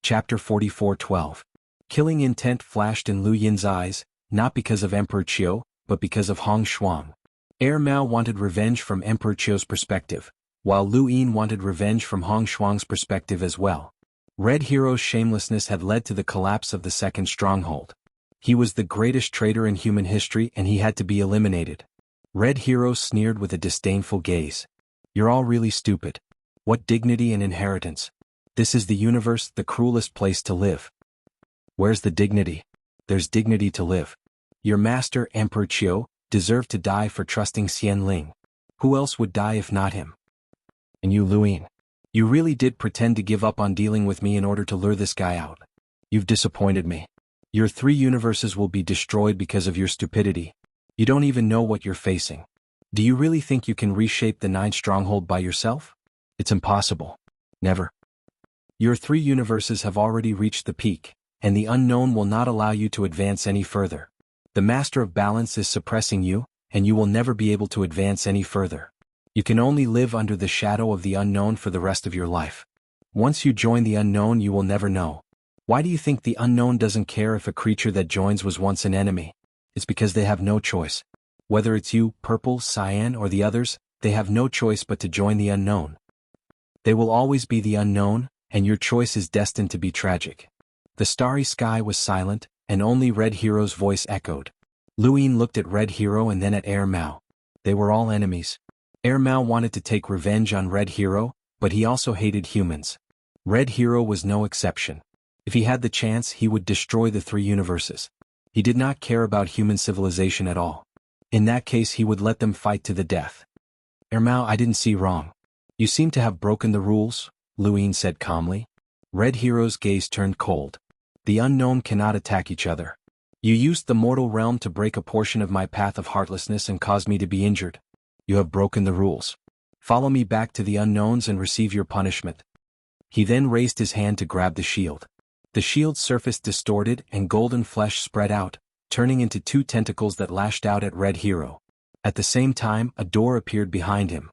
Chapter 44:12. Killing intent flashed in Lu Yin's eyes, not because of Emperor Qiu, but because of Hong Shuang. Mao wanted revenge from Emperor Qiu's perspective, while Lu Yin wanted revenge from Hong Shuang's perspective as well. Red Hero's shamelessness had led to the collapse of the second stronghold. He was the greatest traitor in human history and he had to be eliminated. Red Hero sneered with a disdainful gaze. You're all really stupid. What dignity and inheritance? This is the universe, the cruelest place to live. Where's the dignity? There's dignity to live. Your master, Emperor Qiu, deserved to die for trusting Xianling. Who else would die if not him? And you, Lu Yin. You really did pretend to give up on dealing with me in order to lure this guy out. You've disappointed me. Your 3 universes will be destroyed because of your stupidity. You don't even know what you're facing. Do you really think you can reshape the 9th stronghold by yourself? It's impossible. Never. Your 3 universes have already reached the peak, and the unknown will not allow you to advance any further. The Master of Balance is suppressing you, and you will never be able to advance any further. You can only live under the shadow of the unknown for the rest of your life. Once you join the unknown, you will never know. Why do you think the unknown doesn't care if a creature that joins was once an enemy? It's because they have no choice. Whether it's you, Purple, Cyan, or the others, they have no choice but to join the unknown. They will always be the unknown, and your choice is destined to be tragic. The starry sky was silent, and only Red Hero's voice echoed. Lu Yin looked at Red Hero and then at Mao. They were all enemies. Mao wanted to take revenge on Red Hero, but he also hated humans. Red Hero was no exception. If he had the chance, he would destroy the 3 universes. He did not care about human civilization at all. In that case, he would let them fight to the death. Mao, I didn't see wrong. You seem to have broken the rules, Lu Yin said calmly. Red Hero's gaze turned cold. The unknown cannot attack each other. You used the mortal realm to break a portion of my path of heartlessness and cause me to be injured. You have broken the rules. Follow me back to the unknowns and receive your punishment. He then raised his hand to grab the shield. The shield's surface distorted and golden flesh spread out, turning into 2 tentacles that lashed out at Red Hero. At the same time, a door appeared behind him.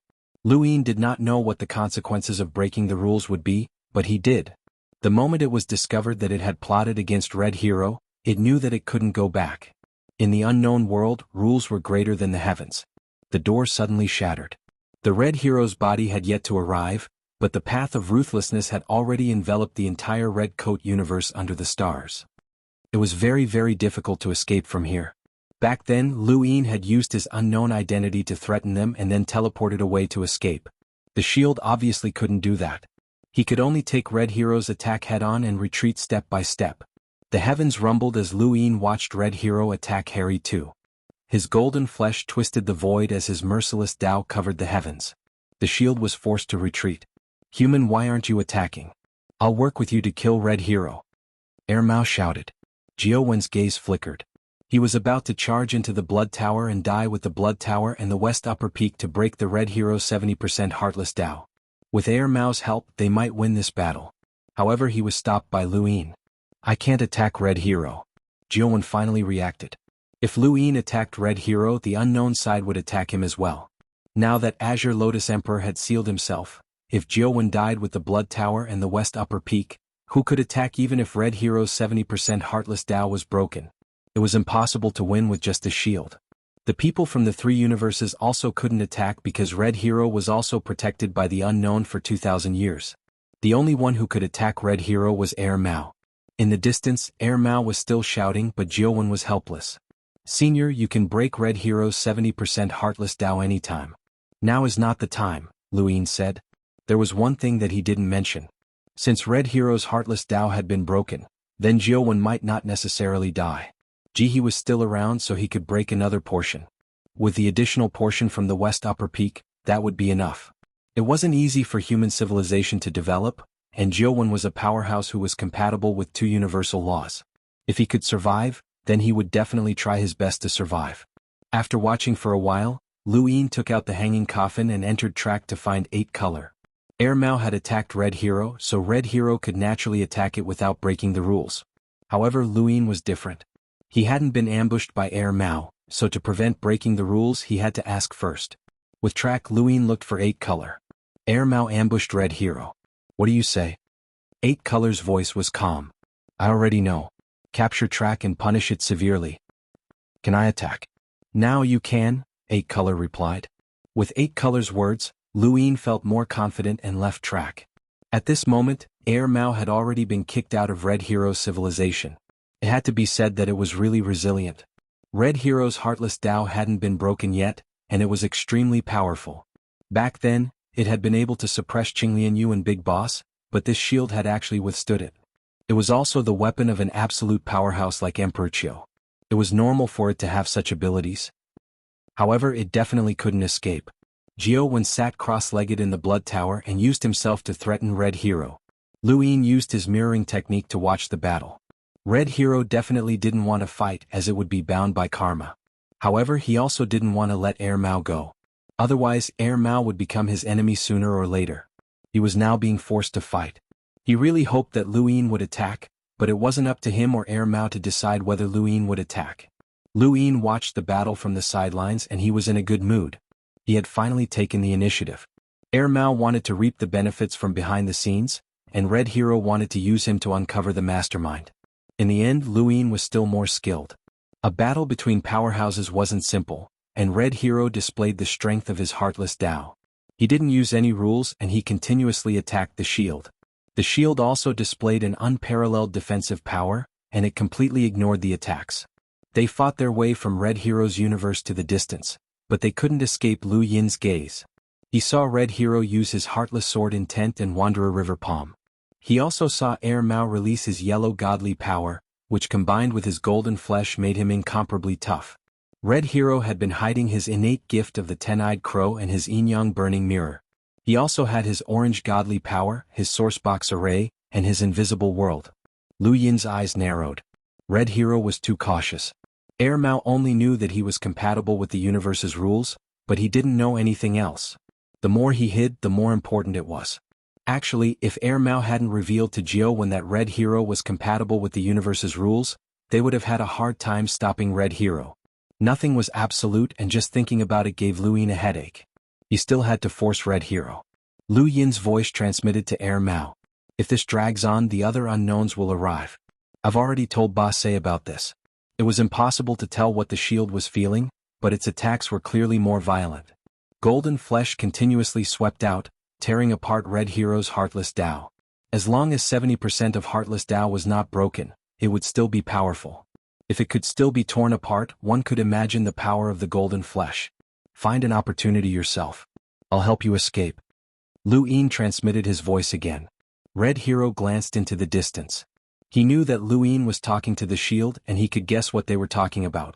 Lu Yin did not know what the consequences of breaking the rules would be, but he did. The moment it was discovered that it had plotted against Red Hero, it knew that it couldn't go back. In the unknown world, rules were greater than the heavens. The door suddenly shattered. The Red Hero's body had yet to arrive, but the path of ruthlessness had already enveloped the entire Red Coat universe under the stars. It was very, very difficult to escape from here. Back then, Lu Yin had used his unknown identity to threaten them and then teleported away to escape. The shield obviously couldn't do that. He could only take Red Hero's attack head-on and retreat step by step. The heavens rumbled as Lu Yin watched Red Hero attack Harry too. His golden flesh twisted the void as his merciless Tao covered the heavens. The shield was forced to retreat. Human, why aren't you attacking? I'll work with you to kill Red Hero. Mao shouted. Jianghu's gaze flickered. He was about to charge into the Blood Tower and die with the Blood Tower and the West Upper Peak to break the Red Hero's 70% Heartless Tao. With Mao's help, they might win this battle. However, he was stopped by Lu Yin. I can't attack Red Hero. Jianghu finally reacted. If Lu Yin attacked Red Hero, the unknown side would attack him as well. Now that Azure Lotus Emperor had sealed himself, if Jianghu died with the Blood Tower and the West Upper Peak, who could attack even if Red Hero's 70% Heartless Tao was broken? It was impossible to win with just a shield. The people from the 3 universes also couldn't attack because Red Hero was also protected by the unknown for 2,000 years. The only one who could attack Red Hero was Mao. In the distance, Mao was still shouting, but Jianghu was helpless. Senior, you can break Red Hero's 70% Heartless Tao anytime. Now is not the time, Lu Yin said. There was one thing that he didn't mention. Since Red Hero's Heartless Tao had been broken, then Jianghu might not necessarily die. He was still around so he could break another portion. With the additional portion from the West Upper Peak, that would be enough. It wasn't easy for human civilization to develop, and Jianghu was a powerhouse who was compatible with 2 universal laws. If he could survive, then he would definitely try his best to survive. After watching for a while, Lu Yin took out the hanging coffin and entered track to find 8 color. Mao had attacked Red Hero, so Red Hero could naturally attack it without breaking the rules. However, Lu Yin was different. He hadn't been ambushed by Mao, so to prevent breaking the rules he had to ask first. With track, Lu Yin looked for 8 color. Mao ambushed Red Hero. What do you say? Eight Color's voice was calm. I already know. Capture track and punish it severely. Can I attack? Now you can, Eight Color replied. With Eight Color's words, Lu Yin felt more confident and left track. At this moment, Air Mao had already been kicked out of Red Hero's civilization. It had to be said that it was really resilient. Red Hero's heartless Tao hadn't been broken yet, and it was extremely powerful. Back then, it had been able to suppress Qinglian and Big Boss, but this shield had actually withstood it. It was also the weapon of an absolute powerhouse like Emperor Qiu. It was normal for it to have such abilities. However, it definitely couldn't escape. Jianghu sat cross-legged in the Blood Tower and used himself to threaten Red Hero. Lu Yin used his mirroring technique to watch the battle. Red Hero definitely didn't want to fight as it would be bound by karma. However, he also didn't want to let Air Mao go. Otherwise, Air Mao would become his enemy sooner or later. He was now being forced to fight. He really hoped that Lu Yin would attack, but it wasn't up to him or Air Mao to decide whether Lu Yin would attack. Lu Yin watched the battle from the sidelines and he was in a good mood. He had finally taken the initiative. Air Mao wanted to reap the benefits from behind the scenes, and Red Hero wanted to use him to uncover the mastermind. In the end, Lu Yin was still more skilled. A battle between powerhouses wasn't simple, and Red Hero displayed the strength of his heartless Tao. He didn't use any rules and he continuously attacked the shield. The shield also displayed an unparalleled defensive power, and it completely ignored the attacks. They fought their way from Red Hero's universe to the distance, but they couldn't escape Lu Yin's gaze. He saw Red Hero use his heartless sword intent and Wanderer River Palm. He also saw Air Mao release his yellow godly power, which combined with his golden flesh made him incomparably tough. Red Hero had been hiding his innate gift of the ten-eyed crow and his yin-yang burning mirror. He also had his orange godly power, his sourcebox array, and his invisible world. Lu Yin's eyes narrowed. Red Hero was too cautious. Air Mao only knew that he was compatible with the universe's rules, but he didn't know anything else. The more he hid, the more important it was. Actually, if Air Mao hadn't revealed to Jianghu that Red Hero was compatible with the universe's rules, they would have had a hard time stopping Red Hero. Nothing was absolute and just thinking about it gave Lu Yin a headache. He still had to force Red Hero. Lu Yin's voice transmitted to Air Mao. If this drags on, the other unknowns will arrive. I've already told Bosse about this. It was impossible to tell what the shield was feeling, but its attacks were clearly more violent. Golden flesh continuously swept out, tearing apart Red Hero's heartless Tao. As long as 70% of heartless Tao was not broken, it would still be powerful. If it could still be torn apart, one could imagine the power of the golden flesh. Find an opportunity yourself. I'll help you escape. Lu Yin transmitted his voice again. Red Hero glanced into the distance. He knew that Lu Yin was talking to the shield and he could guess what they were talking about.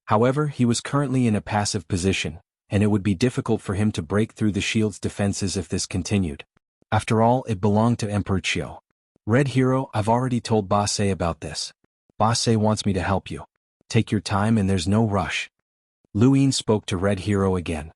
However, he was currently in a passive position, and it would be difficult for him to break through the shield's defenses if this continued. After all, it belonged to Emperor Qiu. Red Hero, I've already told Bosse about this. Bosse wants me to help you. Take your time and there's no rush. Lu Yin spoke to Red Hero again.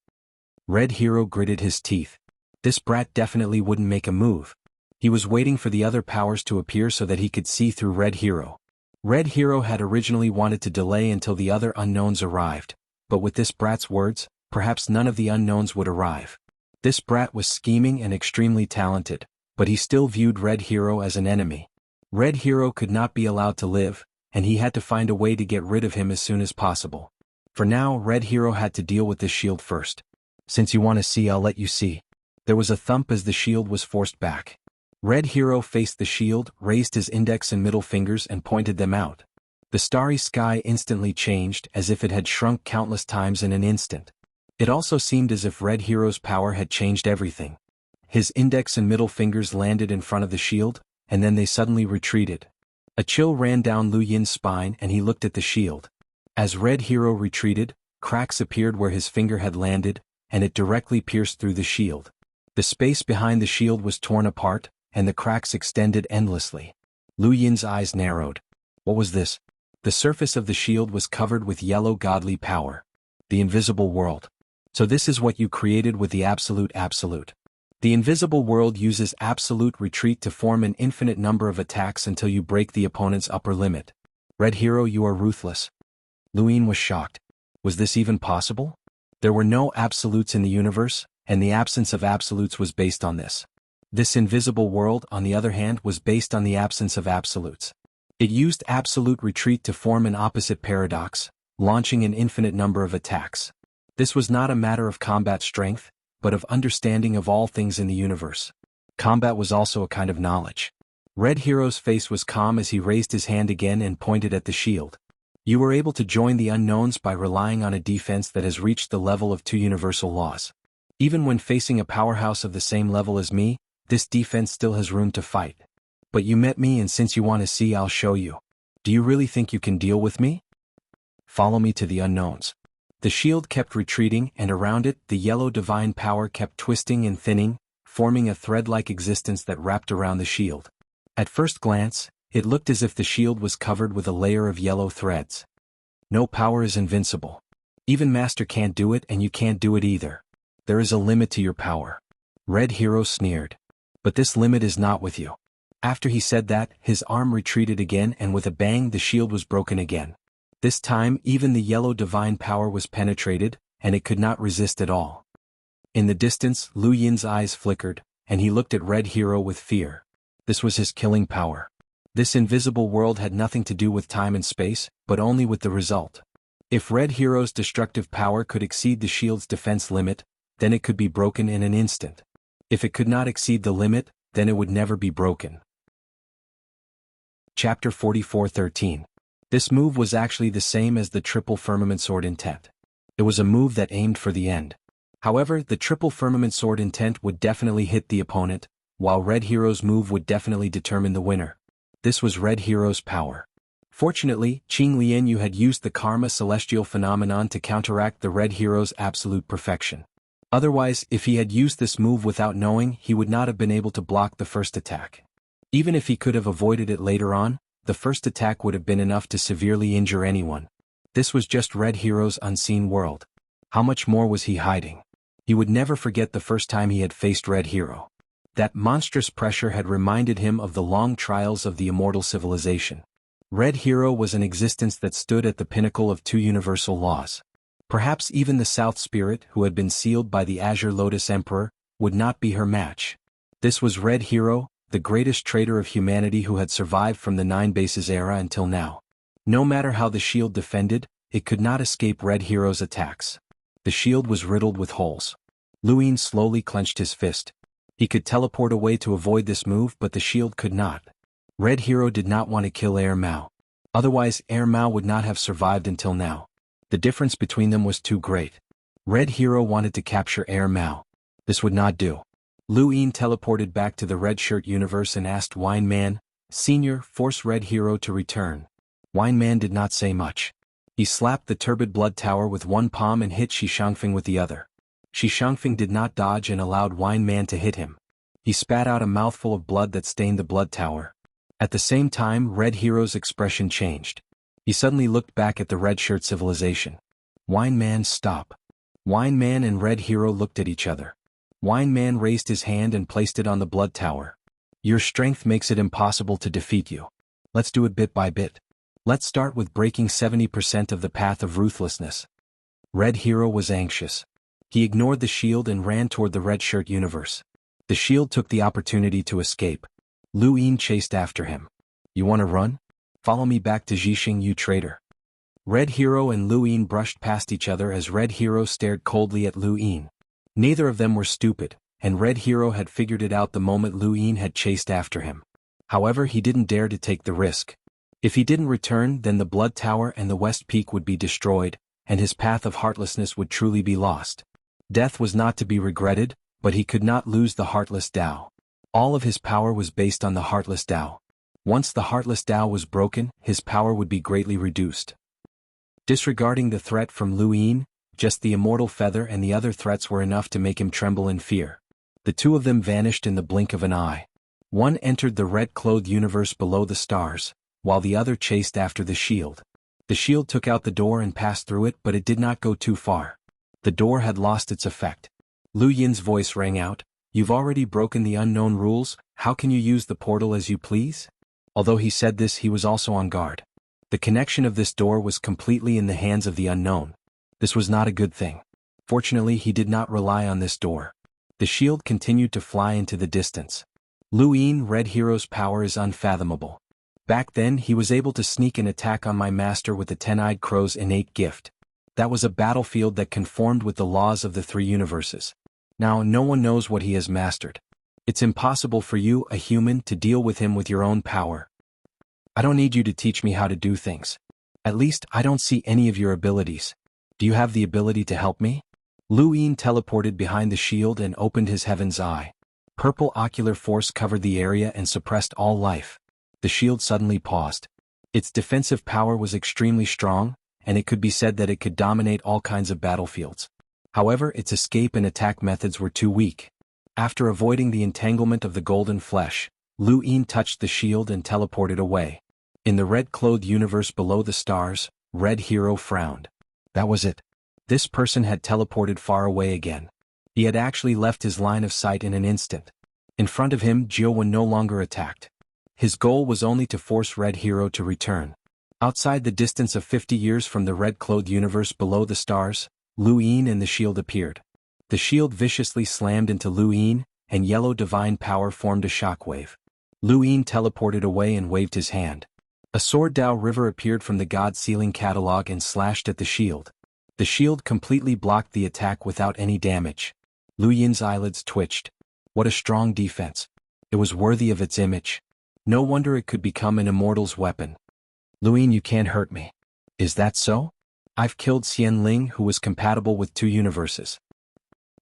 Red Hero gritted his teeth. This brat definitely wouldn't make a move. He was waiting for the other powers to appear so that he could see through Red Hero. Red Hero had originally wanted to delay until the other unknowns arrived, but with this brat's words, perhaps none of the unknowns would arrive. This brat was scheming and extremely talented, but he still viewed Red Hero as an enemy. Red Hero could not be allowed to live, and he had to find a way to get rid of him as soon as possible. For now, Red Hero had to deal with this shield first. Since you want to see, I'll let you see. There was a thump as the shield was forced back. Red Hero faced the shield, raised his index and middle fingers and pointed them out. The starry sky instantly changed as if it had shrunk countless times in an instant. It also seemed as if Red Hero's power had changed everything. His index and middle fingers landed in front of the shield, and then they suddenly retreated. A chill ran down Lu Yin's spine and he looked at the shield. As Red Hero retreated, cracks appeared where his finger had landed, and it directly pierced through the shield. The space behind the shield was torn apart, and the cracks extended endlessly. Lu Yin's eyes narrowed. What was this? The surface of the shield was covered with yellow godly power. The invisible world. So this is what you created with the absolute absolute. The invisible world uses absolute retreat to form an infinite number of attacks until you break the opponent's upper limit. Red Hero, you are ruthless. Lu Yin was shocked. Was this even possible? There were no absolutes in the universe, and the absence of absolutes was based on this. This invisible world, on the other hand, was based on the absence of absolutes. It used absolute retreat to form an opposite paradox, launching an infinite number of attacks. This was not a matter of combat strength, but of understanding of all things in the universe. Combat was also a kind of knowledge. Red Hero's face was calm as he raised his hand again and pointed at the shield. You were able to join the unknowns by relying on a defense that has reached the level of 2 universal laws. Even when facing a powerhouse of the same level as me, this defense still has room to fight. But you met me, and since you want to see, I'll show you. Do you really think you can deal with me? Follow me to the unknowns. The shield kept retreating, and around it, the yellow divine power kept twisting and thinning, forming a thread-like existence that wrapped around the shield. At first glance, it looked as if the shield was covered with a layer of yellow threads. No power is invincible. Even Master can't do it, and you can't do it either. There is a limit to your power. Red Hero sneered. But this limit is not with you. After he said that, his arm retreated again, and with a bang the shield was broken again. This time even the yellow divine power was penetrated, and it could not resist at all. In the distance, Lu Yin's eyes flickered, and he looked at Red Hero with fear. This was his killing power. This invisible world had nothing to do with time and space, but only with the result. If Red Hero's destructive power could exceed the shield's defense limit, then it could be broken in an instant. If it could not exceed the limit, then it would never be broken. Chapter 44:13. This move was actually the same as the triple firmament sword intent. It was a move that aimed for the end. However, the triple firmament sword intent would definitely hit the opponent, while Red Hero's move would definitely determine the winner. This was Red Hero's power. Fortunately, Qing Lianyu had used the karma celestial phenomenon to counteract the Red Hero's absolute perfection. Otherwise, if he had used this move without knowing, he would not have been able to block the first attack. Even if he could have avoided it later on, the first attack would have been enough to severely injure anyone. This was just Red Hero's unseen world. How much more was he hiding? He would never forget the first time he had faced Red Hero. That monstrous pressure had reminded him of the long trials of the immortal civilization. Red Hero was an existence that stood at the pinnacle of 2 universal laws. Perhaps even the South Spirit, who had been sealed by the Azure Lotus Emperor, would not be her match. This was Red Hero, the greatest traitor of humanity who had survived from the 9 Bases era until now. No matter how the shield defended, it could not escape Red Hero's attacks. The shield was riddled with holes. Lu Yin slowly clenched his fist. He could teleport away to avoid this move, but the shield could not. Red Hero did not want to kill Air Mao. Otherwise, Air Mao would not have survived until now. The difference between them was too great. Red Hero wanted to capture Air Mao. This would not do. Lu Yin teleported back to the Red Shirt universe and asked Wine Man, Senior, force Red Hero to return. Wine Man did not say much. He slapped the turbid blood tower with one palm and hit Xianxia with the other. Xianxia did not dodge and allowed Wine Man to hit him. He spat out a mouthful of blood that stained the blood tower. At the same time, Red Hero's expression changed. He suddenly looked back at the Red Shirt civilization. Wine Man, stop. Wine Man and Red Hero looked at each other. Wine Man raised his hand and placed it on the blood tower. Your strength makes it impossible to defeat you. Let's do it bit by bit. Let's start with breaking 70% of the path of ruthlessness. Red Hero was anxious. He ignored the shield and ran toward the Red Shirt universe. The shield took the opportunity to escape. Lu Yin chased after him. You want to run? Follow me back to Zhixing, you traitor. Red Hero and Lu Yin brushed past each other as Red Hero stared coldly at Lu Yin. Neither of them were stupid, and Red Hero had figured it out the moment Lu Yin had chased after him. However, he didn't dare to take the risk. If he didn't return, then the Blood Tower and the West Peak would be destroyed, and his path of heartlessness would truly be lost. Death was not to be regretted, but he could not lose the Heartless Tao. All of his power was based on the Heartless Tao. Once the Heartless Tao was broken, his power would be greatly reduced. Disregarding the threat from Lu Yin, just the immortal feather and the other threats were enough to make him tremble in fear. The two of them vanished in the blink of an eye. One entered the red-clothed universe below the stars, while the other chased after the shield. The shield took out the door and passed through it, but it did not go too far. The door had lost its effect. Lu Yin's voice rang out, You've already broken the unknown rules, how can you use the portal as you please? Although he said this, he was also on guard. The connection of this door was completely in the hands of the unknown. This was not a good thing. Fortunately, he did not rely on this door. The shield continued to fly into the distance. Lu Yin, Red Hero's power is unfathomable. Back then he was able to sneak an attack on my master with the 10-eyed crow's innate gift. That was a battlefield that conformed with the laws of the three universes. Now no one knows what he has mastered. It's impossible for you, a human, to deal with him with your own power. I don't need you to teach me how to do things. At least I don't see any of your abilities. Do you have the ability to help me? Lu Yin teleported behind the shield and opened his heaven's eye. Purple ocular force covered the area and suppressed all life. The shield suddenly paused. Its defensive power was extremely strong, and it could be said that it could dominate all kinds of battlefields. However, its escape and attack methods were too weak. After avoiding the entanglement of the golden flesh, Lu Yin touched the shield and teleported away. In the red-clothed universe below the stars, Red Hero frowned. That was it. This person had teleported far away again. He had actually left his line of sight in an instant. In front of him, Xuanhuan no longer attacked. His goal was only to force Red Hero to return. Outside the distance of 50 years from the red-clothed universe below the stars, Lu Yin and the shield appeared. The shield viciously slammed into Lu Yin, and yellow divine power formed a shockwave. Lu Yin teleported away and waved his hand. A sword Dao river appeared from the God-sealing catalog and slashed at the shield. The shield completely blocked the attack without any damage. Lu Yin's eyelids twitched. What a strong defense. It was worthy of its image. No wonder it could become an immortal's weapon. Lu Yin, you can't hurt me. Is that so? I've killed Xianling, who was compatible with 2 universes.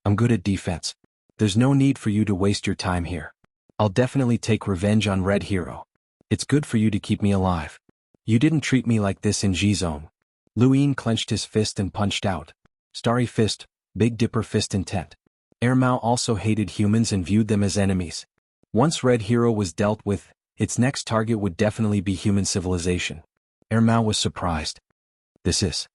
I'm good at defense. There's no need for you to waste your time here. I'll definitely take revenge on Red Hero. It's good for you to keep me alive. You didn't treat me like this in G-Zone. Lu Yin clenched his fist and punched out. Starry Fist, Big Dipper Fist intent. Air Mao also hated humans and viewed them as enemies. Once Red Hero was dealt with, its next target would definitely be human civilization. Air Mao was surprised. This is.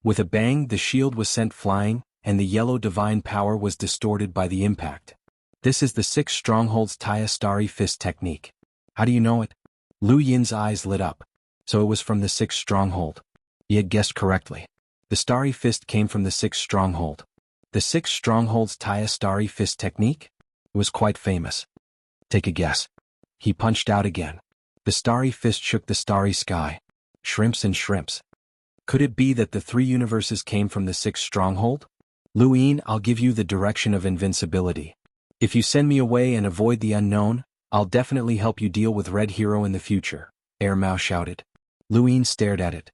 With a bang, the shield was sent flying, and the yellow divine power was distorted by the impact. This is the 6 strongholds Taya Starry Fist technique. How do you know it? Lu Yin's eyes lit up. So it was from the 6th stronghold. He had guessed correctly. The Starry Fist came from the 6th stronghold. The 6 strongholds Taya Starry Fist technique? It was quite famous. Take a guess. He punched out again. The Starry Fist shook the starry sky. Shrimps and shrimps. Could it be that the 3 universes came from the 6th stronghold? Lu Yin, I'll give you the direction of invincibility. If you send me away and avoid the unknown, I'll definitely help you deal with Red Hero in the future, Air Mao shouted. Lu Yin stared at it.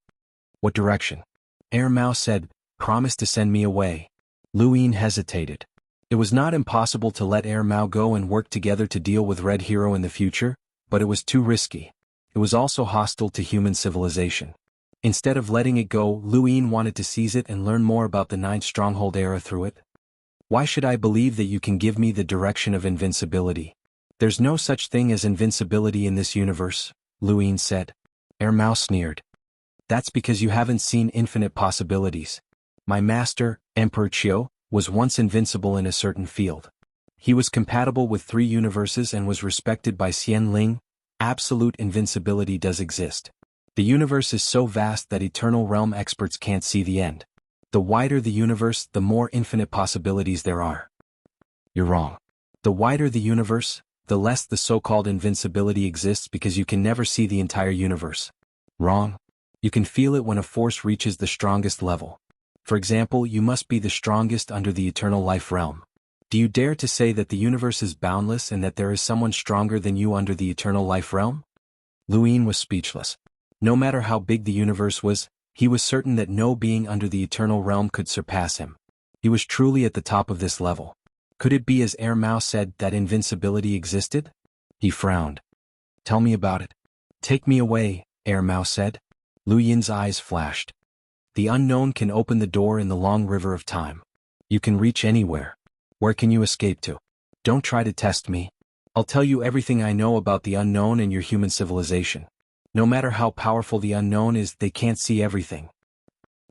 What direction? Air Mao said, promise to send me away. Lu Yin hesitated. It was not impossible to let Air Mao go and work together to deal with Red Hero in the future, but it was too risky. It was also hostile to human civilization. Instead of letting it go, Lu Yin wanted to seize it and learn more about the 9th stronghold era through it. Why should I believe that you can give me the direction of invincibility? There's no such thing as invincibility in this universe, Lu Yin said. Air Mao sneered. That's because you haven't seen infinite possibilities. My master, Emperor Qiu, was once invincible in a certain field. He was compatible with 3 universes and was respected by Xianling. Absolute invincibility does exist. The universe is so vast that eternal realm experts can't see the end. The wider the universe, the more infinite possibilities there are. You're wrong. The wider the universe, the less the so-called invincibility exists because you can never see the entire universe. Wrong. You can feel it when a force reaches the strongest level. For example, you must be the strongest under the eternal life realm. Do you dare to say that the universe is boundless and that there is someone stronger than you under the eternal life realm? Lu Yin was speechless. No matter how big the universe was, he was certain that no being under the eternal realm could surpass him. He was truly at the top of this level. Could it be, as Air Mao said, that invincibility existed? He frowned. Tell me about it. Take me away, Air Mao said. Lu Yin's eyes flashed. The unknown can open the door in the long river of time. You can reach anywhere. Where can you escape to? Don't try to test me. I'll tell you everything I know about the unknown and your human civilization. No matter how powerful the unknown is, they can't see everything.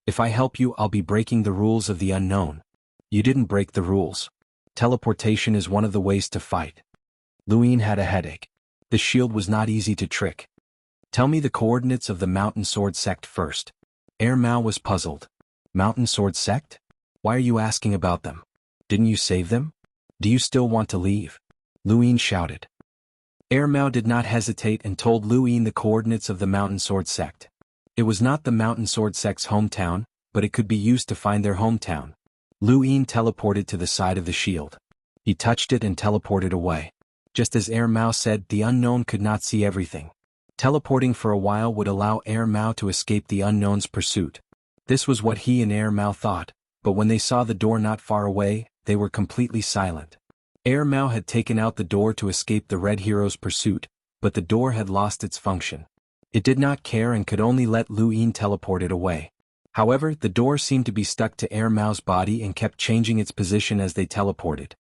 If I help you, I'll be breaking the rules of the unknown. You didn't break the rules. Teleportation is one of the ways to fight. Lu Yin had a headache. The shield was not easy to trick. Tell me the coordinates of the Mountain Sword Sect first. Air Mao was puzzled. Mountain Sword Sect? Why are you asking about them? Didn't you save them? Do you still want to leave? Luyin shouted. Mao did not hesitate and told Luyin the coordinates of the Mountain Sword Sect. It was not the Mountain Sword Sect's hometown, but it could be used to find their hometown. Luyin teleported to the side of the shield. He touched it and teleported away. Just as Mao said, the unknown could not see everything. Teleporting for a while would allow Mao to escape the unknown's pursuit. This was what he and Mao thought, but when they saw the door not far away, they were completely silent. Mao had taken out the door to escape the Red Hero's pursuit, but the door had lost its function. It did not care and could only let Luyin teleport it away. However, the door seemed to be stuck to Mao's body and kept changing its position as they teleported.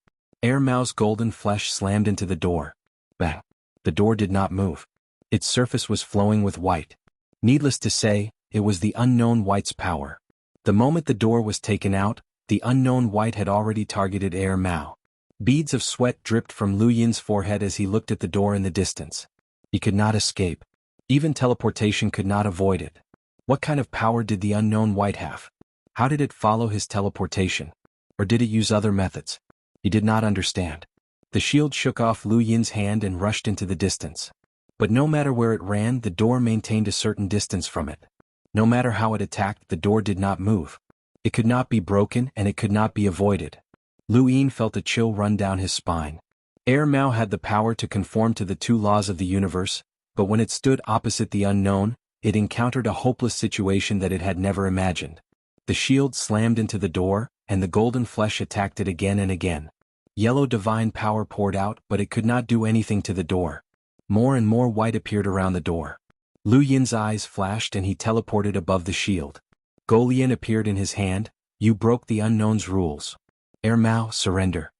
Mao's golden flesh slammed into the door. Bang! The door did not move. Its surface was flowing with white. Needless to say, it was the unknown white's power. The moment the door was taken out, the unknown white had already targeted Mao. Beads of sweat dripped from Luyin's forehead as he looked at the door in the distance. He could not escape. Even teleportation could not avoid it. What kind of power did the unknown white have? How did it follow his teleportation? Or did it use other methods? He did not understand. The shield shook off Luyin's hand and rushed into the distance. But no matter where it ran, the door maintained a certain distance from it. No matter how it attacked, the door did not move. It could not be broken and it could not be avoided. Luyin felt a chill run down his spine. Mao had the power to conform to the two laws of the universe, but when it stood opposite the unknown, it encountered a hopeless situation that it had never imagined. The shield slammed into the door, and the golden flesh attacked it again and again. Yellow divine power poured out, but it could not do anything to the door. More and more white appeared around the door. Luyin's eyes flashed and he teleported above the shield. Golian appeared in his hand. You broke the unknown's rules. Mao, surrender.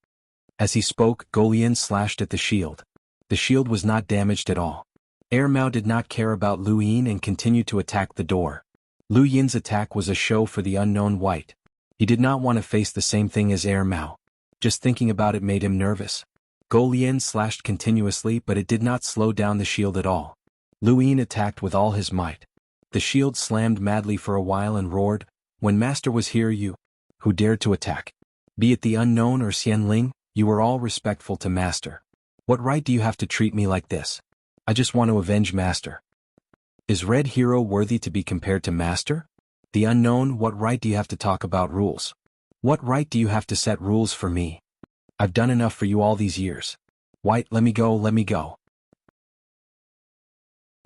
As he spoke, Golian slashed at the shield. The shield was not damaged at all. Mao did not care about Luyin and continued to attack the door. Luyin's attack was a show for the unknown white. He did not want to face the same thing as Mao. Just thinking about it made him nervous. Golian slashed continuously, but it did not slow down the shield at all. Luyin attacked with all his might. The shield slammed madly for a while and roared, "When Master was here, you, who dared to attack? Be it the unknown or Xianling, you were all respectful to Master. What right do you have to treat me like this? I just want to avenge Master. Is Red Hero worthy to be compared to Master? The unknown, what right do you have to talk about rules? What right do you have to set rules for me? I've done enough for you all these years. White, let me go, let me go."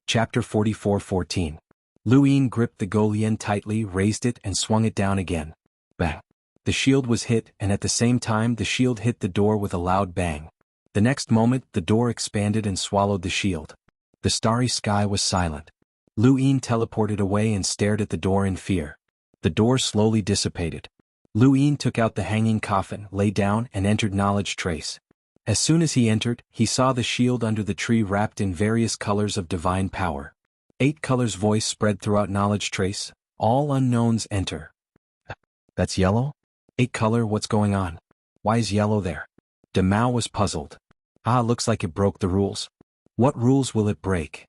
Chapter 44:14. Luyin gripped the Golian tightly, raised it and swung it down again. Bang. The shield was hit, and at the same time the shield hit the door with a loud bang. The next moment, the door expanded and swallowed the shield. The starry sky was silent. Luyin teleported away and stared at the door in fear. The door slowly dissipated. Luyin took out the hanging coffin, lay down and entered Knowledge Trace. As soon as he entered, he saw the shield under the tree wrapped in various colors of divine power. 8 colors voice spread throughout Knowledge Trace. All unknowns enter. That's yellow? 8 color, what's going on? Why is yellow there? Mao was puzzled. Looks like it broke the rules. What rules will it break?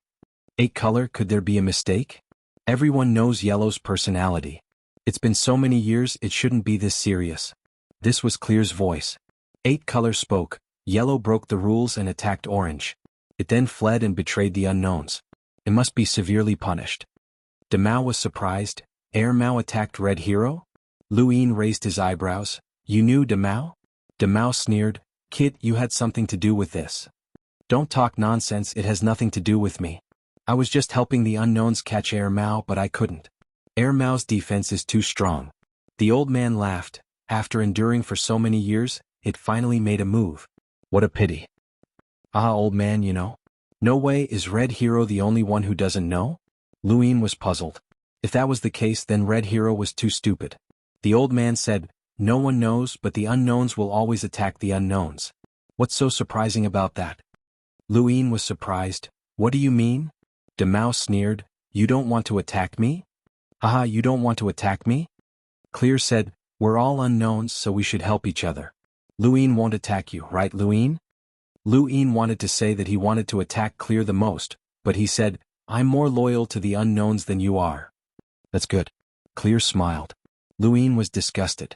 8 color, could there be a mistake? Everyone knows yellow's personality. It's been so many years, it shouldn't be this serious. This was Clear's voice. 8 color spoke. Yellow broke the rules and attacked orange. It then fled and betrayed the unknowns. It must be severely punished. Mao was surprised. Mao attacked Red Hero? Luyin raised his eyebrows. You knew Mao? Mao sneered. Kid, you had something to do with this. Don't talk nonsense, it has nothing to do with me. I was just helping the unknowns catch Mao, but I couldn't. Mao's defense is too strong. The old man laughed. After enduring for so many years, it finally made a move. What a pity. Old man, you know. No way, is Red Hero the only one who doesn't know? Luyin was puzzled. If that was the case, then Red Hero was too stupid. The old man said, no one knows, but the unknowns will always attack the unknowns. What's so surprising about that? Luyin was surprised. What do you mean? Mao sneered. You don't want to attack me? You don't want to attack me? Clear said, we're all unknowns, so we should help each other. Luyin won't attack you, right, Luyin? Luyin wanted to say that he wanted to attack Clear the most, but he said, I'm more loyal to the unknowns than you are. That's good. Clear smiled. Luyin was disgusted.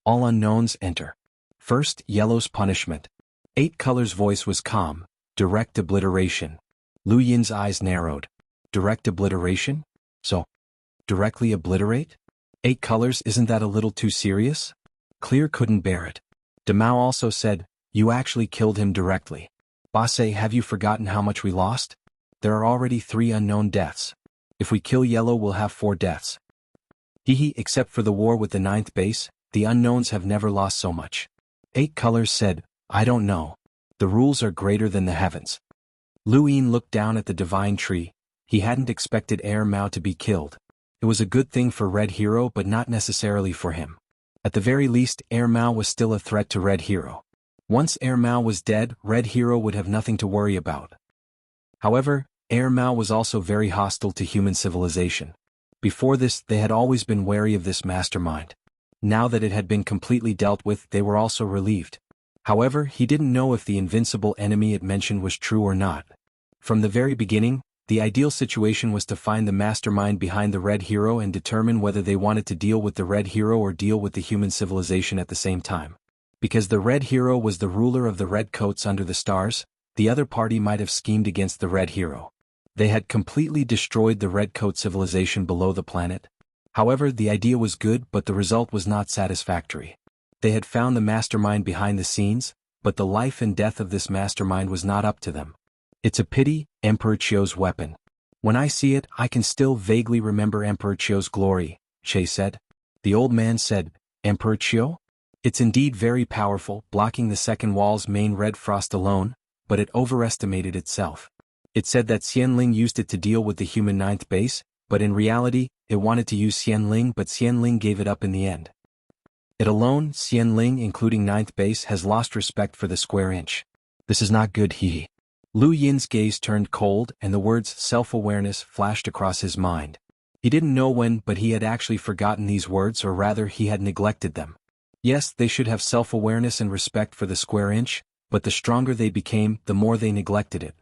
All unknowns enter. First, Yellow's punishment. 8 Colors' voice was calm. Direct obliteration. Lu Yin's eyes narrowed. Direct obliteration? So, directly obliterate? 8 Colors, isn't that a little too serious? Clear couldn't bear it. Demao also said, you actually killed him directly. Basay, have you forgotten how much we lost? There are already 3 unknown deaths. If we kill Yellow, we'll have 4 deaths. Hehe, except for the war with the 9th base, the unknowns have never lost so much. 8 Colors said, I don't know. The rules are greater than the heavens. Lu Yin looked down at the divine tree. He hadn't expected Air Mao to be killed. It was a good thing for Red Hero but not necessarily for him. At the very least, Air Mao was still a threat to Red Hero. Once Air Mao was dead, Red Hero would have nothing to worry about. However, Air Mao was also very hostile to human civilization. Before this, they had always been wary of this mastermind. Now that it had been completely dealt with, they were also relieved. However, he didn't know if the invincible enemy it mentioned was true or not. From the very beginning, the ideal situation was to find the mastermind behind the Red Hero and determine whether they wanted to deal with the Red Hero or deal with the human civilization at the same time. Because the Red Hero was the ruler of the Red Coats under the stars, the other party might have schemed against the Red Hero. They had completely destroyed the Red Coat civilization below the planet. However, the idea was good, but the result was not satisfactory. They had found the mastermind behind the scenes, but the life and death of this mastermind was not up to them. It's a pity, Emperor Qiu's weapon. When I see it, I can still vaguely remember Emperor Qiu's glory, Shay said. The old man said, Emperor Qiu? It's indeed very powerful, blocking the second wall's main red frost alone, but it overestimated itself. It said that Xianling used it to deal with the human 9th base, but in reality, it wanted to use Xianling, but Xianling gave it up in the end. It alone, Xianling including 9th base, has lost respect for the square inch. This is not good, hehe. Lu Yin's gaze turned cold and the words self-awareness flashed across his mind. He didn't know when, but he had actually forgotten these words, or rather he had neglected them. Yes, they should have self-awareness and respect for the square inch, but the stronger they became, the more they neglected it.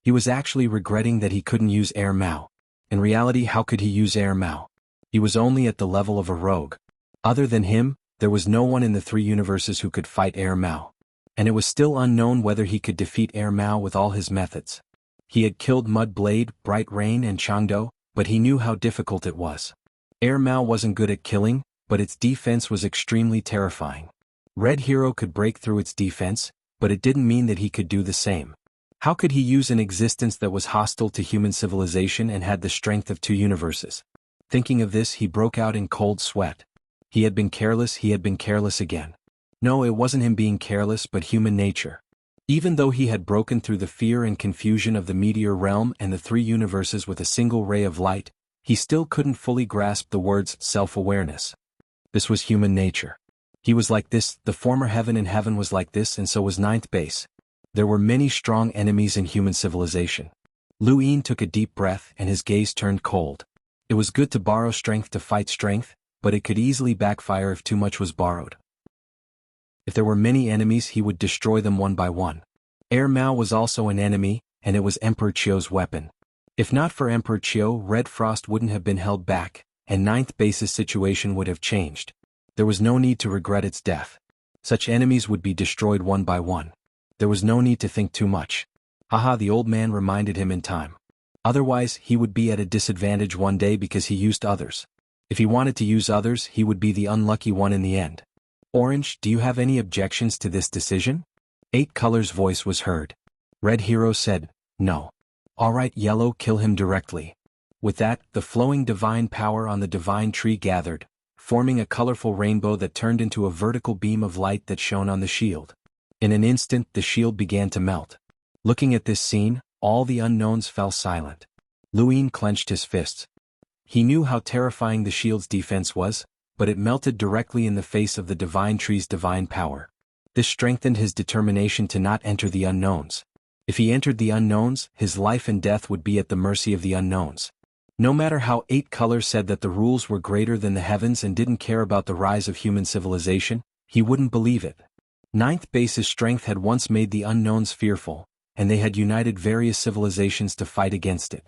He was actually regretting that he couldn't use Air Mao. In reality, how could he use Air Mao? He was only at the level of a rogue. Other than him, there was no one in the 3 universes who could fight Air Mao. And it was still unknown whether he could defeat Air Mao with all his methods. He had killed Mud Blade, Bright Rain and Changdo, but he knew how difficult it was. Air Mao wasn't good at killing, but its defense was extremely terrifying. Red Hero could break through its defense, but it didn't mean that he could do the same. How could he use an existence that was hostile to human civilization and had the strength of 2 universes? Thinking of this, he broke out in cold sweat. He had been careless again. No, it wasn't him being careless but human nature. Even though he had broken through the fear and confusion of the meteor realm and the 3 universes with a single ray of light, he still couldn't fully grasp the words self-awareness. This was human nature. He was like this, the former heaven and heaven was like this, and so was 9th base. There were many strong enemies in human civilization. Lu Yin took a deep breath and his gaze turned cold. It was good to borrow strength to fight strength, but it could easily backfire if too much was borrowed. If there were many enemies, he would destroy them one by one. Air Mao was also an enemy, and it was Emperor Qiu's weapon. If not for Emperor Qiu, Red Frost wouldn't have been held back, and 9th base's situation would have changed. There was no need to regret its death. Such enemies would be destroyed one by one. There was no need to think too much. Haha, the old man reminded him in time. Otherwise, he would be at a disadvantage one day because he used others. If he wanted to use others, he would be the unlucky one in the end. Orange, do you have any objections to this decision? 8 Colors' voice was heard. Red Hero said, no. Alright, Yellow, kill him directly. With that, the flowing divine power on the divine tree gathered, forming a colorful rainbow that turned into a vertical beam of light that shone on the shield. In an instant, the shield began to melt. Looking at this scene, all the unknowns fell silent. Lu Yin clenched his fists. He knew how terrifying the shield's defense was, but it melted directly in the face of the divine tree's divine power. This strengthened his determination to not enter the unknowns. If he entered the unknowns, his life and death would be at the mercy of the unknowns. No matter how 8 Colors said that the rules were greater than the heavens and didn't care about the rise of human civilization, he wouldn't believe it. 9th base's strength had once made the unknowns fearful, and they had united various civilizations to fight against it.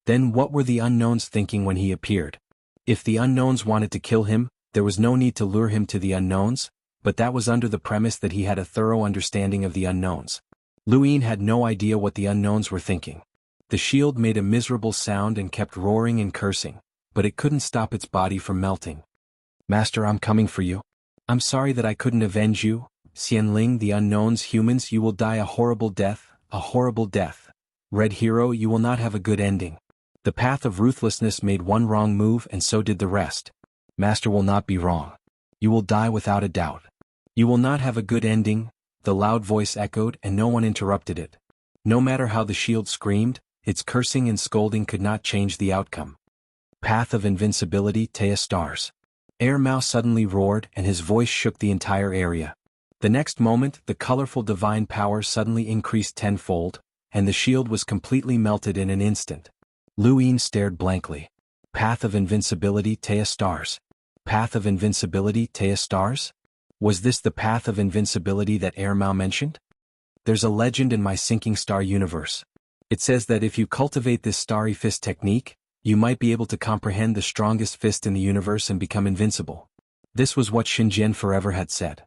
Then what were the unknowns thinking when he appeared? If the unknowns wanted to kill him, there was no need to lure him to the unknowns, but that was under the premise that he had a thorough understanding of the unknowns. Luyin had no idea what the unknowns were thinking. The shield made a miserable sound and kept roaring and cursing, but it couldn't stop its body from melting. Master, I'm coming for you. I'm sorry that I couldn't avenge you. Xianling, the unknowns, humans, you will die a horrible death, a horrible death. Red Hero, you will not have a good ending. The path of ruthlessness made one wrong move and so did the rest. Master will not be wrong. You will die without a doubt. You will not have a good ending, the loud voice echoed and no one interrupted it. No matter how the shield screamed, its cursing and scolding could not change the outcome. Path of invincibility, Taya stars. Air Mao suddenly roared and his voice shook the entire area. The next moment, the colorful divine power suddenly increased tenfold, and the shield was completely melted in an instant. Luyin stared blankly. Path of invincibility, Taya stars. Path of invincibility, Taya stars? Was this the path of invincibility that Air Mao mentioned? There's a legend in my sinking star universe. It says that if you cultivate this starry fist technique, you might be able to comprehend the strongest fist in the universe and become invincible. This was what Xinjiang Forever had said.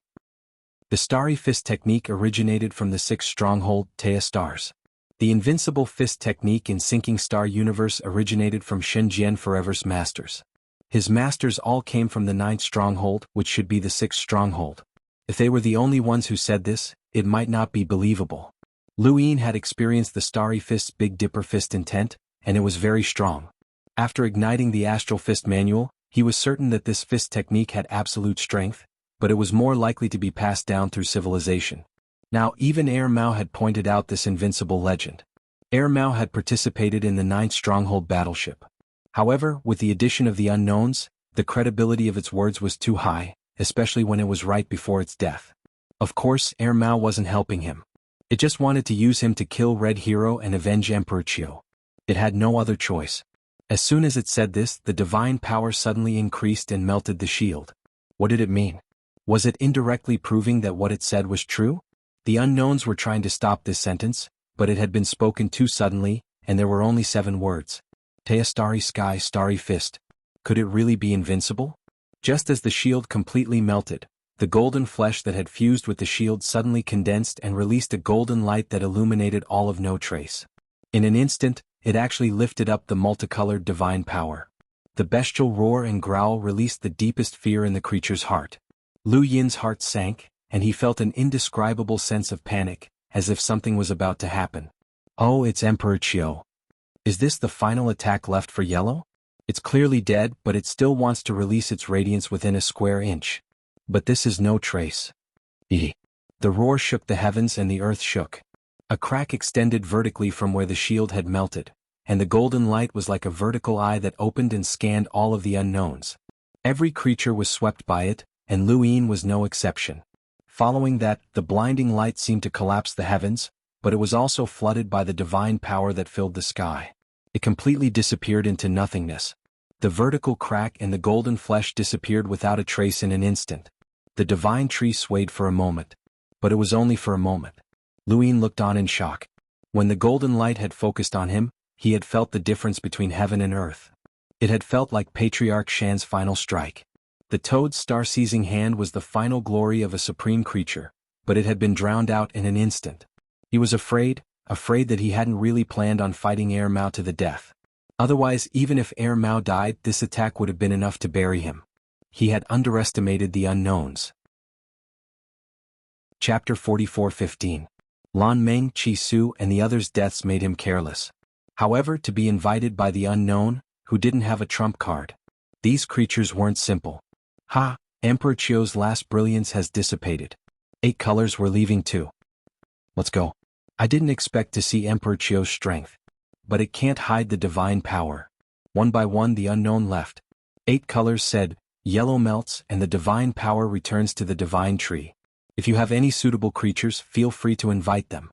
The starry fist technique originated from the sixth stronghold, Taya stars. The invincible fist technique in sinking star universe originated from Xinjiang Forever's masters. His masters all came from the ninth stronghold, which should be the sixth stronghold. If they were the only ones who said this, it might not be believable. Luyin had experienced the starry fist's Big Dipper fist intent, and it was very strong. After igniting the Astral Fist manual, he was certain that this fist technique had absolute strength, but it was more likely to be passed down through civilization. Now even Air Mao had pointed out this invincible legend. Air Mao had participated in the ninth stronghold battleship. However, with the addition of the unknowns, the credibility of its words was too high, especially when it was right before its death. Of course, Air Mao wasn't helping him. It just wanted to use him to kill Red Hero and avenge Emperor Qiu. It had no other choice. As soon as it said this, the divine power suddenly increased and melted the shield. What did it mean? Was it indirectly proving that what it said was true? The unknowns were trying to stop this sentence, but it had been spoken too suddenly, and there were only 7 words. Taya starry sky, starry fist. Could it really be invincible? Just as the shield completely melted, the golden flesh that had fused with the shield suddenly condensed and released a golden light that illuminated all of No Trace. In an instant, it actually lifted up the multicolored divine power. The bestial roar and growl released the deepest fear in the creature's heart. Lu Yin's heart sank, and he felt an indescribable sense of panic, as if something was about to happen. Oh, it's Emperor Qiu. Is this the final attack left for Yellow? It's clearly dead, but it still wants to release its radiance within a square inch. But this is No Trace. The roar shook the heavens and the earth shook. A crack extended vertically from where the shield had melted, and the golden light was like a vertical eye that opened and scanned all of the unknowns. Every creature was swept by it, and Luyin was no exception. Following that, the blinding light seemed to collapse the heavens, but it was also flooded by the divine power that filled the sky. It completely disappeared into nothingness. The vertical crack and the golden flesh disappeared without a trace in an instant. The divine tree swayed for a moment. But it was only for a moment. Luyin looked on in shock. When the golden light had focused on him, he had felt the difference between heaven and earth. It had felt like Patriarch Shan's final strike. The toad's star-seizing hand was the final glory of a supreme creature, but it had been drowned out in an instant. He was afraid that he hadn't really planned on fighting Air Mao to the death. Otherwise, even if Air Mao died, this attack would have been enough to bury him. He had underestimated the unknowns. Chapter 44:15. Lan Meng, Qi Su and the others' deaths made him careless. However, to be invited by the unknown, who didn't have a trump card. These creatures weren't simple. Ha! Emperor Qiu's last brilliance has dissipated. 8 colors were leaving too. Let's go. I didn't expect to see Emperor Qiu's strength. But it can't hide the divine power. One by one the unknown left. 8 colors said, yellow melts and the divine power returns to the divine tree. If you have any suitable creatures, feel free to invite them.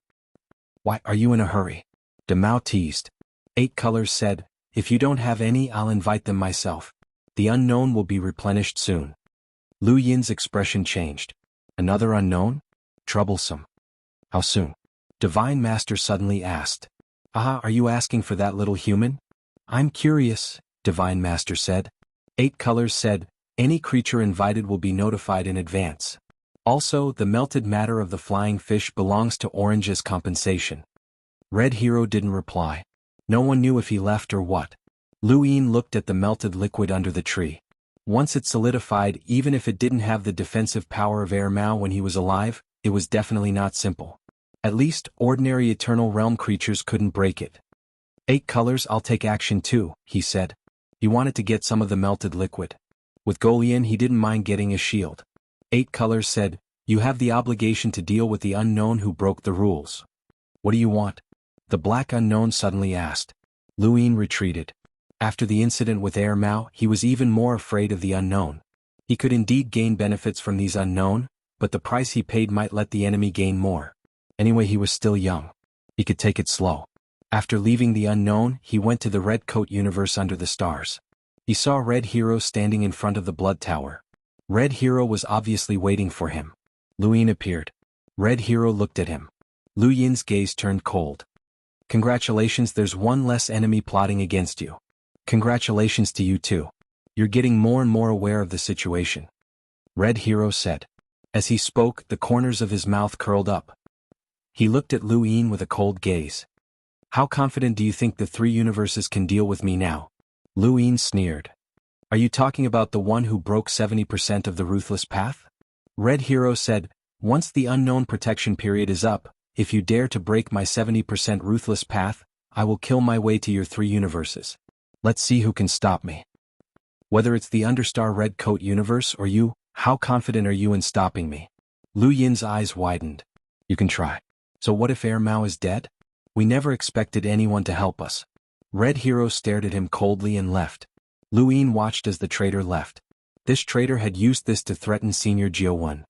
Why are you in a hurry? De Mao teased. 8 colors said, if you don't have any, I'll invite them myself. The unknown will be replenished soon. Lu Yin's expression changed. Another unknown? Troublesome. How soon? Divine Master suddenly asked. Ah, are you asking for that little human? I'm curious, Divine Master said. 8 colors said, any creature invited will be notified in advance. Also, the melted matter of the flying fish belongs to Orange as compensation. Red Hero didn't reply. No one knew if he left or what. Lu Yin looked at the melted liquid under the tree. Once it solidified, even if it didn't have the defensive power of Air Mao when he was alive, it was definitely not simple. At least, ordinary Eternal Realm creatures couldn't break it. 8 colors, I'll take action too, he said. He wanted to get some of the melted liquid. With Golian he didn't mind getting a shield. 8 colors said, you have the obligation to deal with the unknown who broke the rules. What do you want? The black unknown suddenly asked. Lu Yin retreated. After the incident with Air Mao, he was even more afraid of the unknown. He could indeed gain benefits from these unknown, but the price he paid might let the enemy gain more. Anyway, he was still young. He could take it slow. After leaving the unknown, he went to the Red Coat universe under the stars. He saw Red Hero standing in front of the Blood Tower. Red Hero was obviously waiting for him. Lu Yin appeared. Red Hero looked at him. Lu Yin's gaze turned cold. Congratulations, there's one less enemy plotting against you. Congratulations to you too. You're getting more and more aware of the situation. Red Hero said. As he spoke, the corners of his mouth curled up. He looked at Lu Yin with a cold gaze. How confident do you think the 3 universes can deal with me now? Lu Yin sneered. Are you talking about the one who broke 70% of the ruthless path? Red Hero said, once the unknown protection period is up, if you dare to break my 70% ruthless path, I will kill my way to your 3 universes. Let's see who can stop me. Whether it's the Understar Red Coat universe or you, how confident are you in stopping me? Lu Yin's eyes widened. You can try. So what if Air Mao is dead? We never expected anyone to help us. Red Hero stared at him coldly and left. Lu Yin watched as the traitor left. This traitor had used this to threaten Senior Xuanhuan.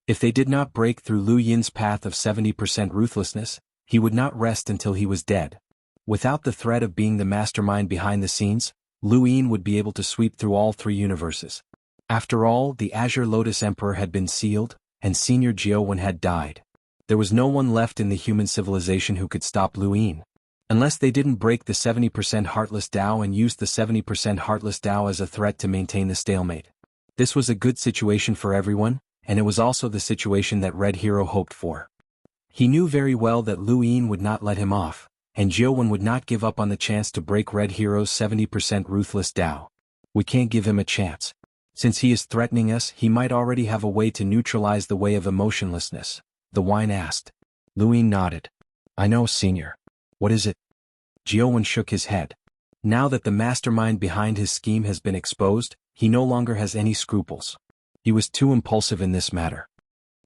If they did not break through Lu Yin's path of 70% ruthlessness, he would not rest until he was dead. Without the threat of being the mastermind behind the scenes, Lu Yin would be able to sweep through all 3 universes. After all, the Azure Lotus Emperor had been sealed, and Senior Xuanhuan had died. There was no one left in the human civilization who could stop Lu Yin. Unless they didn't break the 70% Heartless Dao and use the 70% Heartless Dao as a threat to maintain the stalemate. This was a good situation for everyone, and it was also the situation that Red Hero hoped for. He knew very well that Lu Yin would not let him off, and Xuanhuan would not give up on the chance to break Red Hero's 70% Ruthless Dao. We can't give him a chance. Since he is threatening us, he might already have a way to neutralize the way of emotionlessness. The wine asked. Lu Yin nodded. I know, Senior. What is it? Xuanhuan shook his head. Now that the mastermind behind his scheme has been exposed, he no longer has any scruples. He was too impulsive in this matter.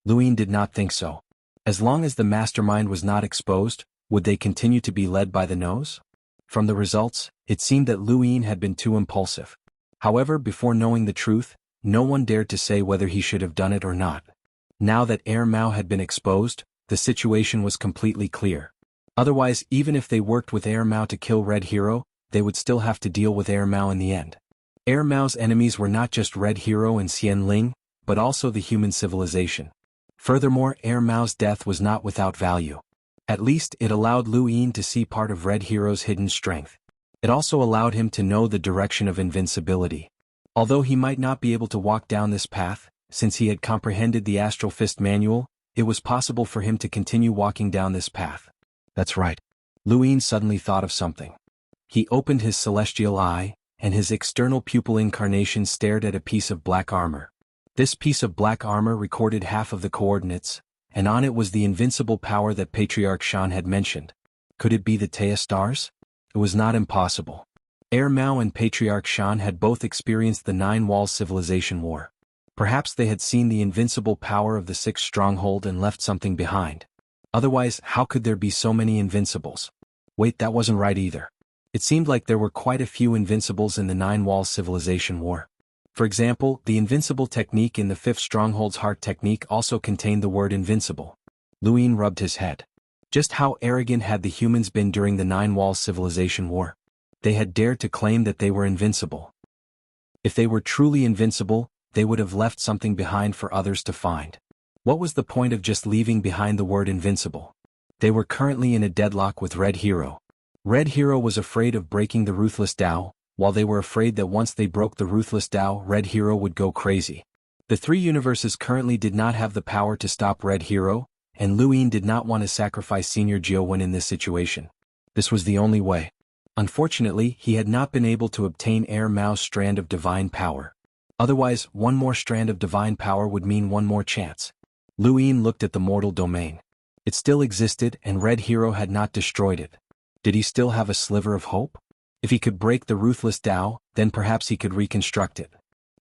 Lu Yin did not think so. As long as the mastermind was not exposed, would they continue to be led by the nose? From the results, it seemed that Lu Yin had been too impulsive. However, before knowing the truth, no one dared to say whether he should have done it or not. Now that Air Mao had been exposed, the situation was completely clear. Otherwise, even if they worked with Air Mao to kill Red Hero, they would still have to deal with Air Mao in the end. Air Mao's enemies were not just Red Hero and Xianling, but also the human civilization. Furthermore, Air Mao's death was not without value. At least, it allowed Lu Yin to see part of Red Hero's hidden strength. It also allowed him to know the direction of invincibility. Although he might not be able to walk down this path, since he had comprehended the Astral Fist manual, it was possible for him to continue walking down this path. That's right. Lu Yin suddenly thought of something. He opened his celestial eye, and his external pupil incarnation stared at a piece of black armor. This piece of black armor recorded half of the coordinates, and on it was the invincible power that Patriarch Shan had mentioned. Could it be the Taya stars? It was not impossible. Air Mao and Patriarch Shan had both experienced the Nine Walls Civilization War. Perhaps they had seen the invincible power of the Sixth Stronghold and left something behind. Otherwise, how could there be so many invincibles? Wait, that wasn't right either. It seemed like there were quite a few invincibles in the Nine Walls Civilization War. For example, the invincible technique in the Fifth Stronghold's Heart technique also contained the word invincible. Lu Yin rubbed his head. Just how arrogant had the humans been during the Nine Walls Civilization War? They had dared to claim that they were invincible. If they were truly invincible, they would have left something behind for others to find. What was the point of just leaving behind the word invincible? They were currently in a deadlock with Red Hero. Red Hero was afraid of breaking the Ruthless Dao, while they were afraid that once they broke the Ruthless Dao, Red Hero would go crazy. The three universes currently did not have the power to stop Red Hero, and Lu Ying did not want to sacrifice Senior Xianhuan in this situation. This was the only way. Unfortunately, he had not been able to obtain Air Mao's strand of divine power. Otherwise, one more strand of divine power would mean one more chance. Lu Ying looked at the mortal domain. It still existed and Red Hero had not destroyed it. Did he still have a sliver of hope? If he could break the ruthless Tao, then perhaps he could reconstruct it.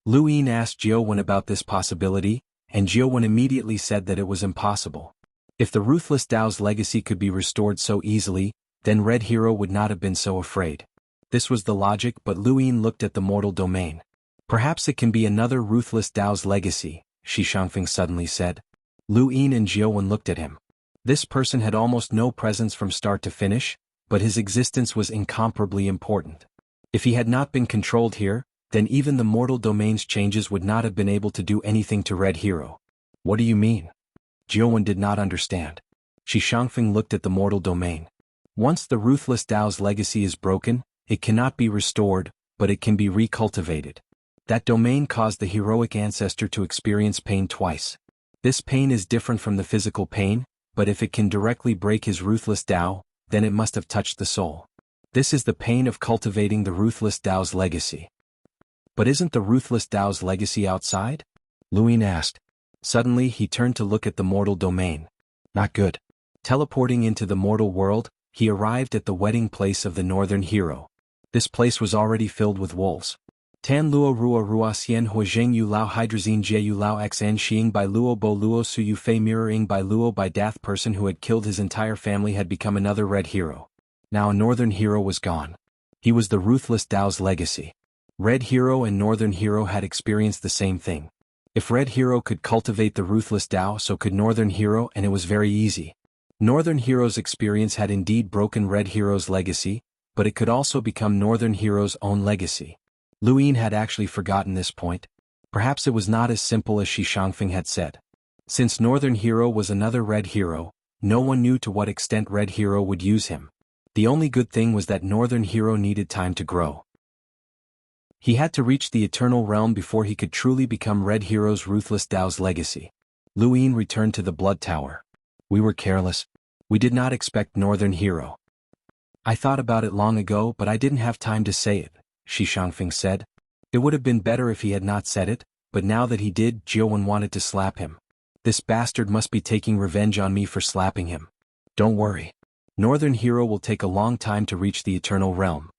Lu Ying asked Xianhuan about this possibility, and Xianhuan immediately said that it was impossible. If the ruthless Tao's legacy could be restored so easily, then Red Hero would not have been so afraid. This was the logic, but Lu Ying looked at the mortal domain. Perhaps it can be another ruthless Tao's legacy, xianxia suddenly said. Lu Ying and Xianhuan looked at him. This person had almost no presence from start to finish, but his existence was incomparably important. If he had not been controlled here, then even the mortal domain's changes would not have been able to do anything to Red Hero. What do you mean? Xianhuan did not understand. Xianxia looked at the mortal domain. Once the ruthless Tao's legacy is broken, it cannot be restored, but it can be recultivated. That domain caused the heroic ancestor to experience pain twice. This pain is different from the physical pain, but if it can directly break his ruthless Tao, then it must have touched the soul. This is the pain of cultivating the ruthless Tao's legacy. But isn't the ruthless Tao's legacy outside? Lu Ying asked. Suddenly he turned to look at the mortal domain. Not good. Teleporting into the mortal world, he arrived at the wedding place of the northern hero. This place was already filled with wolves. Tan luo rua rua xian hua zheng yu lao hydrazine jie yu lao xn xiing by luo bo luo su yu fei mirroring by luo by death. Person who had killed his entire family had become another red hero. Now a northern hero was gone. He was the ruthless Tao's legacy. Red Hero and Northern Hero had experienced the same thing. If Red Hero could cultivate the ruthless Tao, so could Northern Hero, and it was very easy. Northern Hero's experience had indeed broken Red Hero's legacy, but it could also become Northern Hero's own legacy. Lu Ying had actually forgotten this point. Perhaps it was not as simple as xianxia had said. Since Northern Hero was another Red Hero, no one knew to what extent Red Hero would use him. The only good thing was that Northern Hero needed time to grow. He had to reach the Eternal Realm before he could truly become Red Hero's ruthless Tao's legacy. Lu Ying returned to the Blood Tower. We were careless. We did not expect Northern Hero. I thought about it long ago, but I didn't have time to say it, xianxia said. It would have been better if he had not said it, but now that he did, Xianhuan wanted to slap him. This bastard must be taking revenge on me for slapping him. Don't worry. Northern Hero will take a long time to reach the Eternal Realm.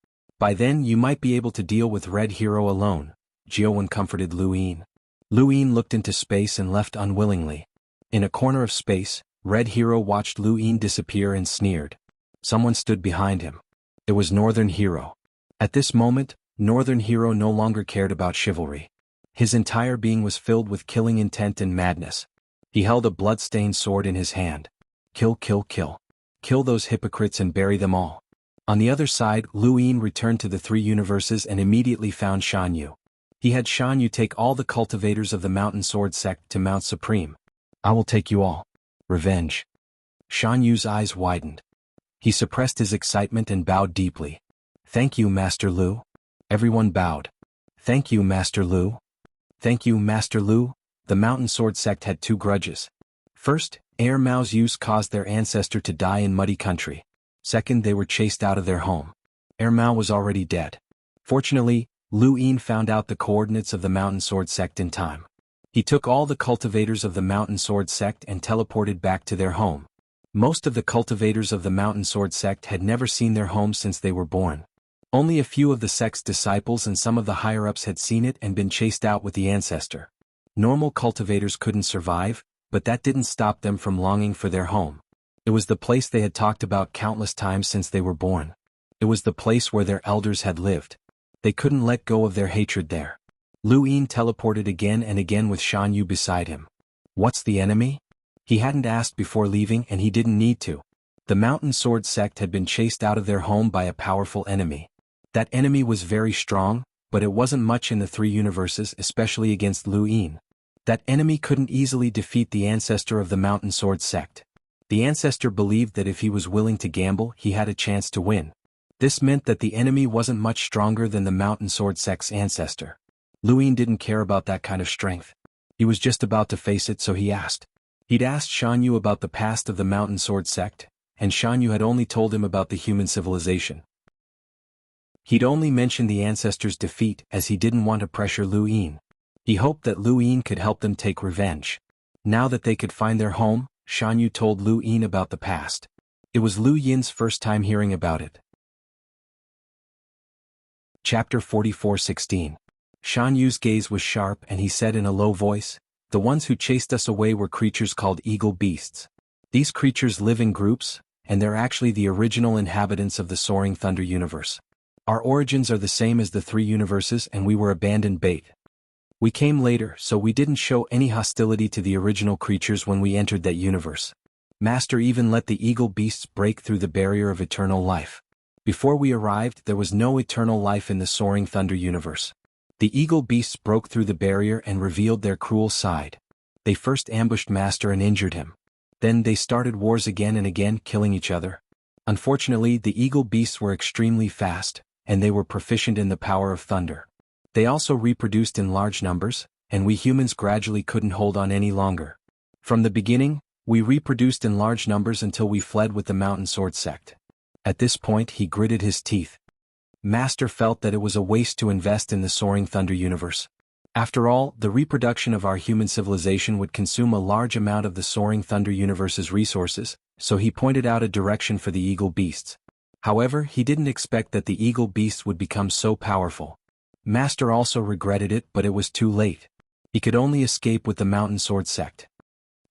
By then you might be able to deal with Red Hero alone, Xianhuan comforted Lu Ying. Lu Ying looked into space and left unwillingly. In a corner of space, Red Hero watched Lu Ying disappear and sneered. Someone stood behind him. It was Northern Hero. At this moment, Northern Hero no longer cared about chivalry. His entire being was filled with killing intent and madness. He held a blood-stained sword in his hand. Kill, kill, kill. Kill those hypocrites and bury them all. On the other side, Lu Ying returned to the three universes and immediately found Xuanhu. He had Xuanhu take all the cultivators of the Mountain Sword sect to Mount Supreme. I will take you all. Revenge. Xuanhu's eyes widened. He suppressed his excitement and bowed deeply. Thank you, Master Lu. Everyone bowed. Thank you, Master Lu. Thank you, Master Lu. The Mountain Sword sect had two grudges. First, Air Mao's use caused their ancestor to die in muddy country. Second, they were chased out of their home. Air Mao was already dead. Fortunately, Lu Ying found out the coordinates of the Mountain Sword sect in time. He took all the cultivators of the Mountain Sword sect and teleported back to their home. Most of the cultivators of the Mountain Sword sect had never seen their home since they were born. Only a few of the sect's disciples and some of the higher-ups had seen it and been chased out with the ancestor. Normal cultivators couldn't survive, but that didn't stop them from longing for their home. It was the place they had talked about countless times since they were born. It was the place where their elders had lived. They couldn't let go of their hatred there. Lu Ying teleported again and again with Xuanhu beside him. What's the enemy? He hadn't asked before leaving and he didn't need to. The Mountain Sword sect had been chased out of their home by a powerful enemy. That enemy was very strong, but it wasn't much in the three universes, especially against Lu Ying. That enemy couldn't easily defeat the ancestor of the Mountain Sword sect. The ancestor believed that if he was willing to gamble, he had a chance to win. This meant that the enemy wasn't much stronger than the Mountain Sword sect's ancestor. Lu Ying didn't care about that kind of strength. He was just about to face it, so he asked. He'd asked Xuanhu about the past of the Mountain Sword sect, and Xuanhu had only told him about the human civilization. He'd only mentioned the ancestors' defeat as he didn't want to pressure Lu Yin. He hoped that Lu Yin could help them take revenge. Now that they could find their home, Xuanhu told Lu Yin about the past. It was Lu Yin's first time hearing about it. Chapter 44:16. Xuanhu's gaze was sharp and he said in a low voice, "The ones who chased us away were creatures called eagle beasts. These creatures live in groups, and they're actually the original inhabitants of the Soaring Thunder universe. Our origins are the same as the three universes and we were abandoned bait. We came later, so we didn't show any hostility to the original creatures when we entered that universe. Master even let the eagle beasts break through the barrier of eternal life. Before we arrived, there was no eternal life in the Soaring Thunder universe. The eagle beasts broke through the barrier and revealed their cruel side. They first ambushed Master and injured him. Then they started wars again and again, killing each other. Unfortunately, the eagle beasts were extremely fast, and they were proficient in the power of thunder. They also reproduced in large numbers, and we humans gradually couldn't hold on any longer. From the beginning, we reproduced in large numbers until we fled with the Mountain Sword sect." At this point he gritted his teeth. Master felt that it was a waste to invest in the Soaring Thunder universe. After all, the reproduction of our human civilization would consume a large amount of the Soaring Thunder universe's resources, so he pointed out a direction for the eagle beasts. However, he didn't expect that the eagle beasts would become so powerful. Master also regretted it, but it was too late. He could only escape with the Mountain Sword sect.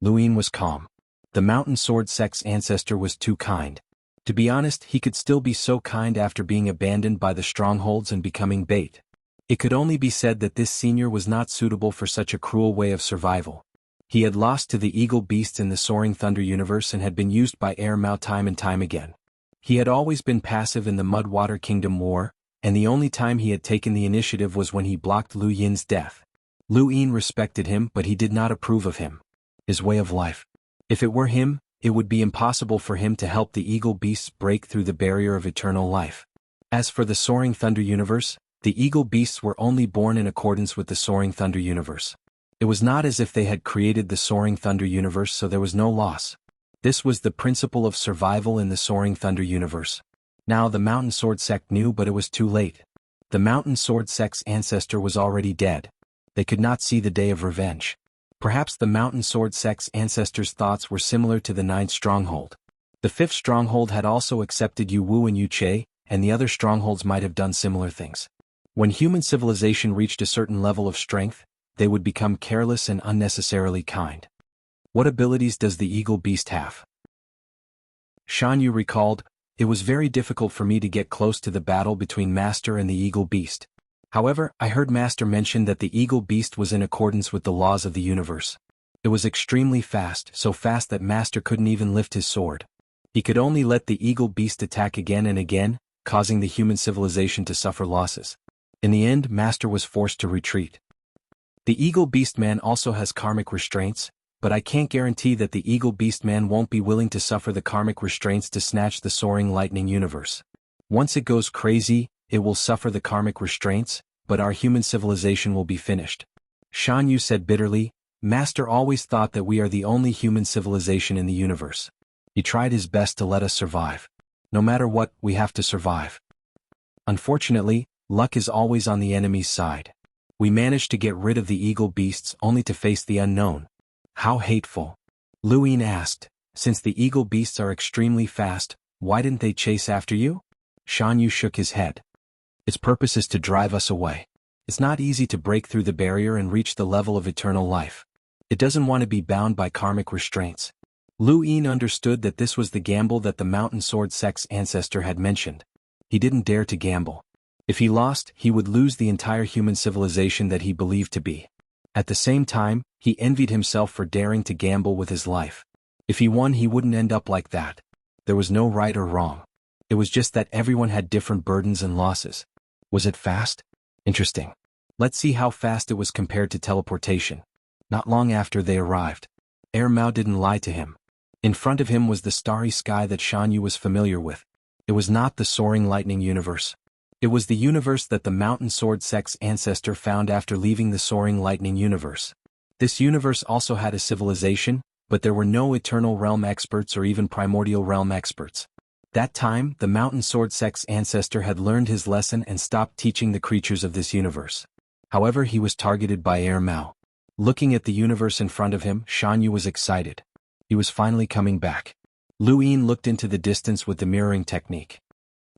Lu Yin was calm. The Mountain Sword sect's ancestor was too kind. To be honest, he could still be so kind after being abandoned by the strongholds and becoming bait. It could only be said that this senior was not suitable for such a cruel way of survival. He had lost to the eagle beasts in the Soaring Thunder universe and had been used by Air Mao time and time again. He had always been passive in the Mudwater Kingdom War, and the only time he had taken the initiative was when he blocked Lu Yin's death. Lu Yin respected him, but he did not approve of him. His way of life. If it were him, it would be impossible for him to help the eagle beasts break through the barrier of eternal life. As for the Soaring Thunder universe, the eagle beasts were only born in accordance with the Soaring Thunder universe. It was not as if they had created the Soaring Thunder universe, so there was no loss. This was the principle of survival in the Soaring Thunder universe. Now the Mountain Sword sect knew, but it was too late. The Mountain Sword sect's ancestor was already dead. They could not see the day of revenge. Perhaps the Mountain Sword sect's ancestors' thoughts were similar to the Ninth Stronghold. The Fifth Stronghold had also accepted Yu Wu and Yu Che, and the other strongholds might have done similar things. When human civilization reached a certain level of strength, they would become careless and unnecessarily kind. What abilities does the eagle beast have? Xuanhu recalled, "It was very difficult for me to get close to the battle between Master and the eagle beast. However, I heard Master mention that the eagle beast was in accordance with the laws of the universe. It was extremely fast, so fast that Master couldn't even lift his sword. He could only let the eagle beast attack again and again, causing the human civilization to suffer losses. In the end, Master was forced to retreat. The eagle beast man also has karmic restraints, but I can't guarantee that the eagle beast man won't be willing to suffer the karmic restraints to snatch the soaring lightning universe. Once it goes crazy, it will suffer the karmic restraints, but our human civilization will be finished." Xuanhu said bitterly, "Master always thought that we are the only human civilization in the universe. He tried his best to let us survive. No matter what, we have to survive. Unfortunately, luck is always on the enemy's side. We managed to get rid of the eagle beasts only to face the unknown. How hateful." Lu Yin asked, "Since the eagle beasts are extremely fast, why didn't they chase after you?" Xuanhu shook his head. "Its purpose is to drive us away. It's not easy to break through the barrier and reach the level of eternal life. It doesn't want to be bound by karmic restraints." Lu Yin understood that this was the gamble that the Mountain Sword sect's ancestor had mentioned. He didn't dare to gamble. If he lost, he would lose the entire human civilization that he believed to be. At the same time, he envied himself for daring to gamble with his life. If he won, he wouldn't end up like that. There was no right or wrong. It was just that everyone had different burdens and losses. Was it fast? Interesting. Let's see how fast it was compared to teleportation. Not long after they arrived. Air Mao didn't lie to him. In front of him was the starry sky that Xuanhu was familiar with. It was not the soaring lightning universe. It was the universe that the Mountain Sword sect's ancestor found after leaving the soaring lightning universe. This universe also had a civilization, but there were no eternal realm experts or even primordial realm experts. That time, the mountain sword sect's ancestor had learned his lesson and stopped teaching the creatures of this universe. However, he was targeted by Air Mao. Looking at the universe in front of him, Xuanhu was excited. He was finally coming back. Lu Yin looked into the distance with the mirroring technique.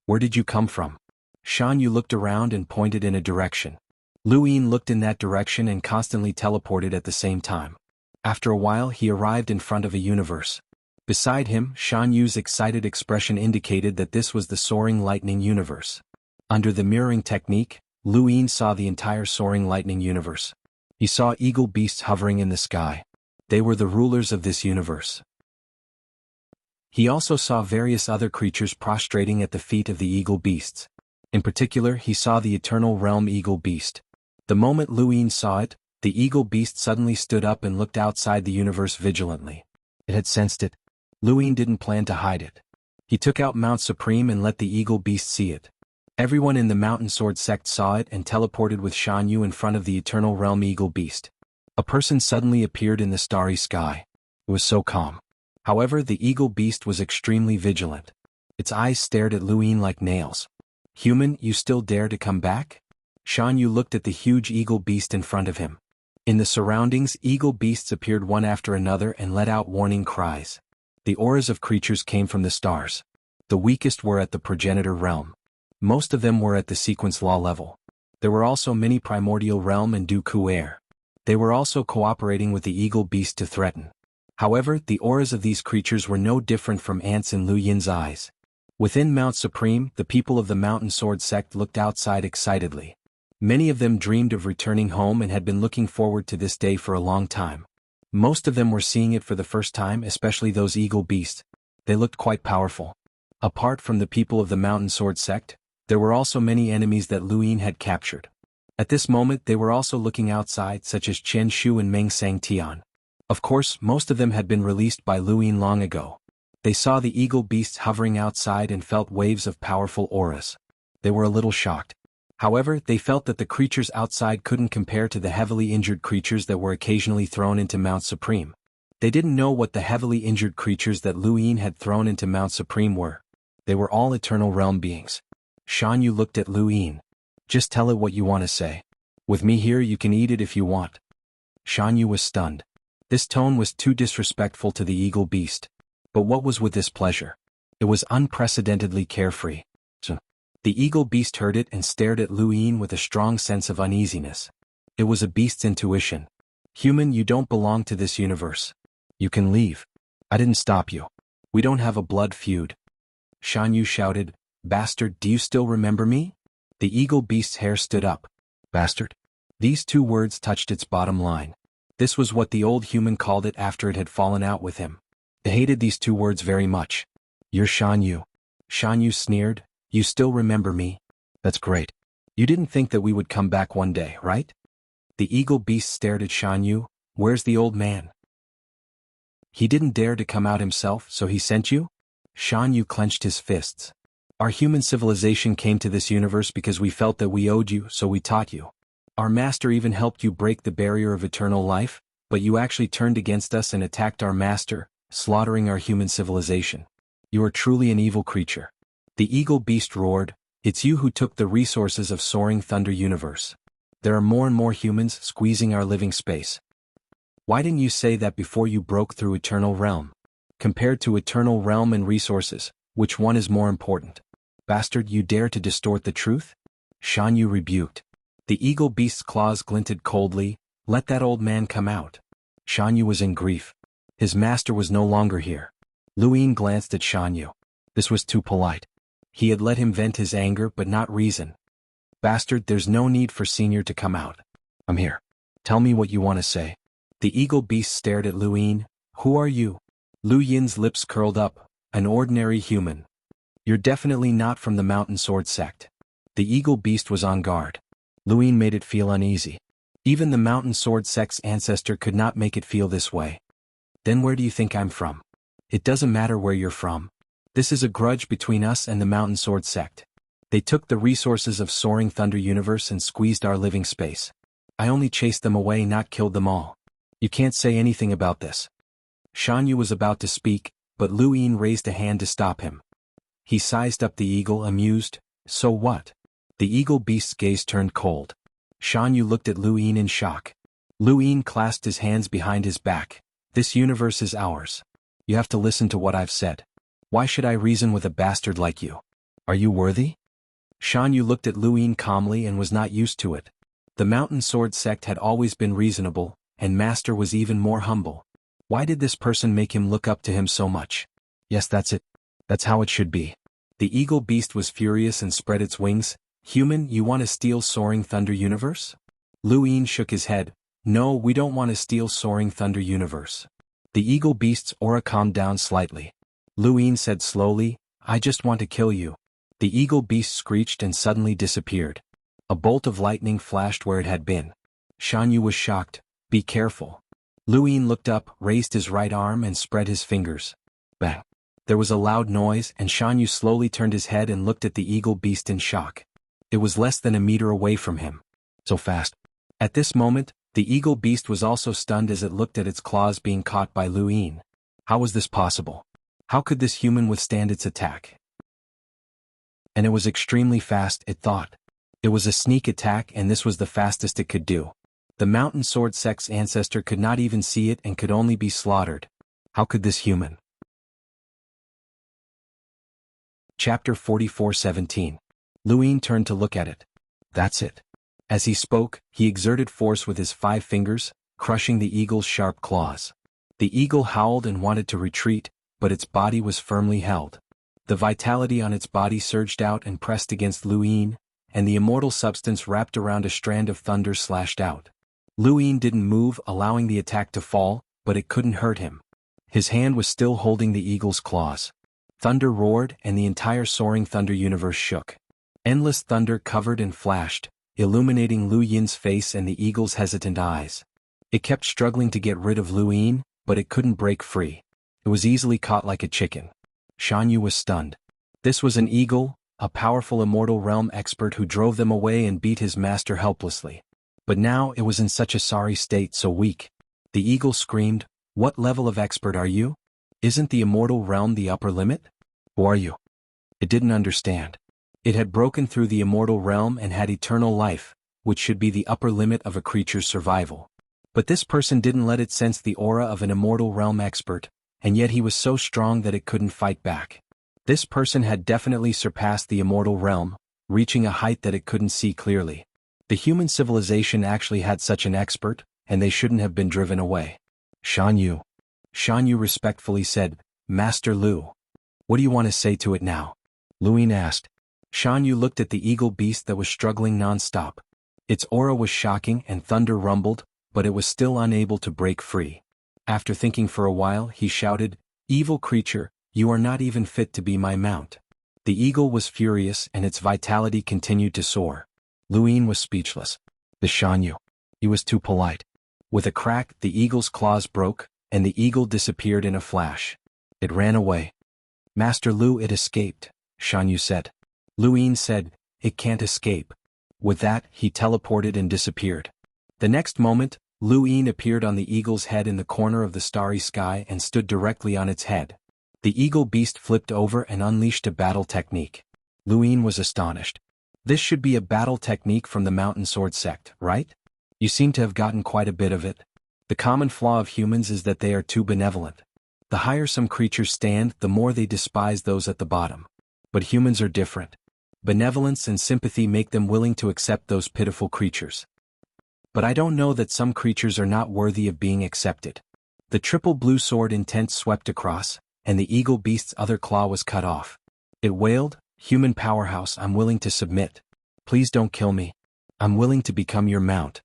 Where did you come from? Xuanhu looked around and pointed in a direction. Lu Yin looked in that direction and constantly teleported at the same time. After a while, he arrived in front of a universe. Beside him, Xuanhu's excited expression indicated that this was the soaring lightning universe. Under the mirroring technique, Lu Yin saw the entire soaring lightning universe. He saw eagle beasts hovering in the sky. They were the rulers of this universe. He also saw various other creatures prostrating at the feet of the eagle beasts. In particular, he saw the eternal realm eagle beast. The moment Lu Yin saw it, the eagle beast suddenly stood up and looked outside the universe vigilantly. It had sensed it. Lu Yin didn't plan to hide it. He took out Mount Supreme and let the eagle beast see it. Everyone in the Mountain Sword sect saw it and teleported with Xuanhu in front of the eternal realm eagle beast. A person suddenly appeared in the starry sky. It was so calm. However, the eagle beast was extremely vigilant. Its eyes stared at Lu Yin like nails. Human, you still dare to come back? Xuanhu looked at the huge eagle beast in front of him. In the surroundings, eagle beasts appeared one after another and let out warning cries. The auras of creatures came from the stars. The weakest were at the progenitor realm. Most of them were at the sequence law level. There were also many primordial realm and Dooku air. They were also cooperating with the eagle beast to threaten. However, the auras of these creatures were no different from ants in Lu Yin's eyes. Within Mount Supreme, the people of the Mountain Sword sect looked outside excitedly. Many of them dreamed of returning home and had been looking forward to this day for a long time. Most of them were seeing it for the first time, especially those eagle beasts. They looked quite powerful. Apart from the people of the Mountain Sword sect, there were also many enemies that Lu Yin had captured. At this moment they were also looking outside, such as Chen Shu and Meng Sang Tian. Of course, most of them had been released by Lu Yin long ago. They saw the eagle beasts hovering outside and felt waves of powerful auras. They were a little shocked. However, they felt that the creatures outside couldn't compare to the heavily injured creatures that were occasionally thrown into Mount Supreme. They didn't know what the heavily injured creatures that Lu Yin had thrown into Mount Supreme were. They were all eternal realm beings. Xuanhu looked at Lu Yin. Just tell it what you want to say. With me here you can eat it if you want. Xuanhu was stunned. This tone was too disrespectful to the eagle beast. But what was with this pleasure? It was unprecedentedly carefree. The eagle beast heard it and stared at Lu Yin with a strong sense of uneasiness. It was a beast's intuition. Human, you don't belong to this universe. You can leave. I didn't stop you. We don't have a blood feud. Xuanhu shouted, Bastard, do you still remember me? The eagle beast's hair stood up. Bastard? These two words touched its bottom line. This was what the old human called it after it had fallen out with him. It hated these two words very much. You're Xuanhu. Xuanhu sneered. You still remember me? That's great. You didn't think that we would come back one day, right? The eagle beast stared at Xuanhu. Where's the old man? He didn't dare to come out himself, so he sent you? Xuanhu clenched his fists. Our human civilization came to this universe because we felt that we owed you, so we taught you. Our master even helped you break the barrier of eternal life, but you actually turned against us and attacked our master, slaughtering our human civilization. You are truly an evil creature. The eagle beast roared, It's you who took the resources of Soaring Thunder Universe. There are more and more humans squeezing our living space. Why didn't you say that before you broke through Eternal Realm? Compared to Eternal Realm and resources, which one is more important? Bastard, you dare to distort the truth? Xuanhu rebuked. The eagle beast's claws glinted coldly. Let that old man come out. Xuanhu was in grief. His master was no longer here. Lu Yin glanced at Xuanhu. This was too polite. He had let him vent his anger but not reason. Bastard, there's no need for Senior to come out. I'm here. Tell me what you want to say. The eagle beast stared at Lu Yin. Who are you? Lu Yin's lips curled up. An ordinary human. You're definitely not from the Mountain Sword sect. The eagle beast was on guard. Lu Yin made it feel uneasy. Even the Mountain Sword sect's ancestor could not make it feel this way. Then where do you think I'm from? It doesn't matter where you're from. This is a grudge between us and the Mountain Sword sect. They took the resources of Soaring Thunder Universe and squeezed our living space. I only chased them away, not killed them all. You can't say anything about this. Xuanhu was about to speak, but Lu Yin raised a hand to stop him. He sized up the eagle, amused. So what? The eagle beast's gaze turned cold. Xuanhu looked at Lu Yin in shock. Lu Yin clasped his hands behind his back. This universe is ours. You have to listen to what I've said. Why should I reason with a bastard like you? Are you worthy? Xuanhu looked at Lu Yin calmly and was not used to it. The Mountain Sword sect had always been reasonable, and Master was even more humble. Why did this person make him look up to him so much? Yes, that's it. That's how it should be. The eagle beast was furious and spread its wings. Human, you want to steal Soaring Thunder Universe? Lu Yin shook his head. No, we don't want to steal Soaring Thunder Universe. The eagle beast's aura calmed down slightly. Lu Yin said slowly, I just want to kill you. The eagle beast screeched and suddenly disappeared. A bolt of lightning flashed where it had been. Xuanhu was shocked. Be careful. Lu Yin looked up, raised his right arm and spread his fingers. Bang. There was a loud noise and Xuanhu slowly turned his head and looked at the eagle beast in shock. It was less than a meter away from him. So fast. At this moment, the eagle beast was also stunned as it looked at its claws being caught by Lu Yin. How was this possible? How could this human withstand its attack? And it was extremely fast, it thought. It was a sneak attack and this was the fastest it could do. The Mountain Sword sect's ancestor could not even see it and could only be slaughtered. How could this human? Chapter 44:17. Lu Yin turned to look at it. That's it. As he spoke, he exerted force with his 5 fingers, crushing the eagle's sharp claws. The eagle howled and wanted to retreat, but its body was firmly held. The vitality on its body surged out and pressed against Lu Yin, and the immortal substance wrapped around a strand of thunder slashed out. Lu Yin didn't move, allowing the attack to fall, but it couldn't hurt him. His hand was still holding the eagle's claws. Thunder roared and the entire Soaring Thunder universe shook. Endless thunder covered and flashed, illuminating Lu Yin's face and the eagle's hesitant eyes. It kept struggling to get rid of Lu Yin, but it couldn't break free. It was easily caught like a chicken. Xuanhu was stunned. This was an eagle, a powerful immortal realm expert who drove them away and beat his master helplessly. But now it was in such a sorry state, so weak. The eagle screamed, What level of expert are you? Isn't the immortal realm the upper limit? Who are you? It didn't understand. It had broken through the immortal realm and had eternal life, which should be the upper limit of a creature's survival. But this person didn't let it sense the aura of an immortal realm expert, and yet he was so strong that it couldn't fight back. This person had definitely surpassed the immortal realm, reaching a height that it couldn't see clearly. The human civilization actually had such an expert, and they shouldn't have been driven away. Xuanhu. Xuanhu respectfully said, Master Lu. What do you want to say to it now? Lu Yin asked. Xuanhu looked at the eagle beast that was struggling non-stop. Its aura was shocking and thunder rumbled, but it was still unable to break free. After thinking for a while, he shouted, Evil creature, you are not even fit to be my mount. The eagle was furious and its vitality continued to soar. Lu Yin was speechless. The Xuanhu. He was too polite. With a crack, the eagle's claws broke, and the eagle disappeared in a flash. It ran away. Master Lu, it escaped, Xuanhu said. Lu Yin said, It can't escape. With that, he teleported and disappeared. The next moment, Lu Yin appeared on the eagle's head in the corner of the starry sky and stood directly on its head. The eagle beast flipped over and unleashed a battle technique. Lu Yin was astonished. This should be a battle technique from the Mountain Sword sect, right? You seem to have gotten quite a bit of it. The common flaw of humans is that they are too benevolent. The higher some creatures stand, the more they despise those at the bottom. But humans are different. Benevolence and sympathy make them willing to accept those pitiful creatures. But I don't know that some creatures are not worthy of being accepted. The triple blue sword intent swept across, and the eagle beast's other claw was cut off. It wailed, Human powerhouse, I'm willing to submit. Please don't kill me. I'm willing to become your mount.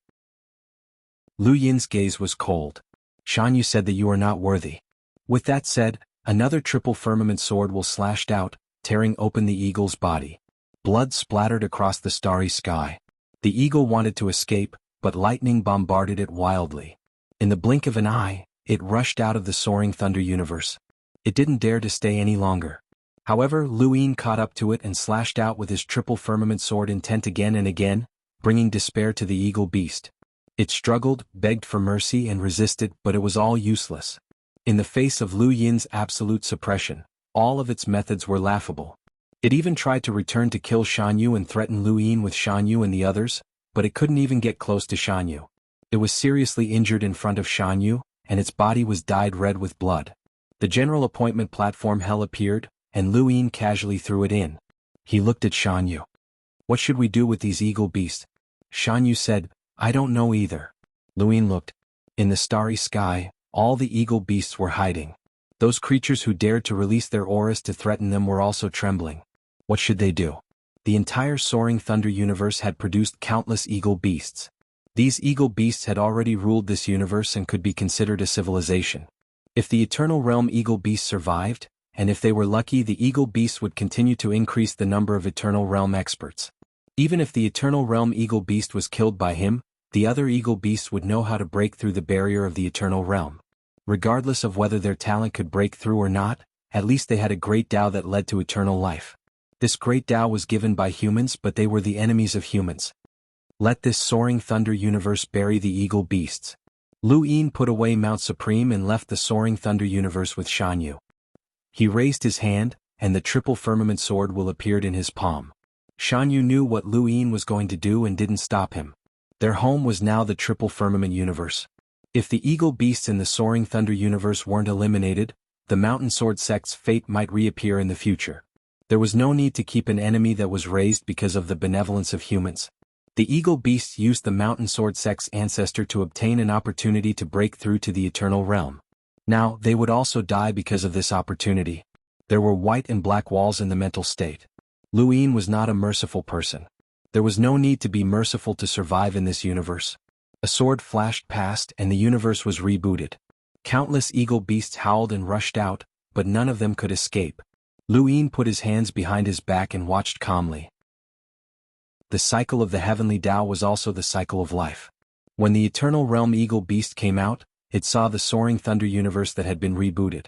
Lu Yin's gaze was cold. Xuanhu said that you are not worthy. With that said, another triple firmament sword will slashed out, tearing open the eagle's body. Blood splattered across the starry sky. The eagle wanted to escape, but lightning bombarded it wildly. In the blink of an eye, it rushed out of the Soaring Thunder universe. It didn't dare to stay any longer. However, Lu Yin caught up to it and slashed out with his triple firmament sword intent again and again, bringing despair to the eagle beast. It struggled, begged for mercy and resisted, but it was all useless. In the face of Lu Yin's absolute suppression, all of its methods were laughable. It even tried to return to kill Xuanhu and threaten Lu Yin with Xuanhu and the others, but it couldn't even get close to Xuanhu. It was seriously injured in front of Xuanhu, and its body was dyed red with blood. The general appointment platform hell appeared, and Lu Yin casually threw it in. He looked at Xuanhu. "What should we do with these eagle beasts?" Xuanhu said, "I don't know either." Lu Yin looked. In the starry sky, all the eagle beasts were hiding. Those creatures who dared to release their auras to threaten them were also trembling. What should they do? The entire soaring thunder universe had produced countless eagle beasts. These eagle beasts had already ruled this universe and could be considered a civilization. If the eternal realm eagle beasts survived, and if they were lucky, the eagle beasts would continue to increase the number of eternal realm experts. Even if the eternal realm eagle beast was killed by him, the other eagle beasts would know how to break through the barrier of the eternal realm. Regardless of whether their talent could break through or not, at least they had a great Tao that led to eternal life. This great Tao was given by humans, but they were the enemies of humans. Let this soaring thunder universe bury the eagle beasts. Lu Yin put away Mount Supreme and left the soaring thunder universe with Xuanhu. He raised his hand, and the triple firmament sword will appeared in his palm. Xuanhu knew what Lu Yin was going to do and didn't stop him. Their home was now the triple firmament universe. If the eagle beasts in the soaring thunder universe weren't eliminated, the mountain sword sect's fate might reappear in the future. There was no need to keep an enemy that was raised because of the benevolence of humans. The eagle beasts used the mountain sword sect's ancestor to obtain an opportunity to break through to the eternal realm. Now, they would also die because of this opportunity. There were white and black walls in the mental state. Lu Yin was not a merciful person. There was no need to be merciful to survive in this universe. A sword flashed past and the universe was rebooted. Countless eagle beasts howled and rushed out, but none of them could escape. Lu Yin put his hands behind his back and watched calmly. The cycle of the heavenly Tao was also the cycle of life. When the eternal realm eagle beast came out, it saw the soaring thunder universe that had been rebooted.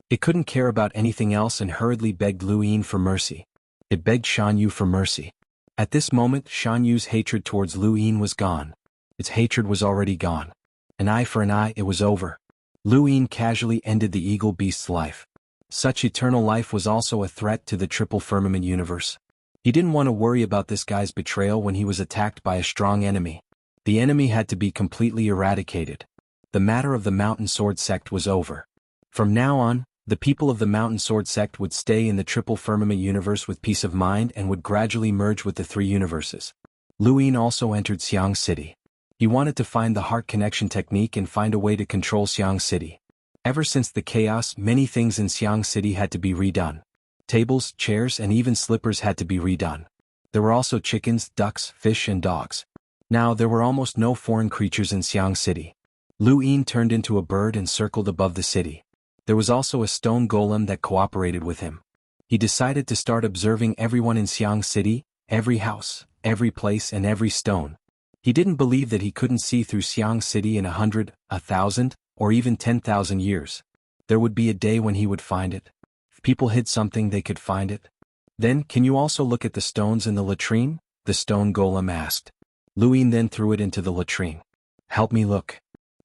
It couldn't care about anything else and hurriedly begged Lu Yin for mercy. It begged Xuanhu for mercy. At this moment, Xuanhu's hatred towards Lu Yin was gone. Its hatred was already gone. An eye for an eye, it was over. Lu Yin casually ended the eagle beast's life. Such eternal life was also a threat to the triple firmament universe. He didn't want to worry about this guy's betrayal when he was attacked by a strong enemy. The enemy had to be completely eradicated. The matter of the mountain sword sect was over. From now on, the people of the mountain sword sect would stay in the triple firmament universe with peace of mind and would gradually merge with the three universes. Lu Yin also entered Xiang City. He wanted to find the heart connection technique and find a way to control Xiang City. Ever since the chaos, many things in Xiang City had to be redone. Tables, chairs, and even slippers had to be redone. There were also chickens, ducks, fish, and dogs. Now there were almost no foreign creatures in Xiang City. Lu Yin turned into a bird and circled above the city. There was also a stone golem that cooperated with him. He decided to start observing everyone in Xiang City, every house, every place, and every stone. He didn't believe that he couldn't see through Xiang City in 100, 1,000, or even 10,000 years. There would be a day when he would find it. If people hid something, they could find it. Then, can you also look at the stones in the latrine? The stone golem asked. Lu Yin then threw it into the latrine. Help me look.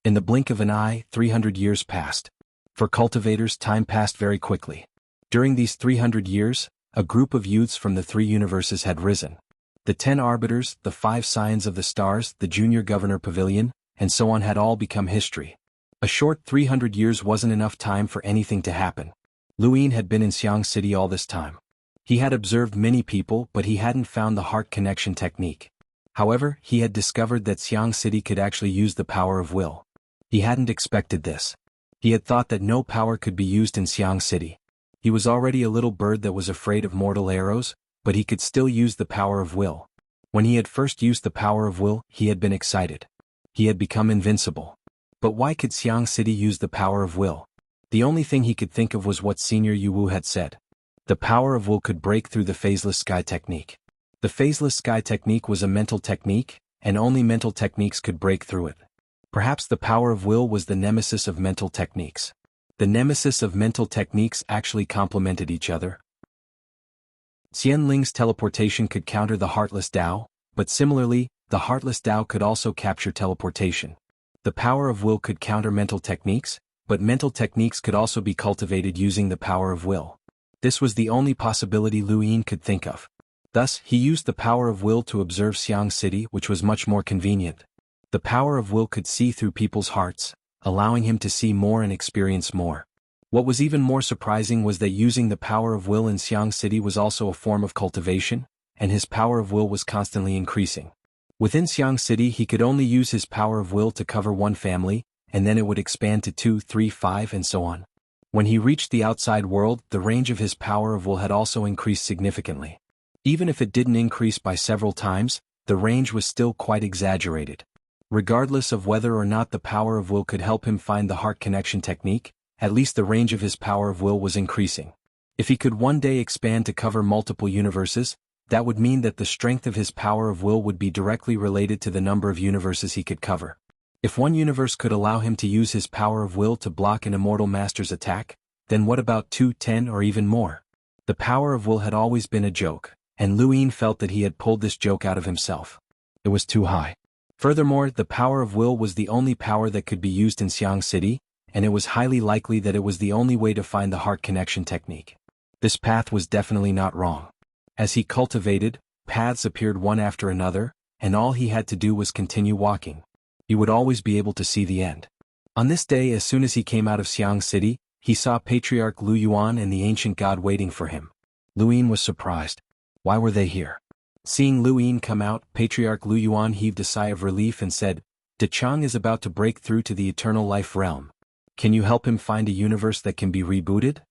In the blink of an eye, 300 years passed. For cultivators, time passed very quickly. During these 300 years, a group of youths from the three universes had risen. The 10 arbiters, the 5 scions of the stars, the junior governor pavilion, and so on had all become history. A short 300 years wasn't enough time for anything to happen. Lu Yin had been in Xiang City all this time. He had observed many people, but he hadn't found the heart connection technique. However, he had discovered that Xiang City could actually use the power of will. He hadn't expected this. He had thought that no power could be used in Xiang City. He was already a little bird that was afraid of mortal arrows, but he could still use the power of will. When he had first used the power of will, he had been excited. He had become invincible. But why could Xiang City use the power of will? The only thing he could think of was what Senior Yu had said. The power of will could break through the phaseless sky technique. The phaseless sky technique was a mental technique, and only mental techniques could break through it. Perhaps the power of will was the nemesis of mental techniques. The nemesis of mental techniques actually complemented each other. Xian Ling's teleportation could counter the heartless Tao, but similarly, the Heartless Tao could also capture teleportation. The power of will could counter mental techniques, but mental techniques could also be cultivated using the power of will. This was the only possibility Lu Yin could think of. Thus, he used the power of will to observe Xiang City, which was much more convenient. The power of will could see through people's hearts, allowing him to see more and experience more. What was even more surprising was that using the power of will in Xiang City was also a form of cultivation, and his power of will was constantly increasing. Within Xiang City he could only use his power of will to cover one family, and then it would expand to 2, 3, 5 and so on. When he reached the outside world, the range of his power of will had also increased significantly. Even if it didn't increase by several times, the range was still quite exaggerated. Regardless of whether or not the power of will could help him find the heart connection technique, at least the range of his power of will was increasing. If he could one day expand to cover multiple universes, that would mean that the strength of his power of will would be directly related to the number of universes he could cover. If one universe could allow him to use his power of will to block an immortal master's attack, then what about 2, 10 or even more? The power of will had always been a joke, and Lu Yin felt that he had pulled this joke out of himself. It was too high. Furthermore, the power of will was the only power that could be used in Xiang City, and it was highly likely that it was the only way to find the heart connection technique. This path was definitely not wrong. As he cultivated, paths appeared one after another, and all he had to do was continue walking. He would always be able to see the end. On this day, as soon as he came out of Xiang City, he saw Patriarch Lu Yuan and the ancient god waiting for him. Lu Yin was surprised. Why were they here? Seeing Lu Yin come out, Patriarch Lu Yuan heaved a sigh of relief and said, "De Chang is about to break through to the eternal life realm. Can you help him find a universe that can be rebooted?"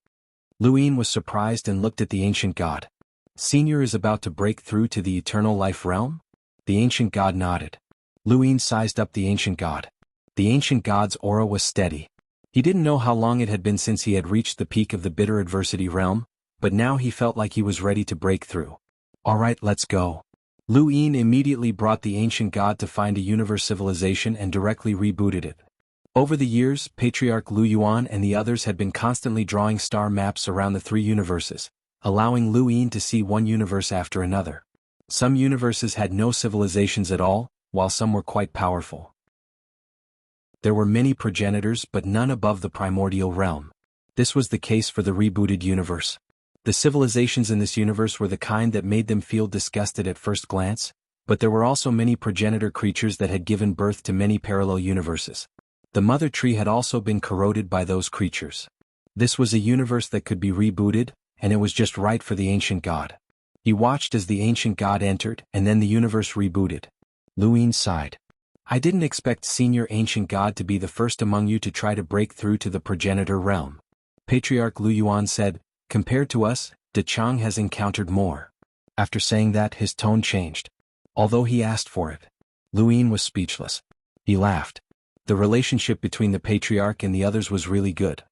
Lu Yin was surprised and looked at the ancient god. Senior is about to break through to the eternal life realm? The ancient god nodded. Lu Yin sized up the ancient god. The ancient god's aura was steady. He didn't know how long it had been since he had reached the peak of the bitter adversity realm, but now he felt like he was ready to break through. Alright, let's go. Lu Yin immediately brought the ancient god to find a universe civilization and directly rebooted it. Over the years, Patriarch Lu Yuan and the others had been constantly drawing star maps around the 3 universes, allowing Lu Yin to see one universe after another. Some universes had no civilizations at all, while some were quite powerful. There were many progenitors but none above the primordial realm. This was the case for the rebooted universe. The civilizations in this universe were the kind that made them feel disgusted at first glance, but there were also many progenitor creatures that had given birth to many parallel universes. The mother tree had also been corroded by those creatures. This was a universe that could be rebooted, and it was just right for the ancient god. He watched as the ancient god entered, and then the universe rebooted. Lu Yin sighed. I didn't expect senior ancient god to be the first among you to try to break through to the progenitor realm. Patriarch Lu Yuan said, compared to us, De Chang has encountered more. After saying that, his tone changed. Although he asked for it. Lu Yin was speechless. He laughed. The relationship between the patriarch and the others was really good.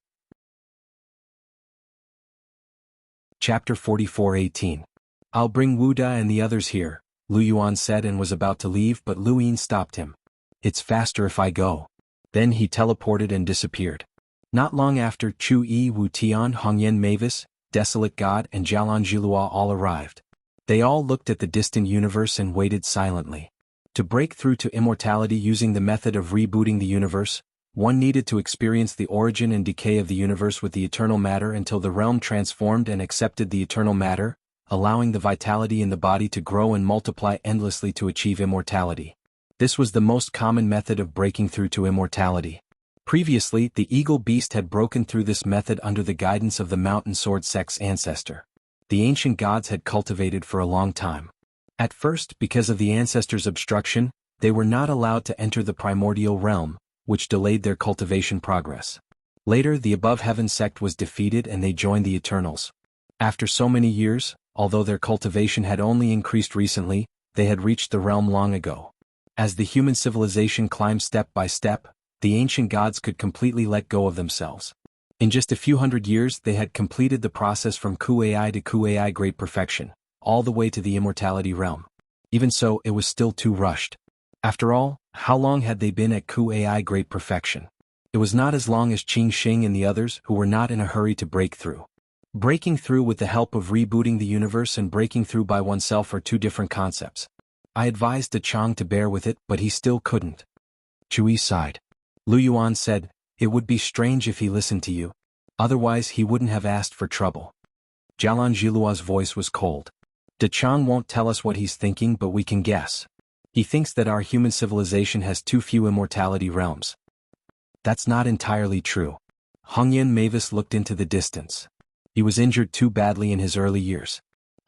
Chapter 44:18. I'll bring Wu Da and the others here, Lu Yuan said and was about to leave but Lu Yin stopped him. It's faster if I go. Then he teleported and disappeared. Not long after, Chu Yi Wu Tian Hongyan Mavis, Desolate God and Jialan Jilua all arrived. They all looked at the distant universe and waited silently. To break through to immortality using the method of rebooting the universe, one needed to experience the origin and decay of the universe with the eternal matter until the realm transformed and accepted the eternal matter, allowing the vitality in the body to grow and multiply endlessly to achieve immortality. This was the most common method of breaking through to immortality. Previously, the eagle beast had broken through this method under the guidance of the mountain sword sect's ancestor. The ancient gods had cultivated for a long time. At first, because of the ancestors' obstruction, they were not allowed to enter the primordial realm, which delayed their cultivation progress. Later, the above heaven sect was defeated and they joined the Eternals. After so many years, although their cultivation had only increased recently, they had reached the realm long ago. As the human civilization climbed step by step, the ancient gods could completely let go of themselves. In just a few hundred years they had completed the process from Kuai to Kuai Great Perfection, all the way to the immortality realm. Even so, it was still too rushed. After all, how long had they been at Kuai Great Perfection? It was not as long as Qing Xing and the others who were not in a hurry to break through. Breaking through with the help of rebooting the universe and breaking through by oneself are two different concepts. I advised De Chang to bear with it, but he still couldn't. Chui sighed. Lu Yuan said, "It would be strange if he listened to you. Otherwise he wouldn't have asked for trouble." Jialan Jilua's voice was cold. De Chang won't tell us what he's thinking, but we can guess. He thinks that our human civilization has too few immortality realms. That's not entirely true. Hongyan Mavis looked into the distance. He was injured too badly in his early years.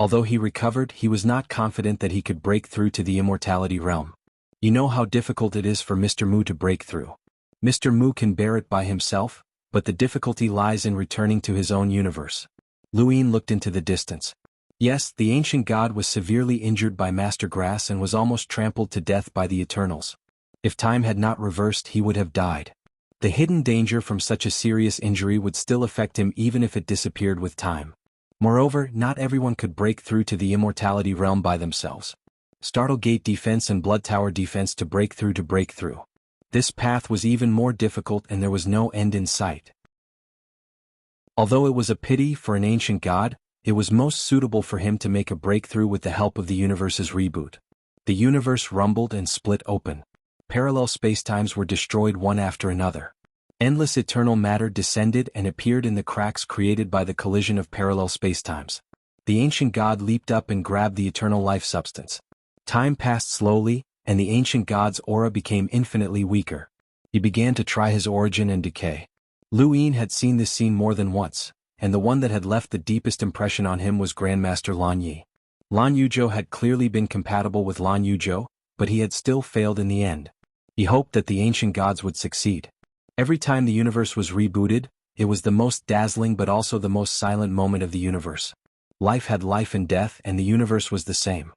Although he recovered, he was not confident that he could break through to the immortality realm. You know how difficult it is for Mr. Mu to break through. Mr. Mu can bear it by himself, but the difficulty lies in returning to his own universe. Luin looked into the distance. Yes, the ancient god was severely injured by Master Grass and was almost trampled to death by the Eternals. If time had not reversed, he would have died. The hidden danger from such a serious injury would still affect him even if it disappeared with time. Moreover, not everyone could break through to the immortality realm by themselves. Startle Gate defense and Blood Tower defense to break through. This path was even more difficult and there was no end in sight. Although it was a pity for an ancient god, it was most suitable for him to make a breakthrough with the help of the universe's reboot. The universe rumbled and split open. Parallel spacetimes were destroyed one after another. Endless eternal matter descended and appeared in the cracks created by the collision of parallel spacetimes. The ancient god leaped up and grabbed the eternal life substance. Time passed slowly, and the ancient god's aura became infinitely weaker. He began to try his origin and decay. Lu Yin had seen this scene more than once, and the one that had left the deepest impression on him was Grandmaster Lan Yi. Lan Yuzhou had clearly been compatible with Lan Yuzhou, but he had still failed in the end. He hoped that the ancient gods would succeed. Every time the universe was rebooted, it was the most dazzling but also the most silent moment of the universe. Life had life and death, and the universe was the same.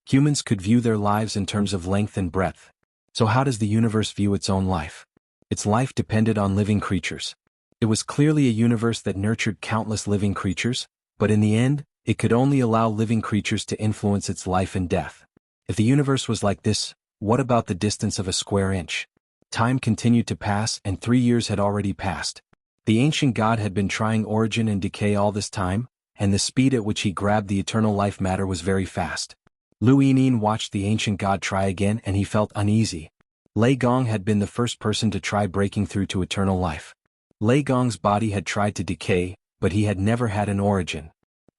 Humans could view their lives in terms of length and breadth. So how does the universe view its own life? Its life depended on living creatures. It was clearly a universe that nurtured countless living creatures, but in the end, it could only allow living creatures to influence its life and death. If the universe was like this, what about the distance of a square inch? Time continued to pass, and 3 years had already passed. The ancient god had been trying origin and decay all this time, and the speed at which he grabbed the eternal life matter was very fast. Lu Yinyin watched the ancient god try again and he felt uneasy. Lei Gong had been the first person to try breaking through to eternal life. Lei Gong's body had tried to decay, but he had never had an origin.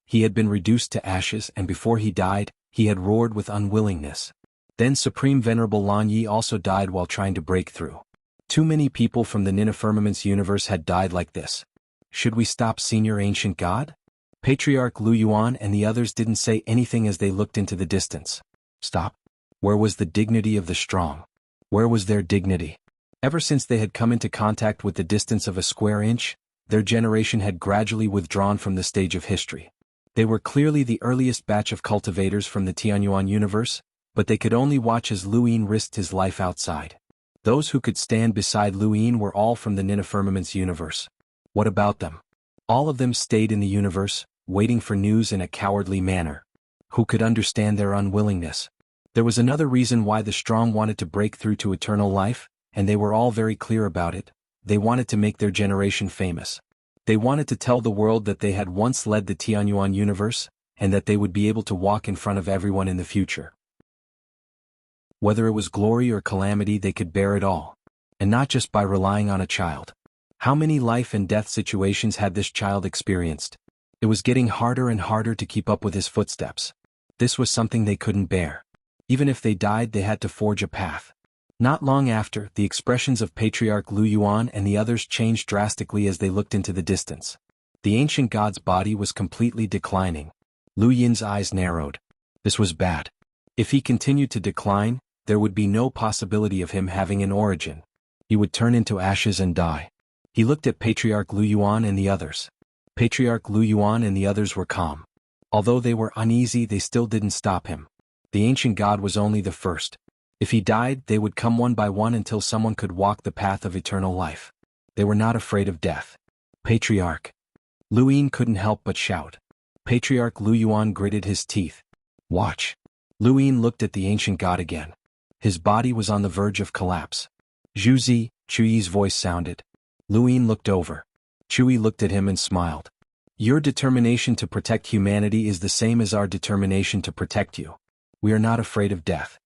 He had been reduced to ashes, and before he died, he had roared with unwillingness. Then Supreme Venerable Lan Yi also died while trying to break through. Too many people from the Nina Firmament's universe had died like this. Should we stop Senior Ancient God? Patriarch Lu Yuan and the others didn't say anything as they looked into the distance. Stop? Where was the dignity of the strong? Where was their dignity? Ever since they had come into contact with the distance of a square inch, their generation had gradually withdrawn from the stage of history. They were clearly the earliest batch of cultivators from the Tianyuan universe, but they could only watch as Lu Yin risked his life outside. Those who could stand beside Lu Yin were all from the Nina Firmament's universe. What about them? All of them stayed in the universe, waiting for news in a cowardly manner. Who could understand their unwillingness? There was another reason why the strong wanted to break through to eternal life, and they were all very clear about it. They wanted to make their generation famous. They wanted to tell the world that they had once led the Tianyuan universe, and that they would be able to walk in front of everyone in the future. Whether it was glory or calamity, they could bear it all. And not just by relying on a child. How many life and death situations had this child experienced? It was getting harder and harder to keep up with his footsteps. This was something they couldn't bear. Even if they died, they had to forge a path. Not long after, the expressions of Patriarch Lu Yuan and the others changed drastically as they looked into the distance. The ancient god's body was completely declining. Lu Yin's eyes narrowed. This was bad. If he continued to decline, there would be no possibility of him having an origin. He would turn into ashes and die. He looked at Patriarch Lu Yuan and the others. Patriarch Lu Yuan and the others were calm. Although they were uneasy, they still didn't stop him. The ancient god was only the first. If he died, they would come one by one until someone could walk the path of eternal life. They were not afraid of death. Patriarch. Lu Yin couldn't help but shout. Patriarch Lu Yuan gritted his teeth. Watch. Lu Yin looked at the ancient god again. His body was on the verge of collapse. Zhuzi, Chuyi's voice sounded. Lu Yin looked over. Chuyi looked at him and smiled. Your determination to protect humanity is the same as our determination to protect you. We are not afraid of death.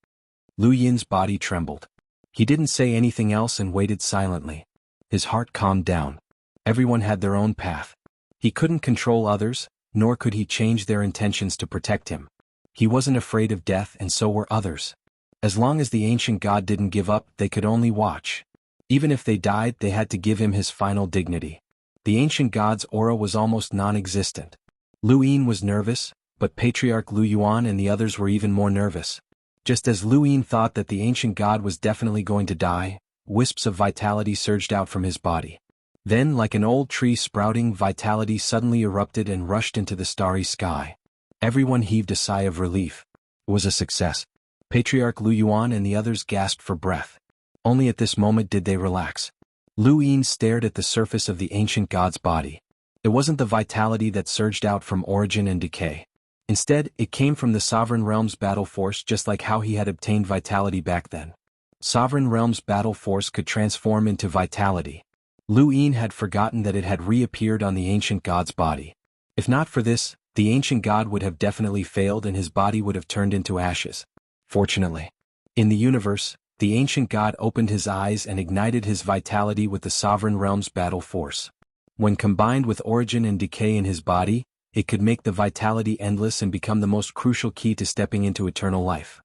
Lu Yin's body trembled. He didn't say anything else and waited silently. His heart calmed down. Everyone had their own path. He couldn't control others, nor could he change their intentions to protect him. He wasn't afraid of death, and so were others. As long as the ancient god didn't give up, they could only watch. Even if they died, they had to give him his final dignity. The ancient god's aura was almost non-existent. Lu Yin was nervous, but Patriarch Lu Yuan and the others were even more nervous. Just as Lu Yin thought that the ancient god was definitely going to die, wisps of vitality surged out from his body. Then, like an old tree sprouting, vitality suddenly erupted and rushed into the starry sky. Everyone heaved a sigh of relief. It was a success. Patriarch Lu Yuan and the others gasped for breath. Only at this moment did they relax. Lu Yin stared at the surface of the ancient god's body. It wasn't the vitality that surged out from origin and decay. Instead, it came from the Sovereign Realm's battle force, just like how he had obtained vitality back then. Sovereign Realm's battle force could transform into vitality. Lu Yin had forgotten that it had reappeared on the ancient god's body. If not for this, the ancient god would have definitely failed and his body would have turned into ashes. Fortunately, in the universe, the ancient god opened his eyes and ignited his vitality with the Sovereign Realm's battle force. When combined with origin and decay in his body, it could make the vitality endless and become the most crucial key to stepping into eternal life.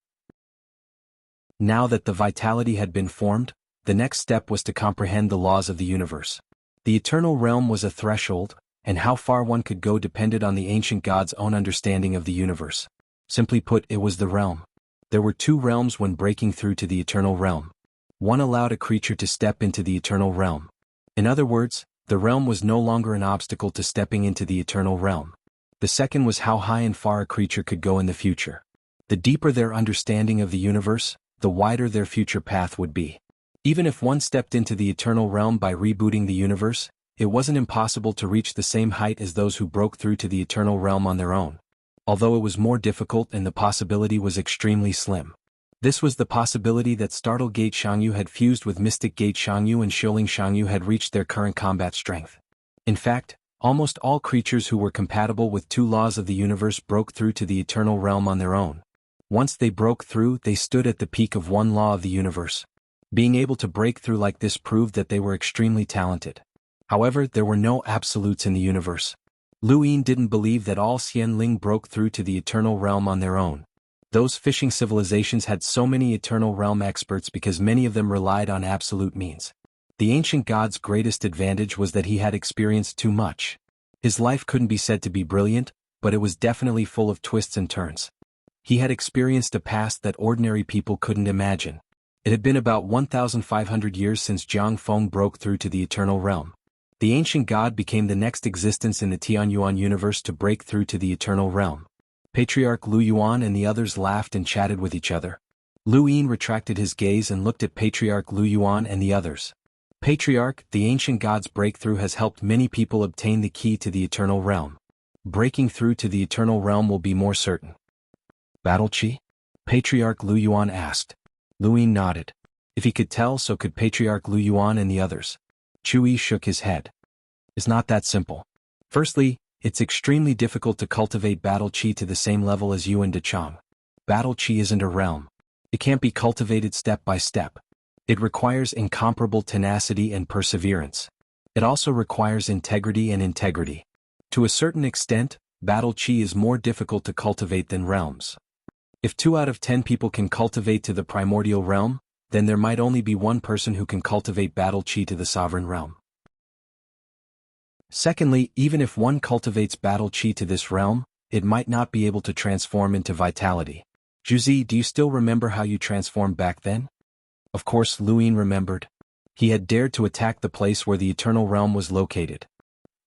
Now that the vitality had been formed, the next step was to comprehend the laws of the universe. The eternal realm was a threshold, and how far one could go depended on the ancient god's own understanding of the universe. Simply put, it was the realm. There were two realms when breaking through to the eternal realm. One allowed a creature to step into the eternal realm. In other words, the realm was no longer an obstacle to stepping into the eternal realm. The second was how high and far a creature could go in the future. The deeper their understanding of the universe, the wider their future path would be. Even if one stepped into the eternal realm by rebooting the universe, it wasn't impossible to reach the same height as those who broke through to the eternal realm on their own. Although it was more difficult and the possibility was extremely slim. This was the possibility that Startle Gate Xianghu had fused with Mystic Gate Xianghu and Shieling Xianghu had reached their current combat strength. In fact, almost all creatures who were compatible with two laws of the universe broke through to the eternal realm on their own. Once they broke through, they stood at the peak of one law of the universe. Being able to break through like this proved that they were extremely talented. However, there were no absolutes in the universe. Lu Yin didn't believe that all Xianling broke through to the eternal realm on their own. Those fishing civilizations had so many eternal realm experts because many of them relied on absolute means. The ancient god's greatest advantage was that he had experienced too much. His life couldn't be said to be brilliant, but it was definitely full of twists and turns. He had experienced a past that ordinary people couldn't imagine. It had been about 1,500 years since Jianghu broke through to the eternal realm. The ancient god became the next existence in the Tianyuan universe to break through to the eternal realm. Patriarch Lu Yuan and the others laughed and chatted with each other. Lu Yin retracted his gaze and looked at Patriarch Lu Yuan and the others. Patriarch, the ancient god's breakthrough has helped many people obtain the key to the eternal realm. Breaking through to the eternal realm will be more certain. Battle Chi? Patriarch Lu Yuan asked. Lu Yin nodded. If he could tell, so could Patriarch Lu Yuan and the others. Chui shook his head. It's not that simple. Firstly, it's extremely difficult to cultivate battle chi to the same level as Yuan De Chang. Battle chi isn't a realm. It can't be cultivated step by step. It requires incomparable tenacity and perseverance. It also requires integrity and integrity. To a certain extent, battle chi is more difficult to cultivate than realms. If 2 out of 10 people can cultivate to the primordial realm, then there might only be one person who can cultivate battle chi to the sovereign realm. Secondly, even if one cultivates battle chi to this realm, it might not be able to transform into vitality. Juzi, do you still remember how you transformed back then? Of course, Lu Yin remembered. He had dared to attack the place where the eternal realm was located.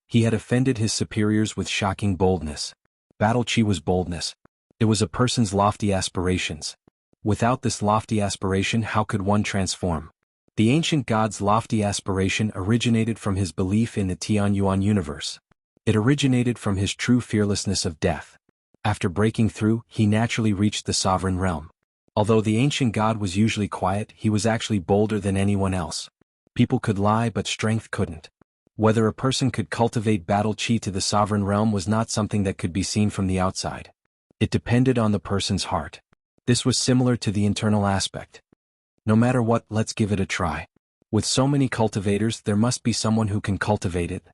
He had offended his superiors with shocking boldness. Battle chi was boldness. It was a person's lofty aspirations. Without this lofty aspiration, how could one transform? The ancient god's lofty aspiration originated from his belief in the Tianyuan universe. It originated from his true fearlessness of death. After breaking through, he naturally reached the sovereign realm. Although the ancient god was usually quiet, he was actually bolder than anyone else. People could lie, but strength couldn't. Whether a person could cultivate battle chi to the sovereign realm was not something that could be seen from the outside. It depended on the person's heart. This was similar to the internal aspect. No matter what, let's give it a try. With so many cultivators, there must be someone who can cultivate it.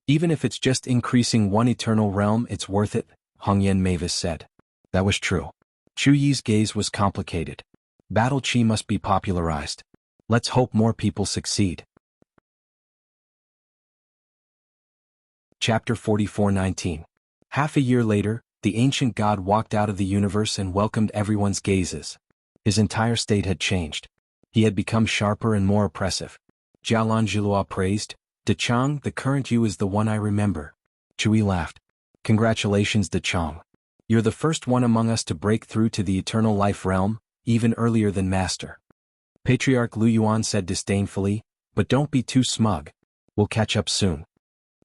Even if it's just increasing one eternal realm, it's worth it, Hongyan Mavis said. That was true. Chu Yi's gaze was complicated. Battle Qi must be popularized. Let's hope more people succeed. Chapter 44:19. Half a year later, the ancient god walked out of the universe and welcomed everyone's gazes. His entire state had changed. He had become sharper and more oppressive. Jialan Zhilua praised, De Chang, the current you is the one I remember. Chui laughed. Congratulations, De Chang. You're the first one among us to break through to the eternal life realm, even earlier than Master. Patriarch Lu Yuan said disdainfully, but don't be too smug. We'll catch up soon.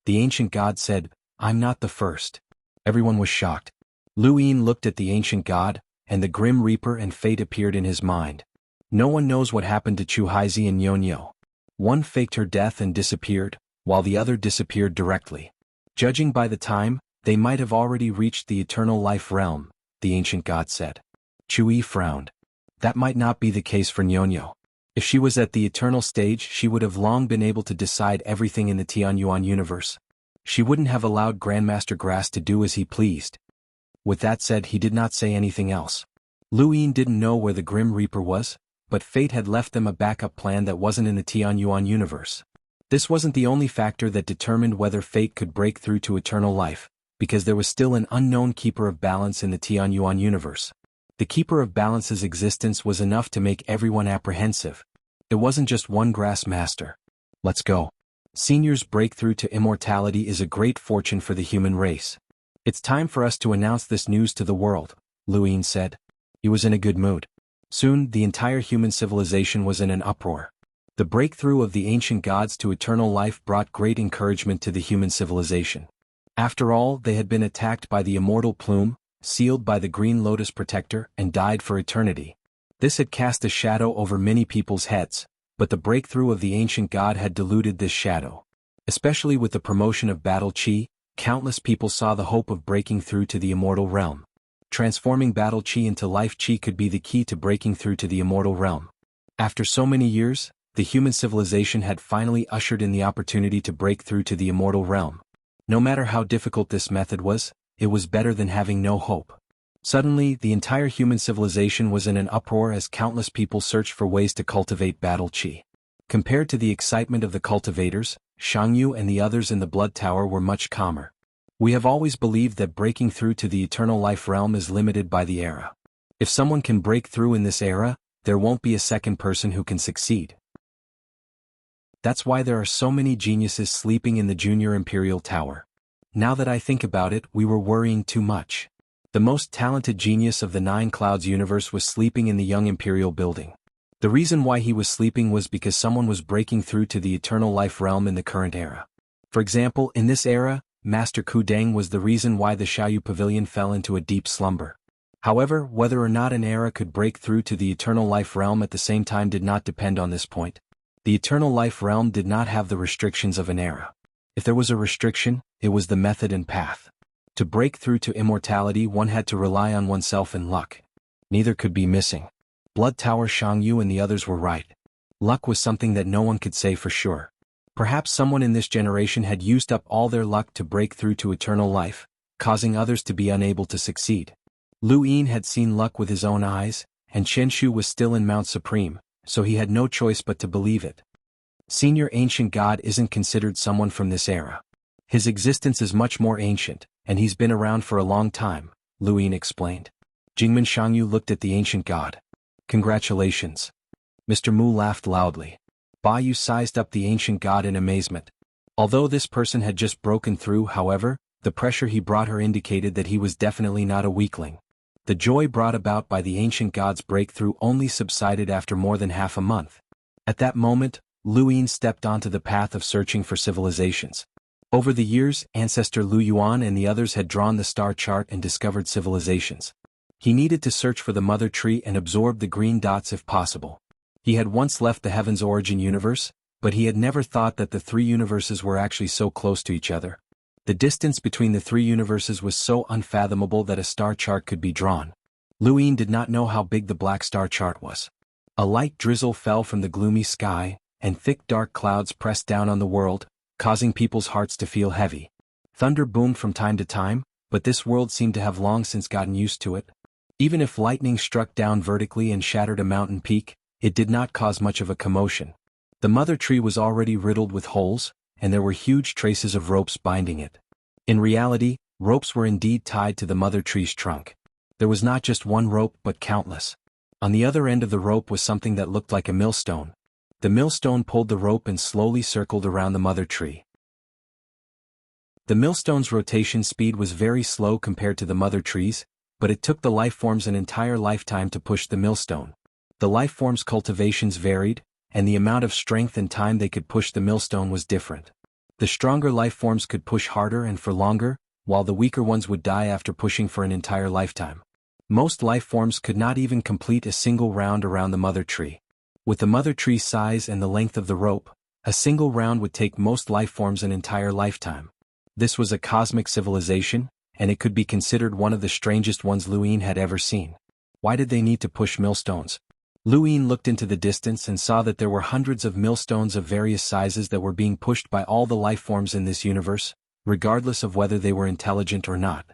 The ancient god said, I'm not the first. Everyone was shocked. Lu Yin looked at the ancient god, and the Grim Reaper and fate appeared in his mind. No one knows what happened to Chu Haizi and Nyonyo. One faked her death and disappeared, while the other disappeared directly. Judging by the time, they might have already reached the eternal life realm, the ancient god said. Chui frowned. That might not be the case for Nyonyo. If she was at the eternal stage, she would have long been able to decide everything in the Tianyuan universe. She wouldn't have allowed Grandmaster Grass to do as he pleased. With that said, he did not say anything else. Lu Yin didn't know where the Grim Reaper was, but fate had left them a backup plan that wasn't in the Tianyuan universe. This wasn't the only factor that determined whether fate could break through to eternal life, because there was still an unknown Keeper of Balance in the Tianyuan universe. The Keeper of Balance's existence was enough to make everyone apprehensive. It wasn't just one grass master. Let's go. Senior's breakthrough to immortality is a great fortune for the human race. It's time for us to announce this news to the world, Lu Yin said. He was in a good mood. Soon, the entire human civilization was in an uproar. The breakthrough of the ancient gods to eternal life brought great encouragement to the human civilization. After all, they had been attacked by the immortal plume, sealed by the Green Lotus Protector, and died for eternity. This had cast a shadow over many people's heads, but the breakthrough of the ancient god had diluted this shadow. Especially with the promotion of Battle Qi, countless people saw the hope of breaking through to the immortal realm. Transforming Battle Qi into Life Qi could be the key to breaking through to the immortal realm. After so many years, the human civilization had finally ushered in the opportunity to break through to the immortal realm. No matter how difficult this method was, it was better than having no hope. Suddenly, the entire human civilization was in an uproar as countless people searched for ways to cultivate Battle Qi. Compared to the excitement of the cultivators, Xianghu and the others in the Blood Tower were much calmer. We have always believed that breaking through to the eternal life realm is limited by the era. If someone can break through in this era, there won't be a second person who can succeed. That's why there are so many geniuses sleeping in the Junior Imperial Tower. Now that I think about it, we were worrying too much. The most talented genius of the Nine Clouds universe was sleeping in the Young Imperial building. The reason why he was sleeping was because someone was breaking through to the eternal life realm in the current era. For example, in this era, Master Ku Deng was the reason why the Xiaoyu Pavilion fell into a deep slumber. However, whether or not an era could break through to the eternal life realm at the same time did not depend on this point. The eternal life realm did not have the restrictions of an era. If there was a restriction, it was the method and path. To break through to immortality, one had to rely on oneself and luck. Neither could be missing. Blood Tower Xiangyu and the others were right. Luck was something that no one could say for sure. Perhaps someone in this generation had used up all their luck to break through to eternal life, causing others to be unable to succeed. Lu Yin had seen luck with his own eyes, and Chen Shu was still in Mount Supreme, so he had no choice but to believe it. Senior Ancient God isn't considered someone from this era. His existence is much more ancient, and he's been around for a long time, Lu Yin explained. Jingmen Shangyu looked at the ancient god. Congratulations. Mr. Mu laughed loudly. Ba Yu sized up the ancient god in amazement. Although this person had just broken through, however, the pressure he brought her indicated that he was definitely not a weakling. The joy brought about by the ancient god's breakthrough only subsided after more than half a month. At that moment, Lu Yin stepped onto the path of searching for civilizations. Over the years, Ancestor Lu Yuan and the others had drawn the star chart and discovered civilizations. He needed to search for the mother tree and absorb the green dots if possible. He had once left the Heaven's Origin universe, but he had never thought that the three universes were actually so close to each other. The distance between the three universes was so unfathomable that a star chart could be drawn. Luin did not know how big the black star chart was. A light drizzle fell from the gloomy sky, and thick dark clouds pressed down on the world, causing people's hearts to feel heavy. Thunder boomed from time to time, but this world seemed to have long since gotten used to it. Even if lightning struck down vertically and shattered a mountain peak, it did not cause much of a commotion. The mother tree was already riddled with holes, and there were huge traces of ropes binding it. In reality, ropes were indeed tied to the mother tree's trunk. There was not just one rope but countless. On the other end of the rope was something that looked like a millstone. The millstone pulled the rope and slowly circled around the mother tree. The millstone's rotation speed was very slow compared to the mother tree's, but it took the lifeforms an entire lifetime to push the millstone. The lifeforms' cultivations varied, and the amount of strength and time they could push the millstone was different. The stronger lifeforms could push harder and for longer, while the weaker ones would die after pushing for an entire lifetime. Most lifeforms could not even complete a single round around the mother tree. With the mother tree's size and the length of the rope, a single round would take most lifeforms an entire lifetime. This was a cosmic civilization, and it could be considered one of the strangest ones Luin had ever seen. Why did they need to push millstones? Luin looked into the distance and saw that there were hundreds of millstones of various sizes that were being pushed by all the lifeforms in this universe, regardless of whether they were intelligent or not.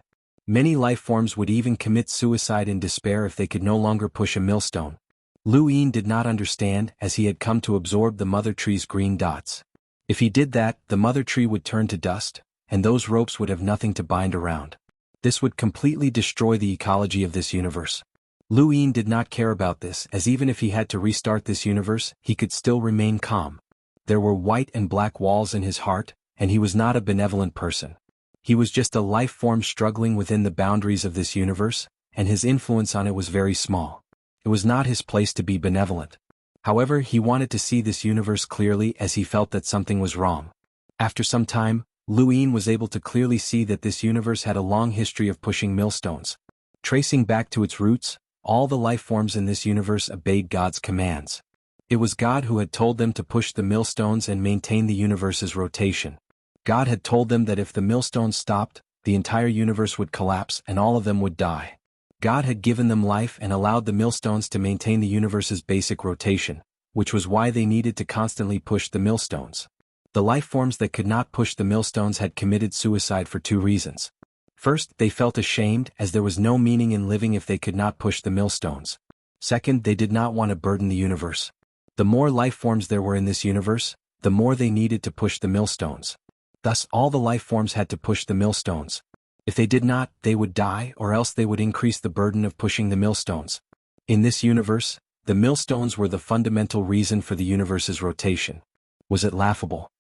Many lifeforms would even commit suicide in despair if they could no longer push a millstone. Luin did not understand, as he had come to absorb the mother tree's green dots. If he did that, the mother tree would turn to dust, and those ropes would have nothing to bind around. This would completely destroy the ecology of this universe. Luin did not care about this, as even if he had to restart this universe, he could still remain calm. There were white and black walls in his heart, and he was not a benevolent person. He was just a life form struggling within the boundaries of this universe, and his influence on it was very small. It was not his place to be benevolent. However, he wanted to see this universe clearly as he felt that something was wrong. After some time, Luin was able to clearly see that this universe had a long history of pushing millstones. Tracing back to its roots, all the lifeforms in this universe obeyed God's commands. It was God who had told them to push the millstones and maintain the universe's rotation. God had told them that if the millstones stopped, the entire universe would collapse and all of them would die. God had given them life and allowed the millstones to maintain the universe's basic rotation, which was why they needed to constantly push the millstones. The lifeforms that could not push the millstones had committed suicide for two reasons. First, they felt ashamed as there was no meaning in living if they could not push the millstones. Second, they did not want to burden the universe. The more lifeforms there were in this universe, the more they needed to push the millstones. Thus, all the lifeforms had to push the millstones. If they did not, they would die, or else they would increase the burden of pushing the millstones. In this universe, the millstones were the fundamental reason for the universe's rotation. Was it laughable?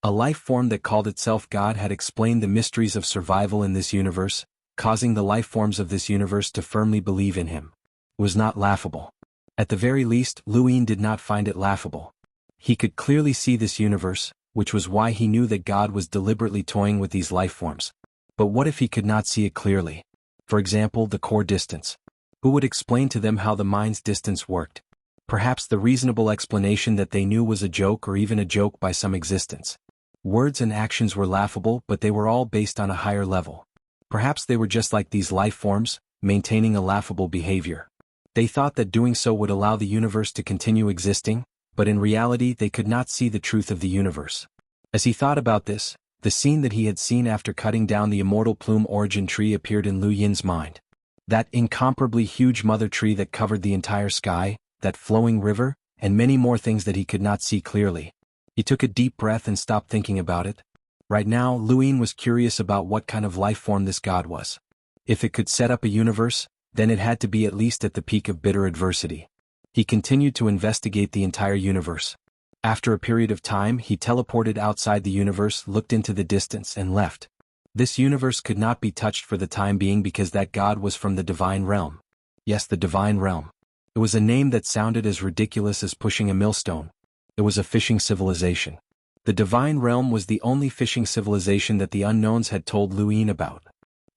A life form that called itself God had explained the mysteries of survival in this universe, causing the life forms of this universe to firmly believe in him. It was not laughable. At the very least, Luin did not find it laughable. He could clearly see this universe, which was why he knew that God was deliberately toying with these life forms. But what if he could not see it clearly? For example, the core distance. Who would explain to them how the mind's distance worked? Perhaps the reasonable explanation that they knew was a joke or even a joke by some existence. Words and actions were laughable, but they were all based on a higher level. Perhaps they were just like these life forms, maintaining a laughable behavior. They thought that doing so would allow the universe to continue existing, but in reality they could not see the truth of the universe. As he thought about this, the scene that he had seen after cutting down the immortal plume origin tree appeared in Lu Yin's mind. That incomparably huge mother tree that covered the entire sky, that flowing river, and many more things that he could not see clearly. He took a deep breath and stopped thinking about it. Right now, Luin was curious about what kind of life form this god was. If it could set up a universe, then it had to be at least at the peak of bitter adversity. He continued to investigate the entire universe. After a period of time, he teleported outside the universe, looked into the distance, and left. This universe could not be touched for the time being because that god was from the divine realm. Yes, the divine realm. It was a name that sounded as ridiculous as pushing a millstone. It was a fishing civilization. The divine realm was the only fishing civilization that the unknowns had told Luin about.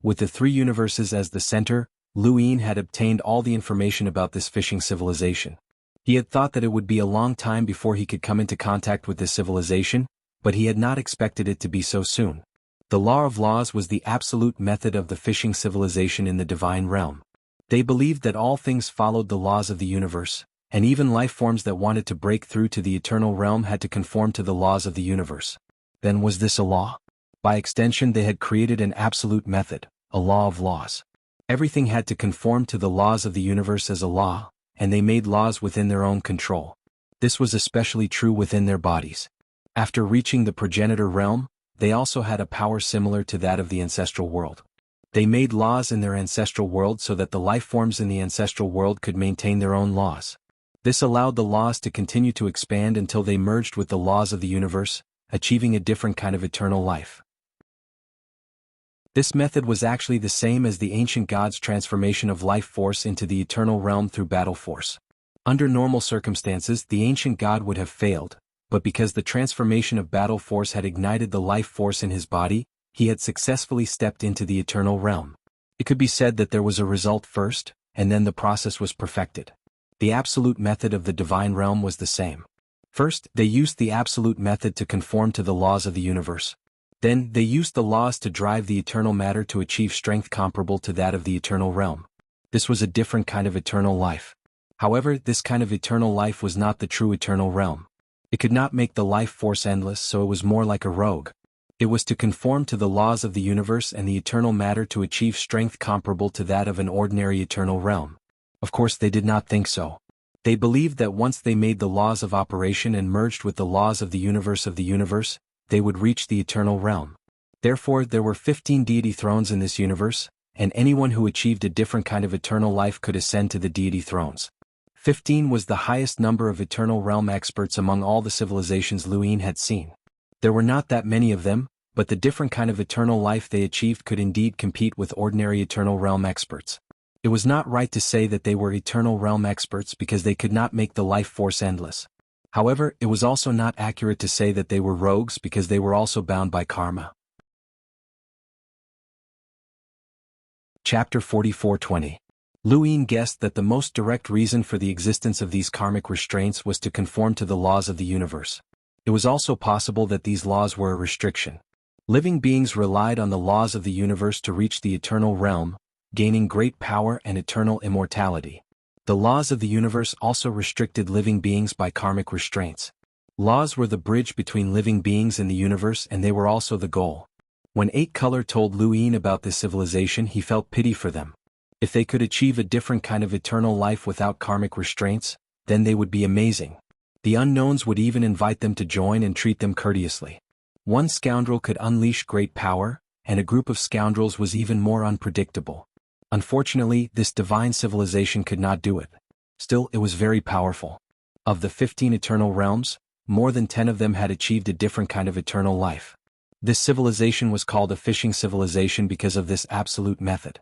With the three universes as the center, Luin had obtained all the information about this fishing civilization. He had thought that it would be a long time before he could come into contact with this civilization, but he had not expected it to be so soon. The law of laws was the absolute method of the fishing civilization in the divine realm. They believed that all things followed the laws of the universe, and even life forms that wanted to break through to the eternal realm had to conform to the laws of the universe. Then was this a law? By extension, they had created an absolute method, a law of laws. Everything had to conform to the laws of the universe as a law, and they made laws within their own control. This was especially true within their bodies. After reaching the progenitor realm, they also had a power similar to that of the ancestral world. They made laws in their ancestral world so that the life forms in the ancestral world could maintain their own laws. This allowed the laws to continue to expand until they merged with the laws of the universe, achieving a different kind of eternal life. This method was actually the same as the ancient gods' transformation of life force into the eternal realm through battle force. Under normal circumstances, the ancient god would have failed, but because the transformation of battle force had ignited the life force in his body, he had successfully stepped into the eternal realm. It could be said that there was a result first, and then the process was perfected. The absolute method of the divine realm was the same. First, they used the absolute method to conform to the laws of the universe. Then, they used the laws to drive the eternal matter to achieve strength comparable to that of the eternal realm. This was a different kind of eternal life. However, this kind of eternal life was not the true eternal realm. It could not make the life force endless, so it was more like a rogue. It was to conform to the laws of the universe and the eternal matter to achieve strength comparable to that of an ordinary eternal realm. Of course, they did not think so. They believed that once they made the laws of operation and merged with the laws of the universe, they would reach the eternal realm. Therefore, there were 15 deity thrones in this universe, and anyone who achieved a different kind of eternal life could ascend to the deity thrones. 15 was the highest number of eternal realm experts among all the civilizations Luin had seen. There were not that many of them, but the different kind of eternal life they achieved could indeed compete with ordinary eternal realm experts. It was not right to say that they were eternal realm experts because they could not make the life force endless. However, it was also not accurate to say that they were rogues because they were also bound by karma. Chapter 44:20. Luin guessed that the most direct reason for the existence of these karmic restraints was to conform to the laws of the universe. It was also possible that these laws were a restriction. Living beings relied on the laws of the universe to reach the eternal realm, gaining great power and eternal immortality. The laws of the universe also restricted living beings by karmic restraints. Laws were the bridge between living beings and the universe, and they were also the goal. When 8-Color told Luin about this civilization, he felt pity for them. If they could achieve a different kind of eternal life without karmic restraints, then they would be amazing. The unknowns would even invite them to join and treat them courteously. One scoundrel could unleash great power, and a group of scoundrels was even more unpredictable. Unfortunately, this divine civilization could not do it. Still, it was very powerful. Of the 15 eternal realms, more than 10 of them had achieved a different kind of eternal life. This civilization was called a fishing civilization because of this absolute method.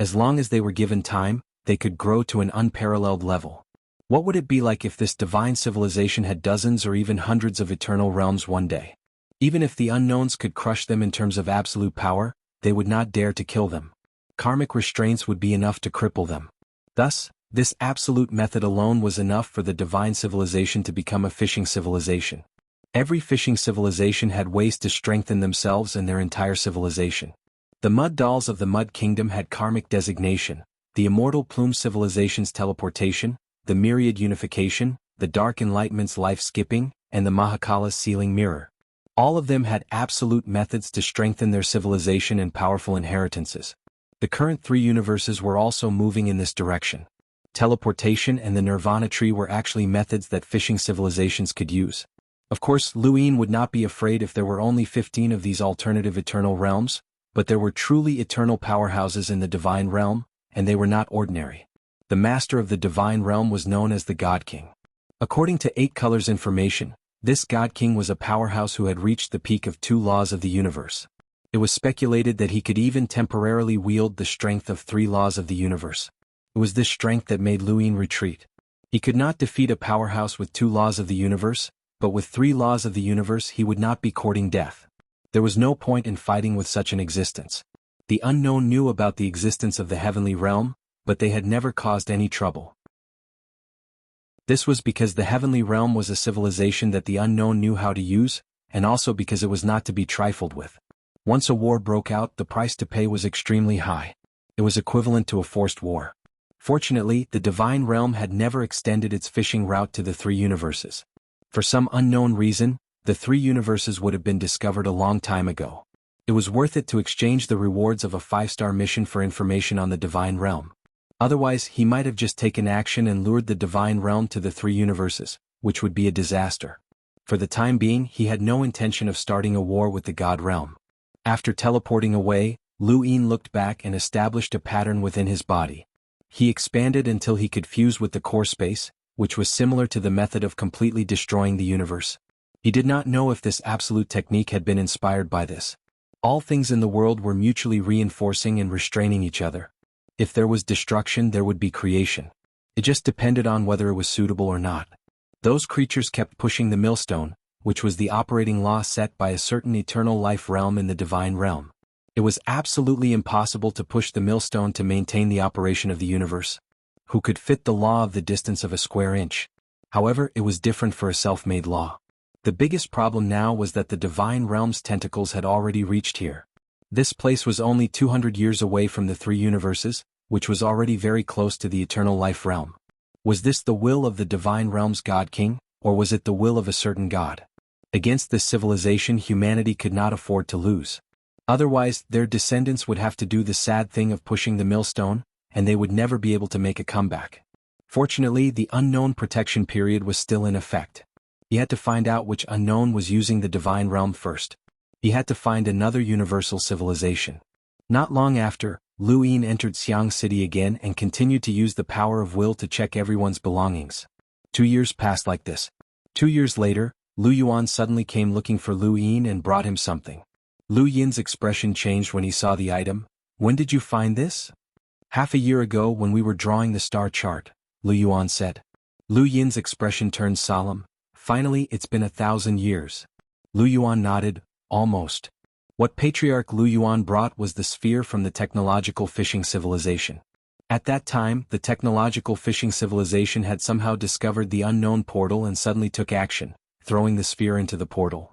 As long as they were given time, they could grow to an unparalleled level. What would it be like if this divine civilization had dozens or even hundreds of eternal realms one day? Even if the unknowns could crush them in terms of absolute power, they would not dare to kill them. Karmic restraints would be enough to cripple them. Thus, this absolute method alone was enough for the divine civilization to become a fishing civilization. Every fishing civilization had ways to strengthen themselves and their entire civilization. The mud dolls of the Mud Kingdom had karmic designation, the immortal plume civilization's teleportation, the myriad unification, the dark enlightenment's life skipping, and the Mahakala's sealing mirror. All of them had absolute methods to strengthen their civilization and powerful inheritances. The current 3 universes were also moving in this direction. Teleportation and the Nirvana tree were actually methods that fishing civilizations could use. Of course, Luin would not be afraid if there were only 15 of these alternative eternal realms, but there were truly eternal powerhouses in the divine realm, and they were not ordinary. The master of the divine realm was known as the God King. According to 8-Color's information, this God King was a powerhouse who had reached the peak of 2 laws of the universe. It was speculated that he could even temporarily wield the strength of 3 laws of the universe. It was this strength that made Luin retreat. He could not defeat a powerhouse with 2 laws of the universe, but with 3 laws of the universe he would not be courting death. There was no point in fighting with such an existence. The unknown knew about the existence of the heavenly realm, but they had never caused any trouble. This was because the heavenly realm was a civilization that the unknown knew how to use, and also because it was not to be trifled with. Once a war broke out, the price to pay was extremely high. It was equivalent to a forced war. Fortunately, the divine realm had never extended its fishing route to the three universes. For some unknown reason, the three universes would have been discovered a long time ago. It was worth it to exchange the rewards of a 5-star mission for information on the divine realm. Otherwise, he might have just taken action and lured the divine realm to the three universes, which would be a disaster. For the time being, he had no intention of starting a war with the god realm. After teleporting away, Lu Yin looked back and established a pattern within his body. He expanded until he could fuse with the core space, which was similar to the method of completely destroying the universe. He did not know if this absolute technique had been inspired by this. All things in the world were mutually reinforcing and restraining each other. If there was destruction, there would be creation. It just depended on whether it was suitable or not. Those creatures kept pushing the millstone, which was the operating law set by a certain eternal life realm in the divine realm. It was absolutely impossible to push the millstone to maintain the operation of the universe. Who could fit the law of the distance of a square inch? However, it was different for a self-made law. The biggest problem now was that the divine realm's tentacles had already reached here. This place was only 200 years away from the three universes, which was already very close to the eternal life realm. Was this the will of the divine realm's god king, or was it the will of a certain god? Against this civilization, humanity could not afford to lose. Otherwise, their descendants would have to do the sad thing of pushing the millstone, and they would never be able to make a comeback. Fortunately, the unknown protection period was still in effect. He had to find out which unknown was using the divine realm first. He had to find another universal civilization. Not long after, Lu Yin entered Xiang City again and continued to use the power of will to check everyone's belongings. 2 years passed like this. 2 years later, Lu Yuan suddenly came looking for Lu Yin and brought him something. Lu Yin's expression changed when he saw the item. "When did you find this?" "Half a year ago when we were drawing the star chart," Lu Yuan said. Lu Yin's expression turned solemn. "Finally, it's been 1,000 years. Lu Yuan nodded. "Almost." What Patriarch Lu Yuan brought was the sphere from the technological fishing civilization. At that time, the technological fishing civilization had somehow discovered the unknown portal and suddenly took action, throwing the sphere into the portal.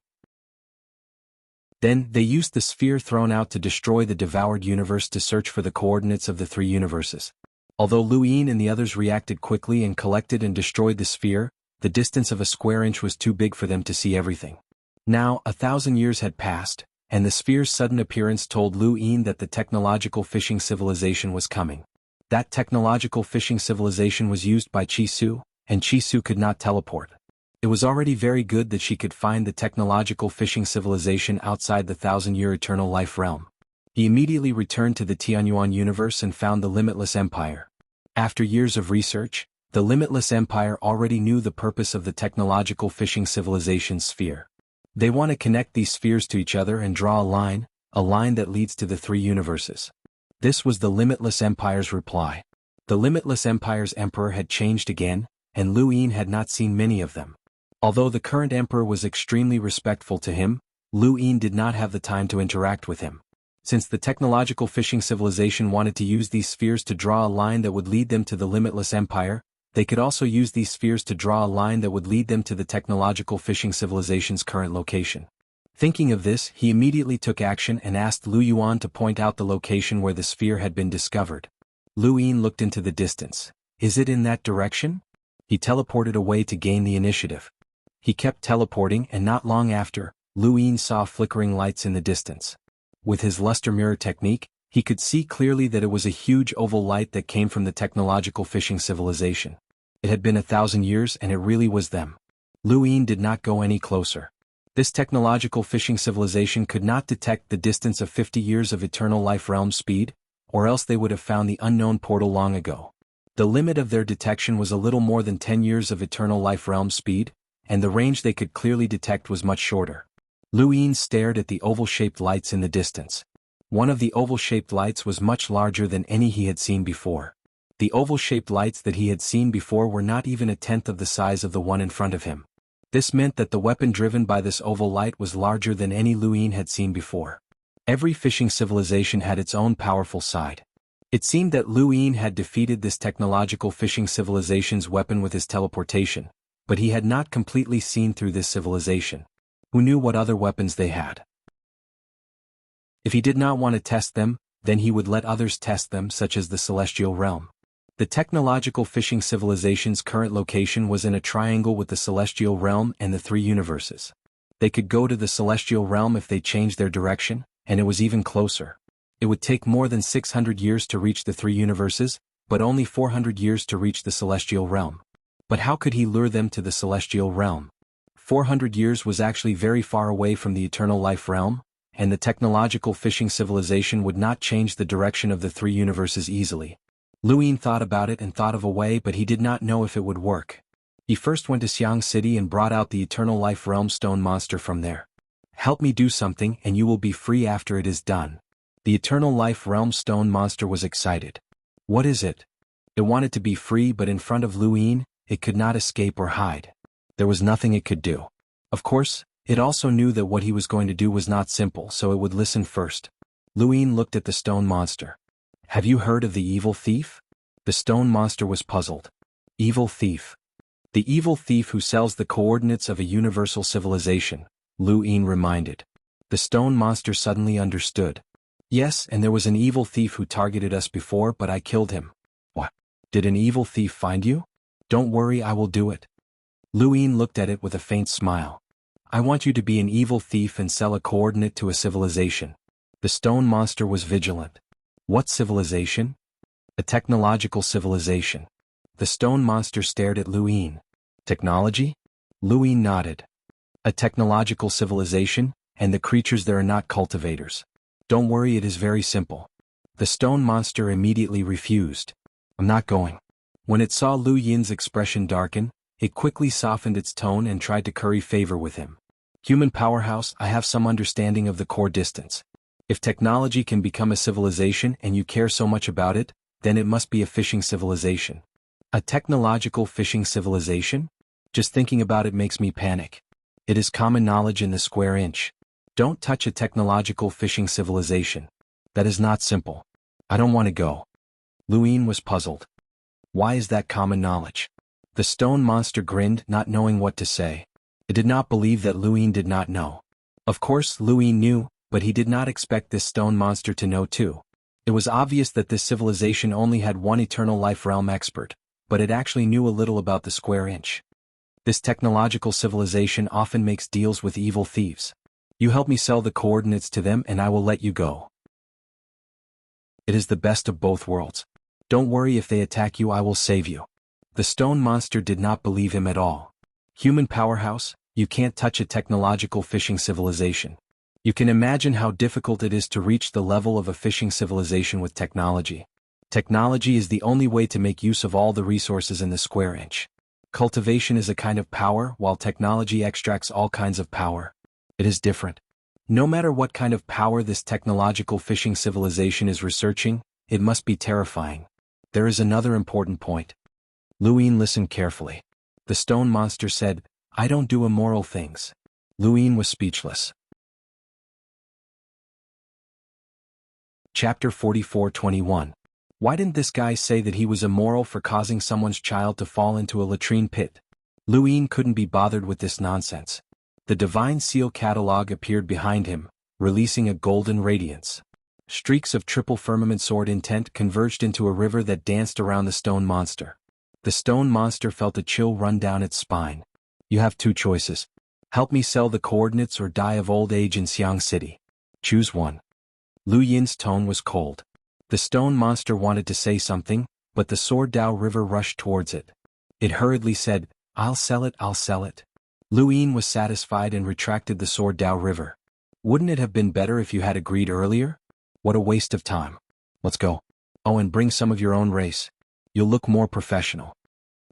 Then, they used the sphere thrown out to destroy the devoured universe to search for the coordinates of the three universes. Although Lu Yin and the others reacted quickly and collected and destroyed the sphere, the distance of a square inch was too big for them to see everything. Now, 1,000 years had passed, and the sphere's sudden appearance told Lu Yin that the technological fishing civilization was coming. That technological fishing civilization was used by Chi Su, and Chi Su could not teleport. It was already very good that she could find the technological fishing civilization outside the 1,000-year eternal life realm. He immediately returned to the Tianyuan universe and found the Limitless Empire. After years of research, the Limitless Empire already knew the purpose of the technological fishing civilization's sphere. They want to connect these spheres to each other and draw a line that leads to the three universes. This was the Limitless Empire's reply. The Limitless Empire's emperor had changed again, and Lu Yin had not seen many of them. Although the current emperor was extremely respectful to him, Lu Yin did not have the time to interact with him. Since the technological fishing civilization wanted to use these spheres to draw a line that would lead them to the Limitless Empire, they could also use these spheres to draw a line that would lead them to the technological fishing civilization's current location. Thinking of this, he immediately took action and asked Lu Yuan to point out the location where the sphere had been discovered. Lu Yin looked into the distance. "Is it in that direction?" He teleported away to gain the initiative. He kept teleporting, and not long after, Lu Yin saw flickering lights in the distance. With his luster mirror technique, he could see clearly that it was a huge oval light that came from the technological fishing civilization. It had been 1,000 years and it really was them. Lu Yin did not go any closer. This technological fishing civilization could not detect the distance of 50 years of eternal life realm speed, or else they would have found the unknown portal long ago. The limit of their detection was a little more than 10 years of eternal life realm speed, and the range they could clearly detect was much shorter. Lu Yin stared at the oval-shaped lights in the distance. One of the oval-shaped lights was much larger than any he had seen before. The oval-shaped lights that he had seen before were not even a tenth of the size of the one in front of him. This meant that the weapon driven by this oval light was larger than any Lu Yin had seen before. Every fishing civilization had its own powerful side. It seemed that Lu Yin had defeated this technological fishing civilization's weapon with his teleportation, but he had not completely seen through this civilization. Who knew what other weapons they had? If he did not want to test them, then he would let others test them, such as the celestial realm. The technological fishing civilization's current location was in a triangle with the celestial realm and the three universes. They could go to the celestial realm if they changed their direction, and it was even closer. It would take more than 600 years to reach the three universes, but only 400 years to reach the celestial realm. But how could he lure them to the celestial realm? 400 years was actually very far away from the eternal life realm, and the technological fishing civilization would not change the direction of the three universes easily. Luin thought about it and thought of a way, but he did not know if it would work. He first went to Xiang City and brought out the eternal life realm stone monster from there. "Help me do something and you will be free after it is done." The eternal life realm stone monster was excited. What is it? It wanted to be free, but in front of Luin, it could not escape or hide. There was nothing it could do. Of course, it also knew that what he was going to do was not simple, so it would listen first. Luin looked at the stone monster. "Have you heard of the evil thief?" The stone monster was puzzled. Evil thief. The evil thief who sells the coordinates of a universal civilization, Luin reminded. The stone monster suddenly understood. "Yes, and there was an evil thief who targeted us before, but I killed him." "What? Did an evil thief find you?" "Don't worry, I will do it." Luin looked at it with a faint smile. "I want you to be an evil thief and sell a coordinate to a civilization." The stone monster was vigilant. "What civilization?" "A technological civilization." The stone monster stared at Luin. "Technology?" Luin nodded. "A technological civilization, and the creatures there are not cultivators. Don't worry, it is very simple." The stone monster immediately refused. "I'm not going." When it saw Lu Yin's expression darken, it quickly softened its tone and tried to curry favor with him. "Human powerhouse, I have some understanding of the core distance. If technology can become a civilization and you care so much about it, then it must be a fishing civilization." "A technological fishing civilization? Just thinking about it makes me panic. It is common knowledge in the square inch. Don't touch a technological fishing civilization. That is not simple. I don't want to go." Luin was puzzled. "Why is that common knowledge?" The stone monster grinned, not knowing what to say. It did not believe that Luin did not know. Of course, Luin knew, but he did not expect this stone monster to know too. It was obvious that this civilization only had one eternal life realm expert, but it actually knew a little about the square inch. This technological civilization often makes deals with evil thieves. You help me sell the coordinates to them and I will let you go. It is the best of both worlds. Don't worry, if they attack you I will save you. The stone monster did not believe him at all. "Human powerhouse, you can't touch a technological fishing civilization. You can imagine how difficult it is to reach the level of a fishing civilization with technology. Technology is the only way to make use of all the resources in the square inch. Cultivation is a kind of power, while technology extracts all kinds of power. It is different. No matter what kind of power this technological fishing civilization is researching, it must be terrifying. There is another important point." Luin listened carefully. The stone monster said, "I don't do immoral things." Luin was speechless. Chapter 44:21. Why didn't this guy say that he was immoral for causing someone's child to fall into a latrine pit? Luin couldn't be bothered with this nonsense. The divine seal catalog appeared behind him, releasing a golden radiance. Streaks of triple firmament sword intent converged into a river that danced around the stone monster. The stone monster felt a chill run down its spine. "You have two choices. Help me sell the coordinates or die of old age in Xiang City. Choose one." Lu Yin's tone was cold. The stone monster wanted to say something, but the Sword Dao River rushed towards it. It hurriedly said, I'll sell it, I'll sell it." Luin was satisfied and retracted the Sword Dao River. "Wouldn't it have been better if you had agreed earlier? What a waste of time. Let's go. Oh, and bring some of your own race. You'll look more professional."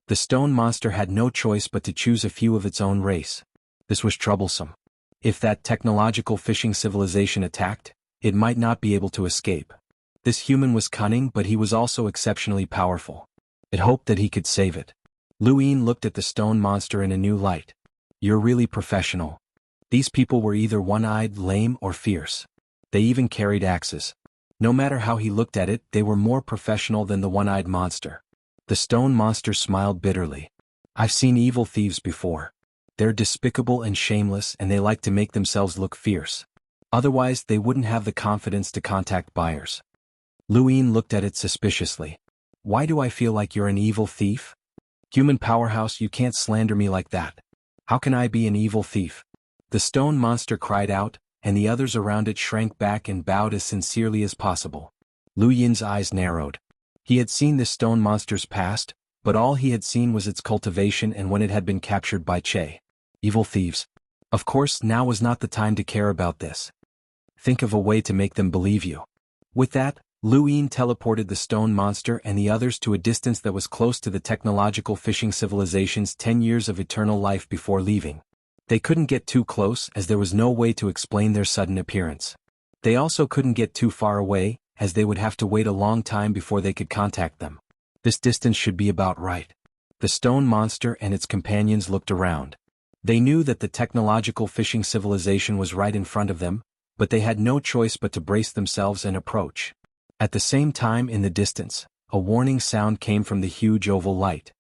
The stone monster had no choice but to choose a few of its own race. This was troublesome. If that technological fishing civilization attacked, it might not be able to escape. This human was cunning, but he was also exceptionally powerful. It hoped that he could save it. Luin looked at the stone monster in a new light. "You're really professional." These people were either one-eyed, lame, or fierce. They even carried axes. No matter how he looked at it, they were more professional than the one-eyed monster. The stone monster smiled bitterly. "I've seen evil thieves before. They're despicable and shameless, and they like to make themselves look fierce. Otherwise, they wouldn't have the confidence to contact buyers." Luin looked at it suspiciously. Why do I feel like you're an evil thief? Human powerhouse, you can't slander me like that. How can I be an evil thief? The stone monster cried out, and the others around it shrank back and bowed as sincerely as possible. Lu Yin's eyes narrowed. He had seen this stone monster's past, but all he had seen was its cultivation and when it had been captured by Che. Evil thieves. Of course, now was not the time to care about this. Think of a way to make them believe you. With that, Lu Yin teleported the stone monster and the others to a distance that was close to the technological fishing civilization's 10 years of eternal life before leaving. They couldn't get too close as there was no way to explain their sudden appearance. They also couldn't get too far away, as they would have to wait a long time before they could contact them. This distance should be about right. The stone monster and its companions looked around. They knew that the technological fishing civilization was right in front of them, but they had no choice but to brace themselves and approach. At the same time in the distance, a warning sound came from the huge oval light.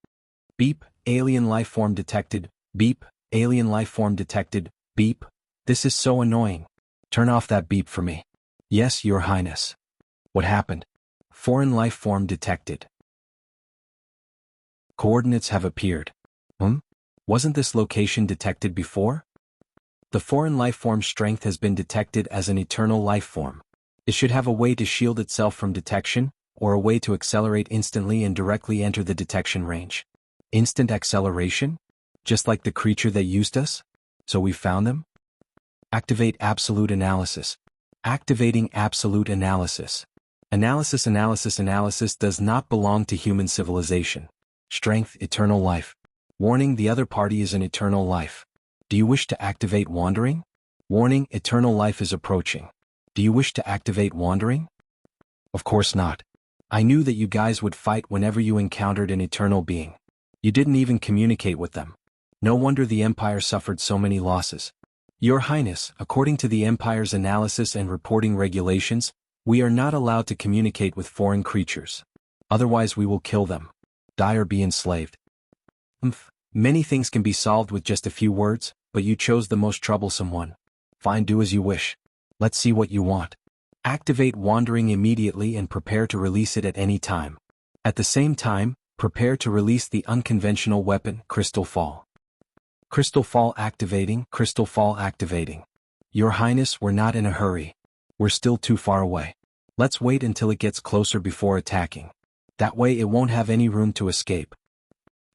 Beep, alien lifeform detected, beep, alien lifeform detected, beep. This is so annoying. Turn off that beep for me. Yes, Your Highness. What happened? Foreign lifeform detected. Coordinates have appeared. Wasn't this location detected before? The foreign lifeform's strength has been detected as an eternal lifeform. It should have a way to shield itself from detection, or a way to accelerate instantly and directly enter the detection range. Instant acceleration? Just like the creature that used us? So we found them? Activate absolute analysis. Activating absolute analysis. Analysis does not belong to human civilization. Strength, eternal life. Warning, the other party is an eternal life. Do you wish to activate wandering? Warning, eternal life is approaching. Do you wish to activate wandering? Of course not. I knew that you guys would fight whenever you encountered an eternal being. You didn't even communicate with them. No wonder the Empire suffered so many losses. Your Highness, according to the Empire's analysis and reporting regulations, we are not allowed to communicate with foreign creatures. Otherwise we will kill them. Die or be enslaved. Many things can be solved with just a few words, but you chose the most troublesome one. Fine, do as you wish. Let's see what you want. Activate wandering immediately and prepare to release it at any time. At the same time, prepare to release the unconventional weapon, Crystal Fall. Crystal Fall activating, Crystal Fall activating. Your Highness, we're not in a hurry. We're still too far away. Let's wait until it gets closer before attacking. That way it won't have any room to escape.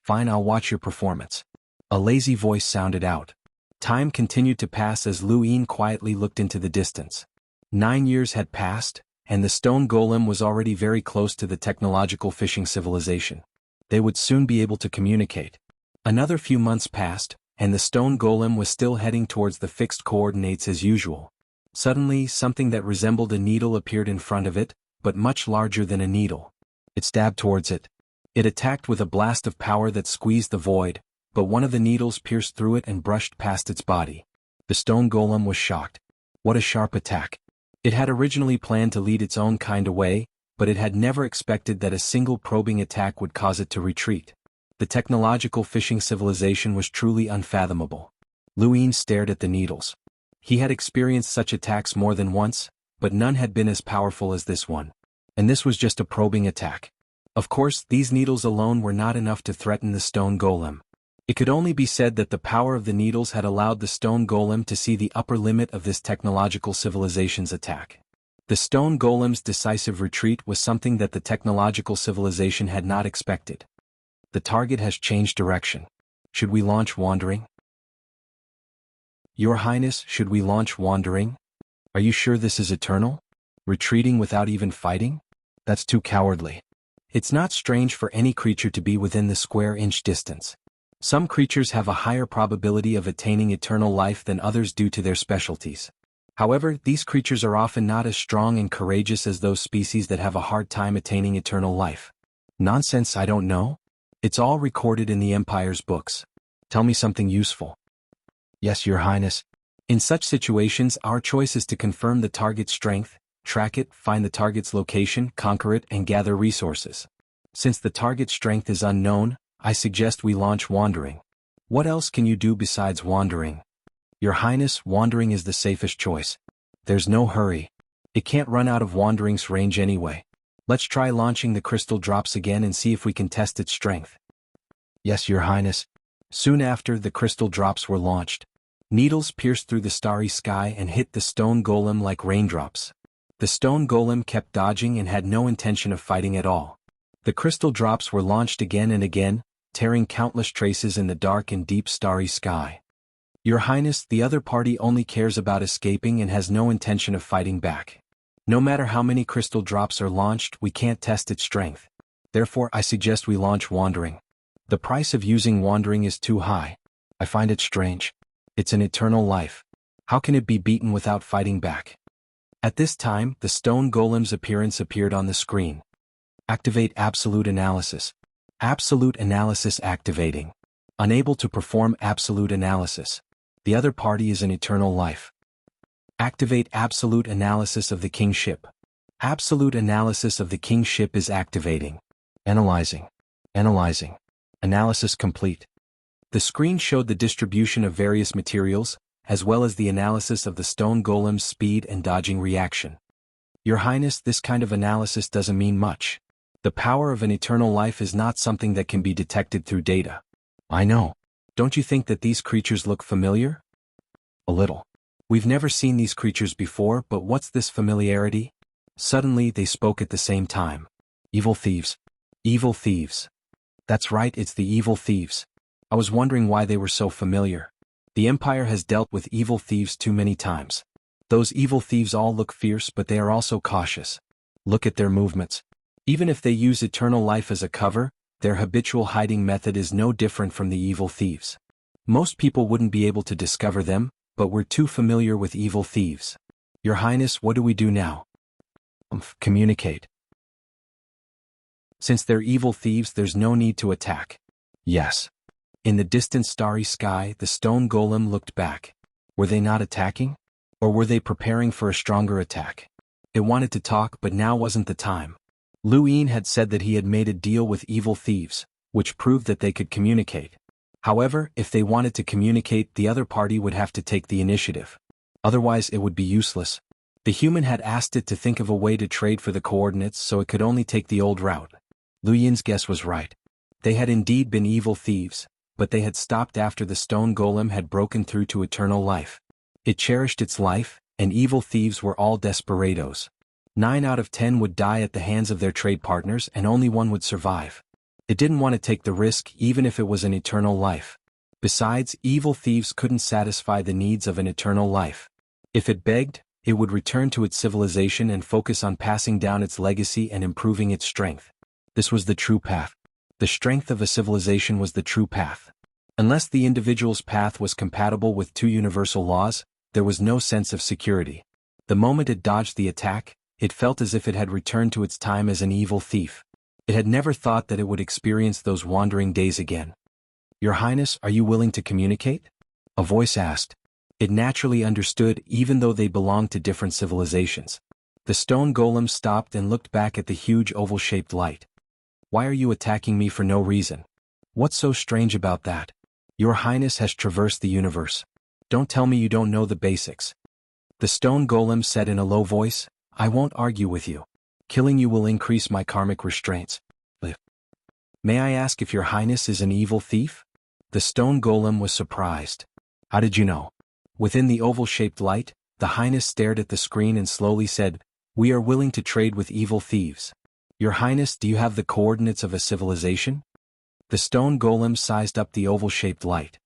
Fine, I'll watch your performance. A lazy voice sounded out. Time continued to pass as Lu Yin quietly looked into the distance. 9 years had passed, and the stone golem was already very close to the technological fishing civilization. They would soon be able to communicate. Another few months passed, and the stone golem was still heading towards the fixed coordinates as usual. Suddenly, something that resembled a needle appeared in front of it, but much larger than a needle. It stabbed towards it. It attacked with a blast of power that squeezed the void, but one of the needles pierced through it and brushed past its body. The stone golem was shocked. What a sharp attack. It had originally planned to lead its own kind away, but it had never expected that a single probing attack would cause it to retreat. The technological fishing civilization was truly unfathomable. Lu Yin stared at the needles. He had experienced such attacks more than once, but none had been as powerful as this one. And this was just a probing attack. Of course, these needles alone were not enough to threaten the stone golem. It could only be said that the power of the needles had allowed the stone golem to see the upper limit of this technological civilization's attack. The stone golem's decisive retreat was something that the technological civilization had not expected. The target has changed direction. Should we launch wandering? Your Highness, should we launch wandering? Are you sure this is eternal? Retreating without even fighting? That's too cowardly. It's not strange for any creature to be within the square-inch distance. Some creatures have a higher probability of attaining eternal life than others due to their specialties. However, these creatures are often not as strong and courageous as those species that have a hard time attaining eternal life. Nonsense, I don't know. It's all recorded in the Empire's books. Tell me something useful. Yes, Your Highness. In such situations, our choice is to confirm the target's strength, track it, find the target's location, conquer it, and gather resources. Since the target's strength is unknown, I suggest we launch wandering. What else can you do besides wandering? Your Highness, wandering is the safest choice. There's no hurry. It can't run out of wandering's range anyway. Let's try launching the crystal drops again and see if we can test its strength. Yes, Your Highness. Soon after, the crystal drops were launched. Needles pierced through the starry sky and hit the stone golem like raindrops. The stone golem kept dodging and had no intention of fighting at all. The crystal drops were launched again and again, tearing countless traces in the dark and deep starry sky. Your Highness, the other party only cares about escaping and has no intention of fighting back. No matter how many crystal drops are launched, we can't test its strength. Therefore, I suggest we launch wandering. The price of using wandering is too high. I find it strange. It's an eternal life. How can it be beaten without fighting back? At this time, the stone golem's appearance appeared on the screen. Activate absolute analysis. Absolute analysis activating. Unable to perform absolute analysis. The other party is an eternal life. Activate absolute analysis of the kingship. Absolute analysis of the kingship is activating. Analyzing. Analyzing. Analysis complete. The screen showed the distribution of various materials, as well as the analysis of the stone golem's speed and dodging reaction. Your Highness, this kind of analysis doesn't mean much. The power of an eternal life is not something that can be detected through data. I know. Don't you think that these creatures look familiar? A little. We've never seen these creatures before, but what's this familiarity? Suddenly they spoke at the same time. Evil thieves. Evil thieves. That's right, it's the evil thieves. I was wondering why they were so familiar. The Empire has dealt with evil thieves too many times. Those evil thieves all look fierce, but they are also cautious. Look at their movements. Even if they use eternal life as a cover, their habitual hiding method is no different from the evil thieves. Most people wouldn't be able to discover them, but we're too familiar with evil thieves. Your Highness, what do we do now? Communicate. Since they're evil thieves, there's no need to attack. Yes. In the distant starry sky, the stone golem looked back. Were they not attacking? Or were they preparing for a stronger attack? It wanted to talk, but now wasn't the time. Lu Yin had said that he had made a deal with evil thieves, which proved that they could communicate. However, if they wanted to communicate, the other party would have to take the initiative. Otherwise, it would be useless. The human had asked it to think of a way to trade for the coordinates, so it could only take the old route. Lu Yin's guess was right. They had indeed been evil thieves, but they had stopped after the stone golem had broken through to eternal life. It cherished its life, and evil thieves were all desperados. 9 out of 10 would die at the hands of their trade partners and only 1 would survive. It didn't want to take the risk even if it was an eternal life. Besides, evil thieves couldn't satisfy the needs of an eternal life. If it begged, it would return to its civilization and focus on passing down its legacy and improving its strength. This was the true path. The strength of a civilization was the true path. Unless the individual's path was compatible with 2 universal laws, there was no sense of security. The moment it dodged the attack, it felt as if it had returned to its time as an evil thief. It had never thought that it would experience those wandering days again. Your Highness, are you willing to communicate? A voice asked. It naturally understood, even though they belonged to different civilizations. The stone golem stopped and looked back at the huge oval-shaped light. Why are you attacking me for no reason? What's so strange about that? Your Highness has traversed the universe. Don't tell me you don't know the basics. The stone golem said in a low voice, I won't argue with you. Killing you will increase my karmic restraints. May I ask if Your Highness is an evil thief? The stone golem was surprised. How did you know? Within the oval-shaped light, the Highness stared at the screen and slowly said, We are willing to trade with evil thieves. Your Highness, do you have the coordinates of a civilization? The stone golem sized up the oval-shaped light.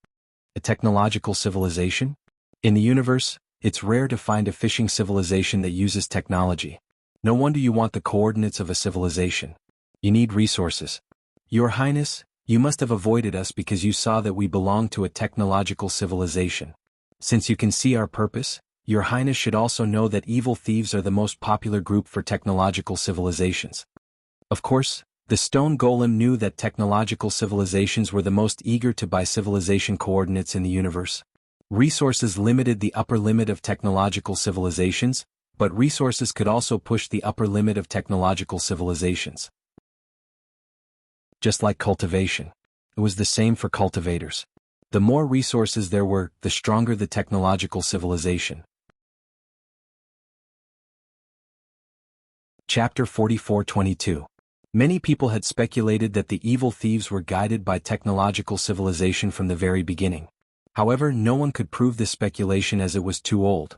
A technological civilization? In the universe, it's rare to find a fishing civilization that uses technology. No wonder you want the coordinates of a civilization. You need resources. Your Highness, you must have avoided us because you saw that we belong to a technological civilization. Since you can see our purpose, Your Highness should also know that evil thieves are the most popular group for technological civilizations. Of course, the stone golem knew that technological civilizations were the most eager to buy civilization coordinates in the universe. Resources limited the upper limit of technological civilizations, but resources could also push the upper limit of technological civilizations. Just like cultivation. It was the same for cultivators. The more resources there were, the stronger the technological civilization. Chapter 44:22. Many people had speculated that the evil thieves were guided by technological civilization from the very beginning. However, no one could prove this speculation as it was too old.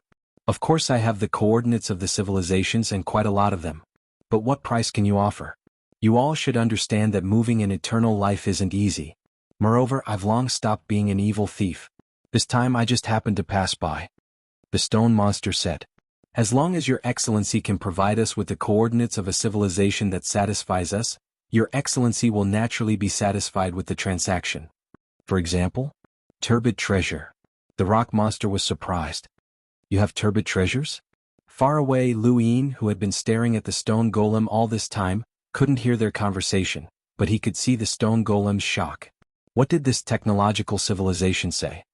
Of course I have the coordinates of the civilizations and quite a lot of them. But what price can you offer? You all should understand that moving in eternal life isn't easy. Moreover, I've long stopped being an evil thief. This time I just happened to pass by. The stone monster said. As long as your excellency can provide us with the coordinates of a civilization that satisfies us, your excellency will naturally be satisfied with the transaction. For example? Turbid treasure. The rock monster was surprised. You have turbid treasures? Far away, Lu Yin, who had been staring at the stone golem all this time, couldn't hear their conversation, but he could see the stone golem's shock. What did this technological civilization say?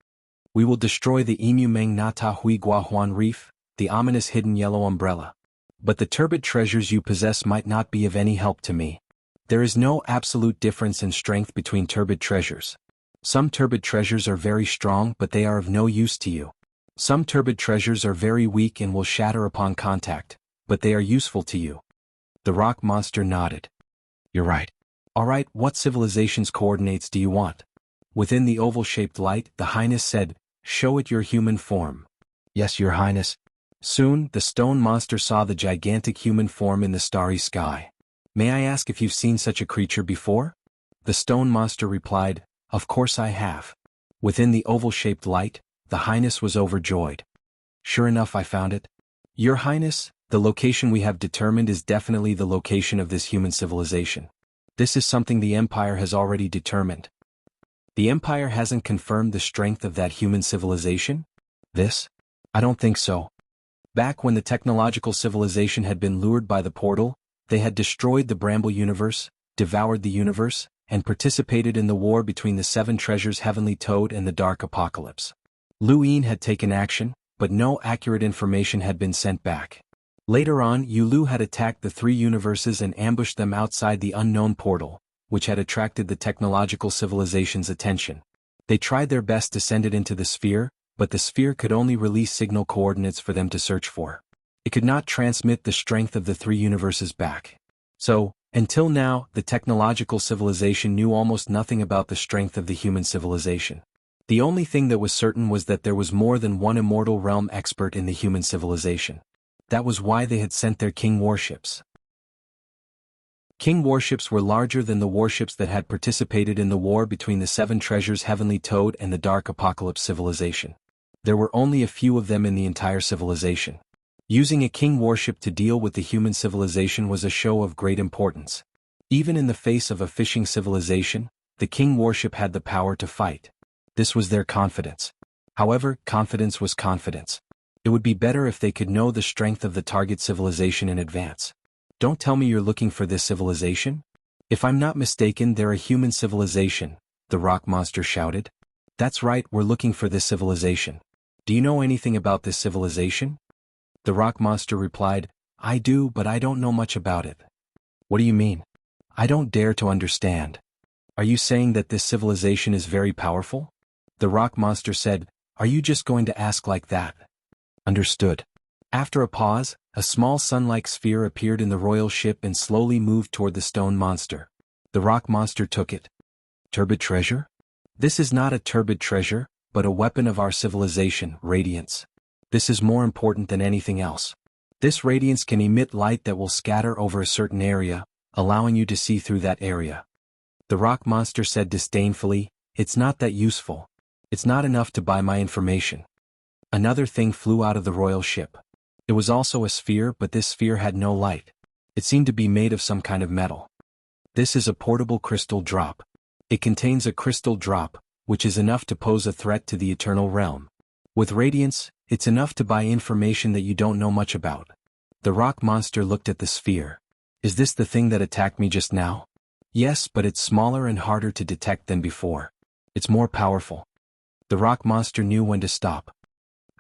We will destroy the Emu Meng Nata Hui Guahuan Reef, the ominous hidden yellow umbrella. But the turbid treasures you possess might not be of any help to me. There is no absolute difference in strength between turbid treasures. Some turbid treasures are very strong but they are of no use to you. Some turbid treasures are very weak and will shatter upon contact, but they are useful to you. The rock monster nodded. You're right. Alright, what civilization's coordinates do you want? Within the oval-shaped light, the Highness said, show it your human form. Yes, your Highness. Soon, the stone monster saw the gigantic human form in the starry sky. May I ask if you've seen such a creature before? The stone monster replied, of course I have. Within the oval-shaped light, the Highness was overjoyed. Sure enough, I found it. Your Highness, the location we have determined is definitely the location of this human civilization. This is something the Empire has already determined. The Empire hasn't confirmed the strength of that human civilization? This? I don't think so. Back when the technological civilization had been lured by the portal, they had destroyed the Bramble universe, devoured the universe, and participated in the war between the Seven Treasures Heavenly Toad and the Dark Apocalypse. Lu Yin had taken action, but no accurate information had been sent back. Later on, Yulu had attacked the three universes and ambushed them outside the unknown portal, which had attracted the technological civilization's attention. They tried their best to send it into the sphere, but the sphere could only release signal coordinates for them to search for. It could not transmit the strength of the three universes back. So, until now, the technological civilization knew almost nothing about the strength of the human civilization. The only thing that was certain was that there was more than one immortal realm expert in the human civilization. That was why they had sent their king warships. King warships were larger than the warships that had participated in the war between the Seven Treasures Heavenly Toad and the Dark Apocalypse civilization. There were only a few of them in the entire civilization. Using a king warship to deal with the human civilization was a show of great importance. Even in the face of a fishing civilization, the king warship had the power to fight. This was their confidence. However, confidence was confidence. It would be better if they could know the strength of the target civilization in advance. Don't tell me you're looking for this civilization? If I'm not mistaken, they're a human civilization, the rock monster shouted. That's right, we're looking for this civilization. Do you know anything about this civilization? The rock monster replied, I do, but I don't know much about it. What do you mean? I don't dare to understand. Are you saying that this civilization is very powerful? The rock monster said, are you just going to ask like that? Understood. After a pause, a small sun-like sphere appeared in the royal ship and slowly moved toward the stone monster. The rock monster took it. Turbid treasure? This is not a turbid treasure, but a weapon of our civilization, radiance. This is more important than anything else. This radiance can emit light that will scatter over a certain area, allowing you to see through that area. The rock monster said disdainfully, it's not that useful. It's not enough to buy my information. Another thing flew out of the royal ship. It was also a sphere, but this sphere had no light. It seemed to be made of some kind of metal. This is a portable crystal drop. It contains a crystal drop, which is enough to pose a threat to the eternal realm. With radiance, it's enough to buy information that you don't know much about. The rock monster looked at the sphere. Is this the thing that attacked me just now? Yes, but it's smaller and harder to detect than before. It's more powerful. The rock monster knew when to stop.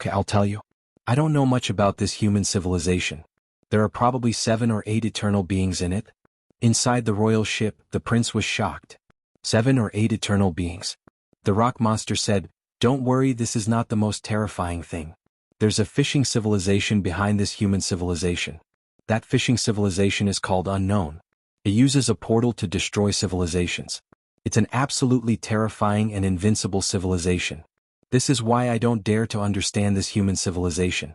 Okay, I'll tell you. I don't know much about this human civilization. There are probably 7 or 8 eternal beings in it. Inside the royal ship, the prince was shocked. 7 or 8 eternal beings. The rock monster said, don't worry, this is not the most terrifying thing. There's a fishing civilization behind this human civilization. That fishing civilization is called Unknown. It uses a portal to destroy civilizations. It's an absolutely terrifying and invincible civilization. This is why I don't dare to understand this human civilization.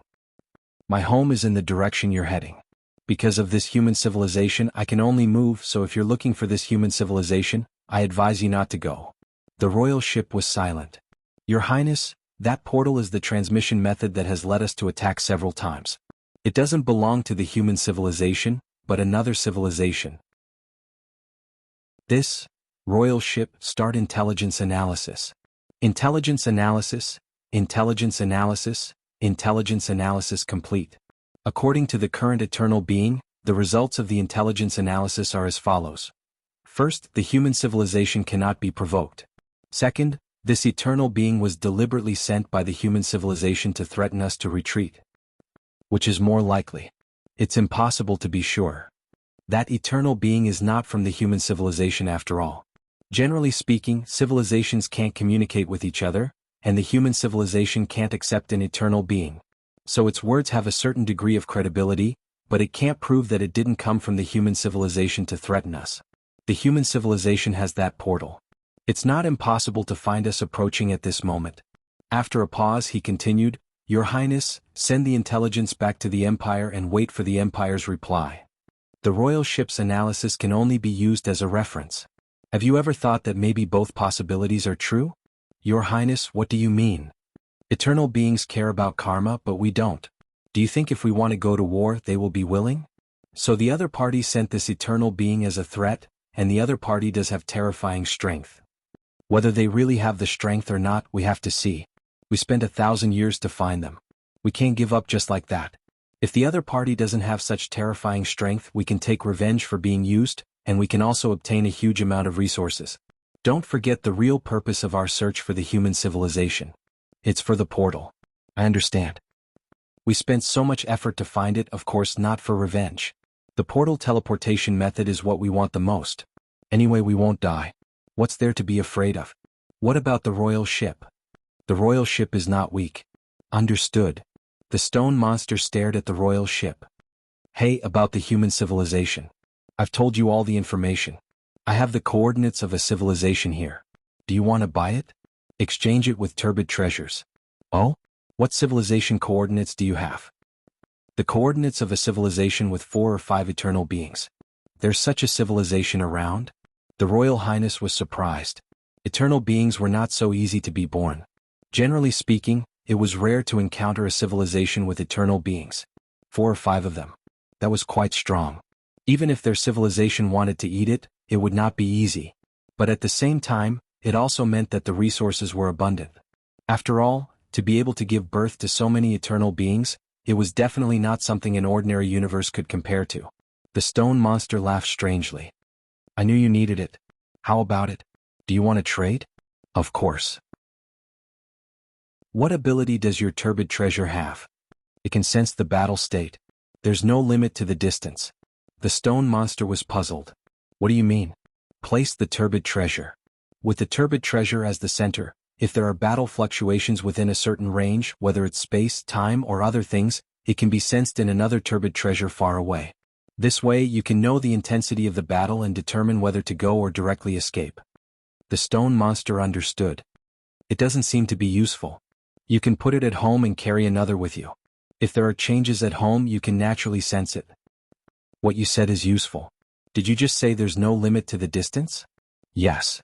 My home is in the direction you're heading. Because of this human civilization, I can only move, so if you're looking for this human civilization, I advise you not to go. The royal ship was silent. Your Highness, that portal is the transmission method that has led us to attack several times. It doesn't belong to the human civilization, but another civilization. This royal ship, start intelligence analysis. Intelligence analysis, intelligence analysis, intelligence analysis complete. According to the current eternal being, the results of the intelligence analysis are as follows. First, the human civilization cannot be provoked. Second, this eternal being was deliberately sent by the human civilization to threaten us to retreat. Which is more likely? It's impossible to be sure. That eternal being is not from the human civilization after all. Generally speaking, civilizations can't communicate with each other, and the human civilization can't accept an eternal being. So its words have a certain degree of credibility, but it can't prove that it didn't come from the human civilization to threaten us. The human civilization has that portal. It's not impossible to find us approaching at this moment. After a pause, he continued, Your Highness, send the intelligence back to the Empire and wait for the Empire's reply. The royal ship's analysis can only be used as a reference. Have you ever thought that maybe both possibilities are true? Your Highness, what do you mean? Eternal beings care about karma, but we don't. Do you think if we want to go to war, they will be willing? So the other party sent this eternal being as a threat, and the other party does have terrifying strength. Whether they really have the strength or not, we have to see. We spent 1,000 years to find them. We can't give up just like that. If the other party doesn't have such terrifying strength, we can take revenge for being used, and we can also obtain a huge amount of resources. Don't forget the real purpose of our search for the human civilization. It's for the portal. I understand. We spent so much effort to find it, of course not for revenge. The portal teleportation method is what we want the most. Anyway, we won't die. What's there to be afraid of? What about the royal ship? The royal ship is not weak. Understood. The stone monster stared at the royal ship. Hey, about the human civilization. I've told you all the information. I have the coordinates of a civilization here. Do you want to buy it? Exchange it with turbid treasures. Oh? What civilization coordinates do you have? The coordinates of a civilization with 4 or 5 eternal beings. There's such a civilization around? The Royal Highness was surprised. Eternal beings were not so easy to be born. Generally speaking, it was rare to encounter a civilization with eternal beings. 4 or 5 of them. That was quite strong. Even if their civilization wanted to eat it, it would not be easy. But at the same time, it also meant that the resources were abundant. After all, to be able to give birth to so many eternal beings, it was definitely not something an ordinary universe could compare to. The stone monster laughed strangely. I knew you needed it. How about it? Do you want to trade? Of course. What ability does your turbid treasure have? It can sense the battle state. There's no limit to the distance. The stone monster was puzzled. What do you mean? Place the turbid treasure. With the turbid treasure as the center, if there are battle fluctuations within a certain range, whether it's space, time, or other things, it can be sensed in another turbid treasure far away. This way, you can know the intensity of the battle and determine whether to go or directly escape. The stone monster understood. It doesn't seem to be useful. You can put it at home and carry another with you. If there are changes at home, you can naturally sense it. What you said is useful. Did you just say there's no limit to the distance? Yes.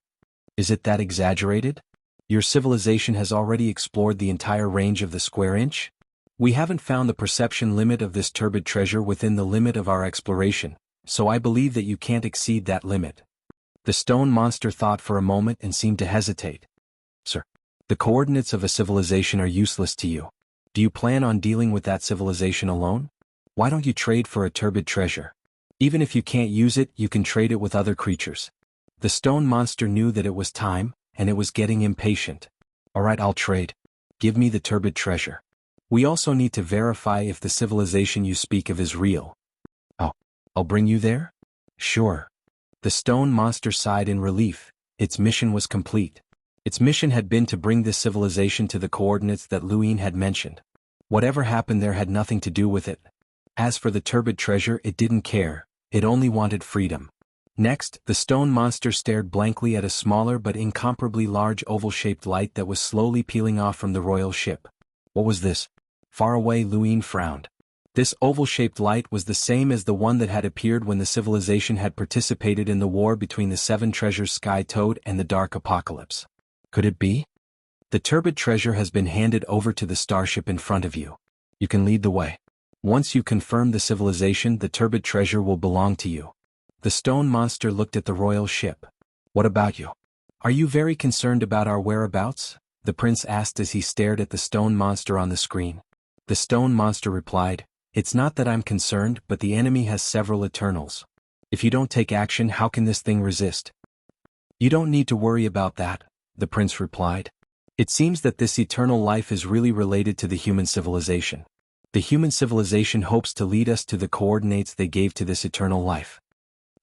Is it that exaggerated? Your civilization has already explored the entire range of the square inch? We haven't found the perception limit of this turbid treasure within the limit of our exploration, so I believe that you can't exceed that limit. The stone monster thought for a moment and seemed to hesitate. Sir, the coordinates of a civilization are useless to you. Do you plan on dealing with that civilization alone? Why don't you trade for a turbid treasure? Even if you can't use it, you can trade it with other creatures. The stone monster knew that it was time, and it was getting impatient. Alright, I'll trade. Give me the turbid treasure. We also need to verify if the civilization you speak of is real. Oh, I'll bring you there? Sure. The stone monster sighed in relief. Its mission was complete. Its mission had been to bring this civilization to the coordinates that Luin had mentioned. Whatever happened there had nothing to do with it. As for the turbid treasure, it didn't care, it only wanted freedom. Next, the stone monster stared blankly at a smaller but incomparably large oval-shaped light that was slowly peeling off from the royal ship. What was this? Far away, Luin frowned. This oval-shaped light was the same as the one that had appeared when the civilization had participated in the war between the Seven Treasures Sky Toad and the Dark Apocalypse. Could it be? The turbid treasure has been handed over to the starship in front of you. You can lead the way. Once you confirm the civilization, the turbid treasure will belong to you. The stone monster looked at the royal ship. What about you? Are you very concerned about our whereabouts? The prince asked as he stared at the stone monster on the screen. The stone monster replied, "It's not that I'm concerned, but the enemy has several Eternals. If you don't take action, how can this thing resist?" "You don't need to worry about that," the prince replied. "It seems that this eternal life is really related to the human civilization. The human civilization hopes to lead us to the coordinates they gave to this eternal life."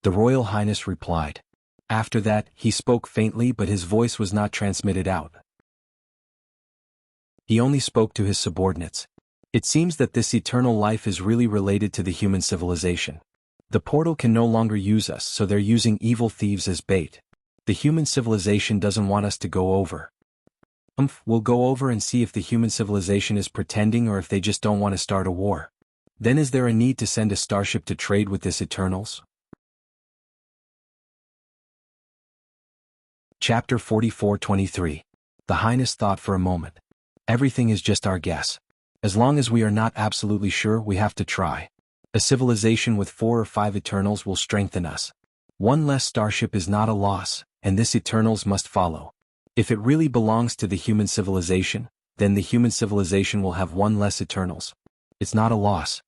The Royal Highness replied. After that, he spoke faintly, but his voice was not transmitted out. He only spoke to his subordinates. "It seems that this eternal life is really related to the human civilization. The portal can no longer use us, so they're using evil thieves as bait. The human civilization doesn't want us to go over. We'll go over and see if the human civilization is pretending or if they just don't want to start a war. Then is there a need to send a starship to trade with this Eternals?" Chapter 44-23. The Highness thought for a moment. "Everything is just our guess. As long as we are not absolutely sure, we have to try. A civilization with 4 or 5 Eternals will strengthen us. One less starship is not a loss, and this Eternals must follow. If it really belongs to the human civilization, then the human civilization will have 1 less Eternals. It's not a loss."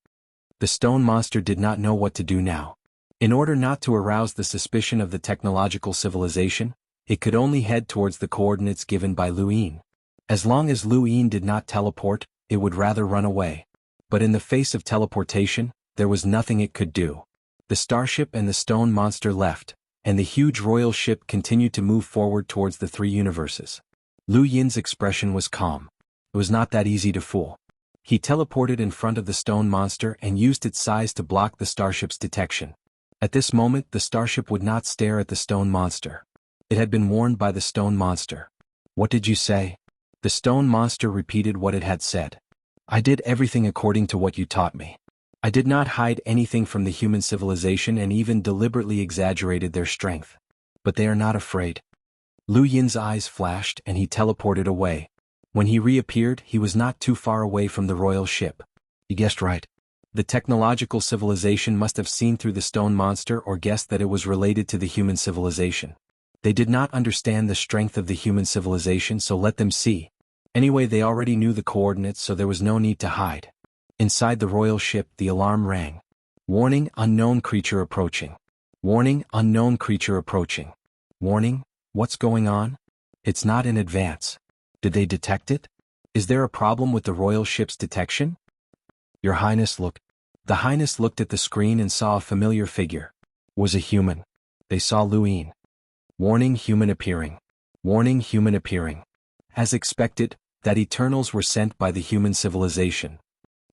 The stone monster did not know what to do now. In order not to arouse the suspicion of the technological civilization, it could only head towards the coordinates given by Luin. As long as Luin did not teleport, it would rather run away. But in the face of teleportation, there was nothing it could do. The starship and the stone monster left, and the huge royal ship continued to move forward towards the 3 universes. Lu Yin's expression was calm. It was not that easy to fool. He teleported in front of the stone monster and used its size to block the starship's detection. At this moment, the starship would not stare at the stone monster. It had been warned by the stone monster. "What did you say?" The stone monster repeated what it had said. "I did everything according to what you taught me. I did not hide anything from the human civilization and even deliberately exaggerated their strength. But they are not afraid." Lu Yin's eyes flashed and he teleported away. When he reappeared, he was not too far away from the royal ship. He guessed right. The technological civilization must have seen through the stone monster or guessed that it was related to the human civilization. They did not understand the strength of the human civilization, so let them see. Anyway, they already knew the coordinates, so there was no need to hide. Inside the royal ship, the alarm rang. "Warning, unknown creature approaching. Warning, unknown creature approaching. Warning, what's going on? It's not in advance. Did they detect it? Is there a problem with the royal ship's detection?" "Your Highness, look." The Highness looked at the screen and saw a familiar figure. It was a human. They saw Luin. "Warning, human appearing. Warning, human appearing." As expected, that Eternals were sent by the human civilization.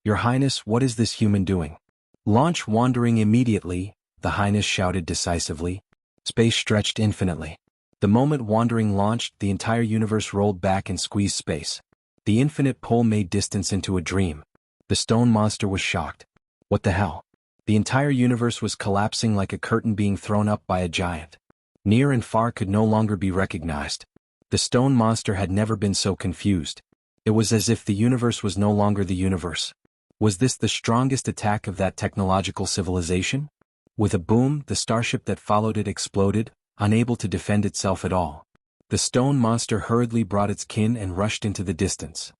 "Your Highness, what is this human doing?" "Launch wandering immediately," the Highness shouted decisively. Space stretched infinitely. The moment wandering launched, the entire universe rolled back and squeezed space. The infinite pull made distance into a dream. The stone monster was shocked. What the hell? The entire universe was collapsing like a curtain being thrown up by a giant. Near and far could no longer be recognized. The stone monster had never been so confused. It was as if the universe was no longer the universe. Was this the strongest attack of that technological civilization? With a boom, the starship that followed it exploded, unable to defend itself at all. The stone monster hurriedly brought its kin and rushed into the distance.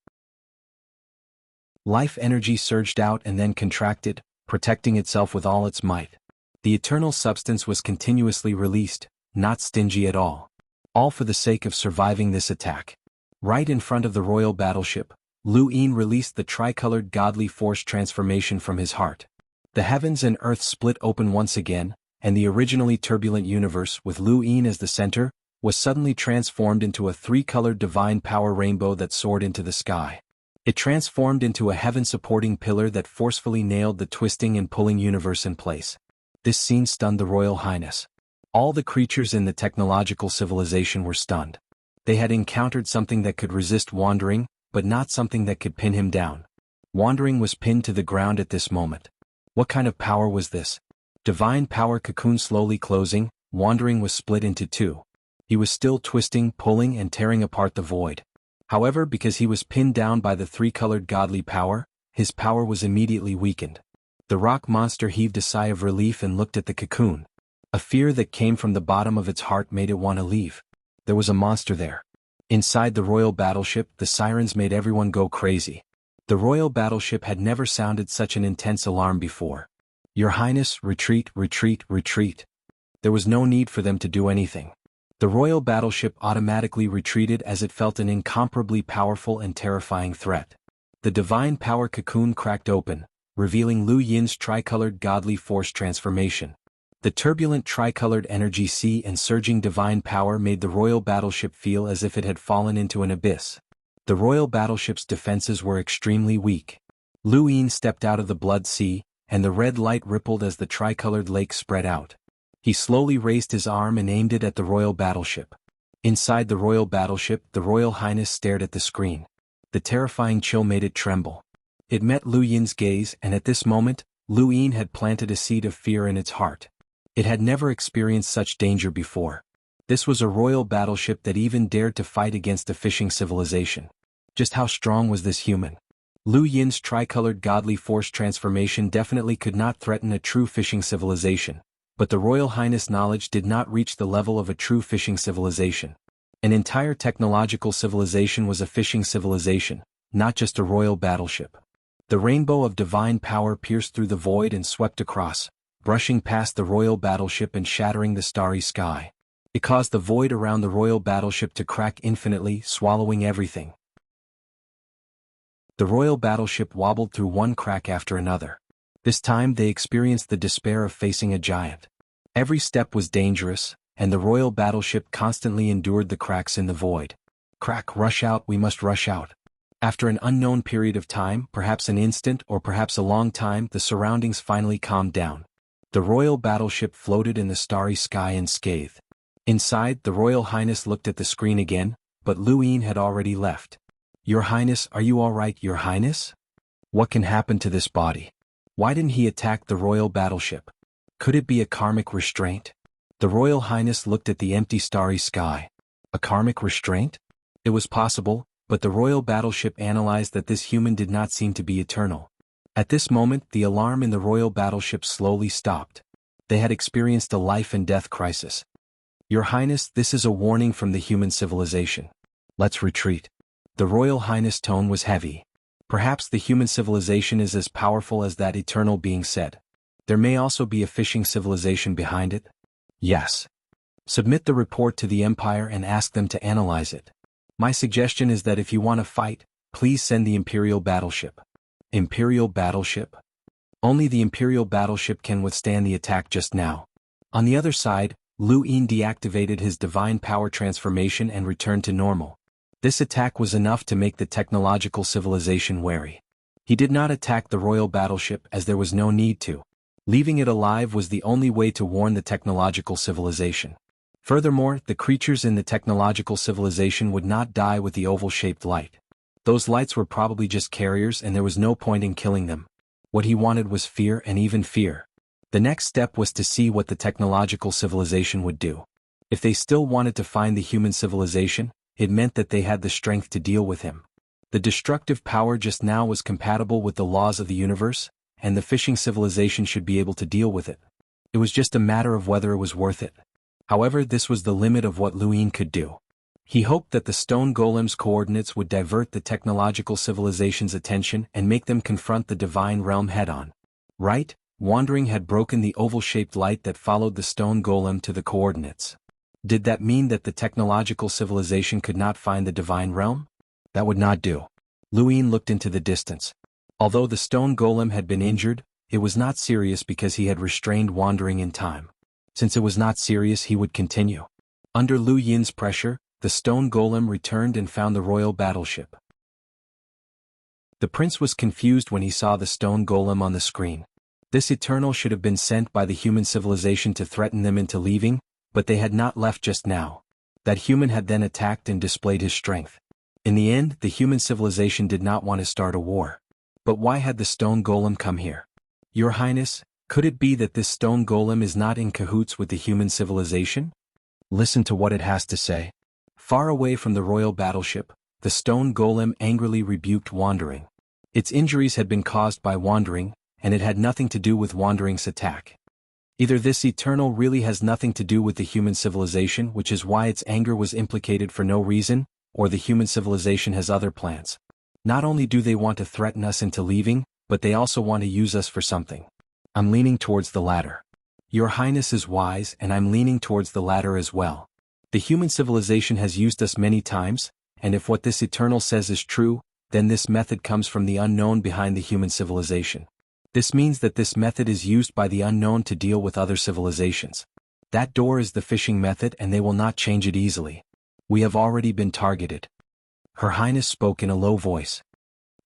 Life energy surged out and then contracted, protecting itself with all its might. The eternal substance was continuously released, not stingy at all. All for the sake of surviving this attack. Right in front of the royal battleship, Luin released the tricolored godly force transformation from his heart. The heavens and earth split open once again, and the originally turbulent universe, with Luin as the center, was suddenly transformed into a 3-colored divine power rainbow that soared into the sky. It transformed into a heaven-supporting pillar that forcefully nailed the twisting and pulling universe in place. This scene stunned the Royal Highness. All the creatures in the technological civilization were stunned. They had encountered something that could resist Wandering, but not something that could pin him down. Wandering was pinned to the ground at this moment. What kind of power was this? Divine power cocoon slowly closing, Wandering was split into two. He was still twisting, pulling and tearing apart the void. However, because he was pinned down by the three-colored godly power, his power was immediately weakened. The rock monster heaved a sigh of relief and looked at the cocoon. A fear that came from the bottom of its heart made it want to leave. There was a monster there. Inside the royal battleship, the sirens made everyone go crazy. The royal battleship had never sounded such an intense alarm before. Your Highness, retreat, retreat, retreat. There was no need for them to do anything. The royal battleship automatically retreated as it felt an incomparably powerful and terrifying threat. The divine power cocoon cracked open, revealing Lu Yin's tricolored godly force transformation. The turbulent tricolored energy sea and surging divine power made the royal battleship feel as if it had fallen into an abyss. The royal battleship's defenses were extremely weak. Lu Yin stepped out of the blood sea, and the red light rippled as the tricolored lake spread out. He slowly raised his arm and aimed it at the royal battleship. Inside the royal battleship, the Royal Highness stared at the screen. The terrifying chill made it tremble. It met Lu Yin's gaze, and at this moment, Lu Yin had planted a seed of fear in its heart. It had never experienced such danger before. This was a royal battleship that even dared to fight against a fishing civilization. Just how strong was this human? Lu Yin's tricolored godly force transformation definitely could not threaten a true fishing civilization. But the Royal Highness' knowledge did not reach the level of a true fishing civilization. An entire technological civilization was a fishing civilization, not just a royal battleship. The rainbow of divine power pierced through the void and swept across, brushing past the royal battleship and shattering the starry sky. It caused the void around the royal battleship to crack infinitely, swallowing everything. The royal battleship wobbled through one crack after another. This time they experienced the despair of facing a giant. Every step was dangerous, and the royal battleship constantly endured the cracks in the void. Crack, rush out, we must rush out. After an unknown period of time, perhaps an instant or perhaps a long time, the surroundings finally calmed down. The royal battleship floated in the starry sky unscathed. Inside, the Royal Highness looked at the screen again, but Lu Yin had already left. Your Highness, are you all right, Your Highness? What can happen to this body? Why didn't he attack the royal battleship? Could it be a karmic restraint? The Royal Highness looked at the empty starry sky. A karmic restraint? It was possible, but the royal battleship analyzed that this human did not seem to be eternal. At this moment, the alarm in the royal battleship slowly stopped. They had experienced a life and death crisis. Your Highness, this is a warning from the human civilization. Let's retreat. The Royal Highness' tone was heavy. Perhaps the human civilization is as powerful as that eternal being said. There may also be a fishing civilization behind it. Yes. Submit the report to the Empire and ask them to analyze it. My suggestion is that if you want to fight, please send the Imperial battleship. Imperial battleship? Only the Imperial battleship can withstand the attack just now. On the other side, Lu Yin deactivated his divine power transformation and returned to normal. This attack was enough to make the technological civilization wary. He did not attack the royal battleship as there was no need to. Leaving it alive was the only way to warn the technological civilization. Furthermore, the creatures in the technological civilization would not die with the oval-shaped light. Those lights were probably just carriers and there was no point in killing them. What he wanted was fear and even fear. The next step was to see what the technological civilization would do. If they still wanted to find the human civilization, it meant that they had the strength to deal with him. The destructive power just now was compatible with the laws of the universe, and the fishing civilization should be able to deal with it. It was just a matter of whether it was worth it. However, this was the limit of what Lu Yin could do. He hoped that the stone golem's coordinates would divert the technological civilization's attention and make them confront the divine realm head-on. Right? Wandering had broken the oval-shaped light that followed the stone golem to the coordinates. Did that mean that the technological civilization could not find the divine realm? That would not do. Lu Yin looked into the distance. Although the stone golem had been injured, it was not serious because he had restrained Wandering in time. Since it was not serious, he would continue. Under Lu Yin's pressure, the stone golem returned and found the royal battleship. The prince was confused when he saw the stone golem on the screen. This Eternal should have been sent by the human civilization to threaten them into leaving, but they had not left just now. That human had then attacked and displayed his strength. In the end, the human civilization did not want to start a war. But why had the stone golem come here? Your Highness, could it be that this stone golem is not in cahoots with the human civilization? Listen to what it has to say. Far away from the royal battleship, the stone golem angrily rebuked wandering. Its injuries had been caused by wandering, and it had nothing to do with wandering's attack. Either this Eternal really has nothing to do with the human civilization, which is why its anger was implicated for no reason, or the human civilization has other plans. Not only do they want to threaten us into leaving, but they also want to use us for something. I'm leaning towards the latter. Your Highness is wise, and I'm leaning towards the latter as well. The human civilization has used us many times, and if what this Eternal says is true, then this method comes from the unknown behind the human civilization. This means that this method is used by the unknown to deal with other civilizations. That door is the fishing method, and they will not change it easily. We have already been targeted. Her Highness spoke in a low voice.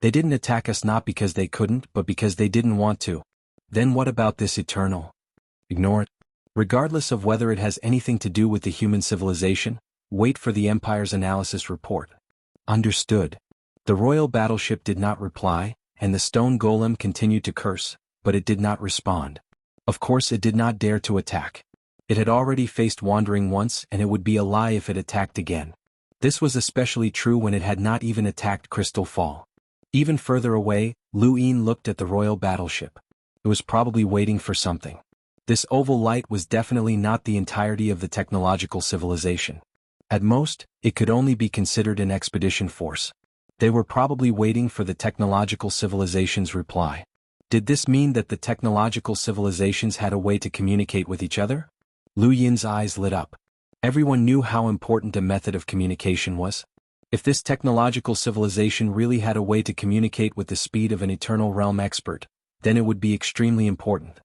They didn't attack us not because they couldn't, but because they didn't want to. Then what about this Eternal? Ignore it. Regardless of whether it has anything to do with the human civilization, wait for the Empire's analysis report. Understood. The royal battleship did not reply, and the stone golem continued to curse, but it did not respond. Of course it did not dare to attack. It had already faced wandering once, and it would be a lie if it attacked again. This was especially true when it had not even attacked Crystal Fall. Even further away, Lu Yin looked at the royal battleship. It was probably waiting for something. This oval light was definitely not the entirety of the technological civilization. At most, it could only be considered an expedition force. They were probably waiting for the technological civilization's reply. Did this mean that the technological civilizations had a way to communicate with each other? Lu Yin's eyes lit up. Everyone knew how important a method of communication was. If this technological civilization really had a way to communicate with the speed of an Eternal Realm expert, then it would be extremely important.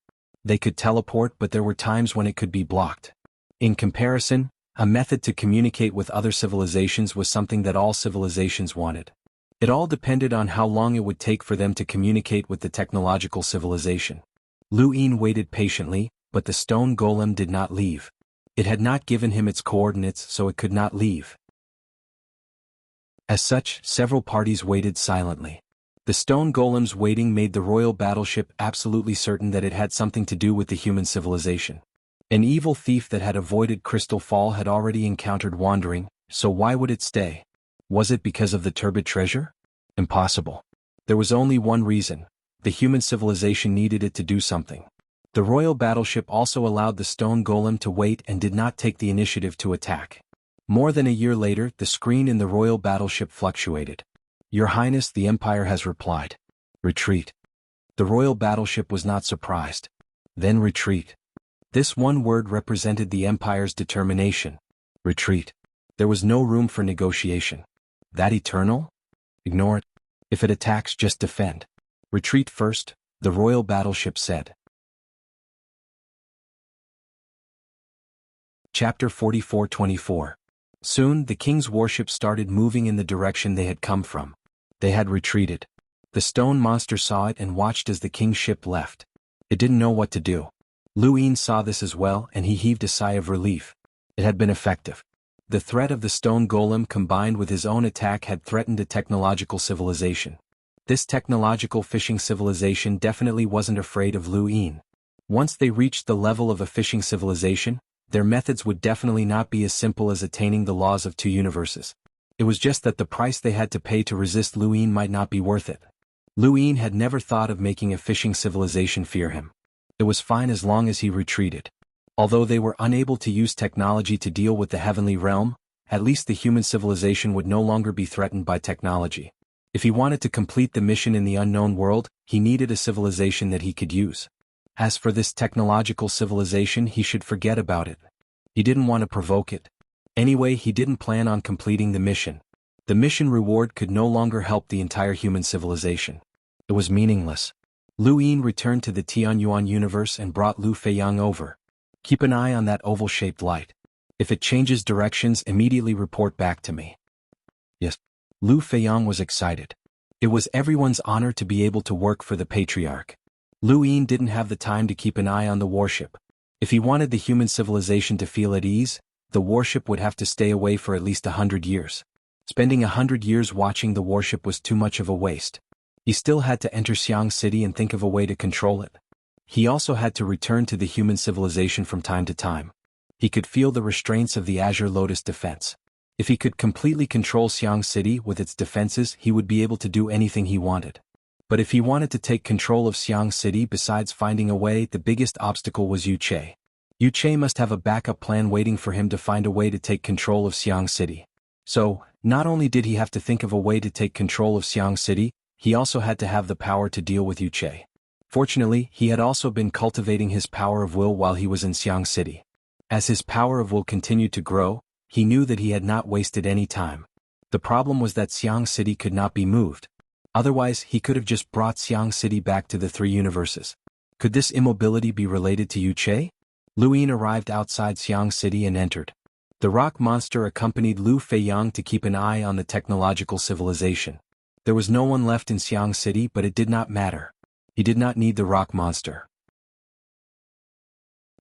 They could teleport, but there were times when it could be blocked. In comparison, a method to communicate with other civilizations was something that all civilizations wanted. It all depended on how long it would take for them to communicate with the technological civilization. Lu Yin waited patiently, but the stone golem did not leave. It had not given him its coordinates, so it could not leave. As such, several parties waited silently. The stone golem's waiting made the royal battleship absolutely certain that it had something to do with the human civilization. An evil thief that had avoided Crystal Fall had already encountered wandering, so why would it stay? Was it because of the turbid treasure? Impossible. There was only one reason. The human civilization needed it to do something. The royal battleship also allowed the stone golem to wait and did not take the initiative to attack. More than a year later, the screen in the royal battleship fluctuated. Your Highness, the Empire has replied. Retreat. The royal battleship was not surprised. Then retreat. This one word represented the Empire's determination. Retreat. There was no room for negotiation. That Eternal? Ignore it. If it attacks, just defend. Retreat first, the royal battleship said. Chapter 44-24. Soon, the king's warship started moving in the direction they had come from. They had retreated. The stone monster saw it and watched as the king's ship left. It didn't know what to do. Lu Yin saw this as well, and he heaved a sigh of relief. It had been effective. The threat of the stone golem combined with his own attack had threatened a technological civilization. This technological fishing civilization definitely wasn't afraid of Lu Yin. Once they reached the level of a fishing civilization, their methods would definitely not be as simple as attaining the laws of two universes. It was just that the price they had to pay to resist Lu Yin might not be worth it. Lu Yin had never thought of making a fishing civilization fear him. It was fine as long as he retreated. Although they were unable to use technology to deal with the heavenly realm, at least the human civilization would no longer be threatened by technology. If he wanted to complete the mission in the unknown world, he needed a civilization that he could use. As for this technological civilization, he should forget about it. He didn't want to provoke it. Anyway, he didn't plan on completing the mission. The mission reward could no longer help the entire human civilization. It was meaningless. Lu Yin returned to the Xuanhuan universe and brought Lu Feiyang over. Keep an eye on that oval-shaped light. If it changes directions, immediately report back to me. Yes. Lu Feiyang was excited. It was everyone's honor to be able to work for the patriarch. Lu Yin didn't have the time to keep an eye on the warship. If he wanted the human civilization to feel at ease, the warship would have to stay away for at least 100 years. Spending 100 years watching the warship was too much of a waste. He still had to enter Xiang City and think of a way to control it. He also had to return to the human civilization from time to time. He could feel the restraints of the Azure Lotus defense. If he could completely control Xiang City with its defenses, he would be able to do anything he wanted. But if he wanted to take control of Xiang City besides finding a way, the biggest obstacle was Yu Che. Yu Che must have a backup plan waiting for him to find a way to take control of Xiang City. So, not only did he have to think of a way to take control of Xiang City, he also had to have the power to deal with Yu Che. Fortunately, he had also been cultivating his power of will while he was in Xiang City. As his power of will continued to grow, he knew that he had not wasted any time. The problem was that Xiang City could not be moved. Otherwise, he could have just brought Xiang City back to the three universes. Could this immobility be related to Yu Che? Lu Yin arrived outside Xiang City and entered. The rock monster accompanied Lu Feiyang to keep an eye on the technological civilization. There was no one left in Xiang City, but it did not matter. He did not need the rock monster.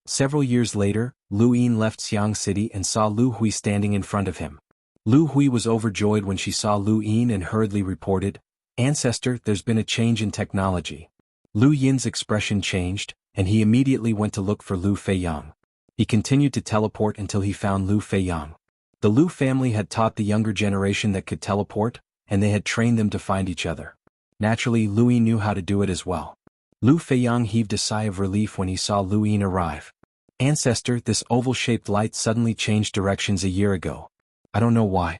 Several years later, Lu Yin left Xiang City and saw Lu Hui standing in front of him. Lu Hui was overjoyed when she saw Lu Yin and hurriedly reported, "Ancestor, there's been a change in technology." Lu Yin's expression changed, and he immediately went to look for Lu Feiyang. He continued to teleport until he found Lu Feiyang. The Lu family had taught the younger generation that could teleport, and they had trained them to find each other. Naturally, Lu Yin knew how to do it as well. Lu Feiyang heaved a sigh of relief when he saw Lu Yin arrive. "Ancestor, this oval-shaped light suddenly changed directions a year ago. I don't know why."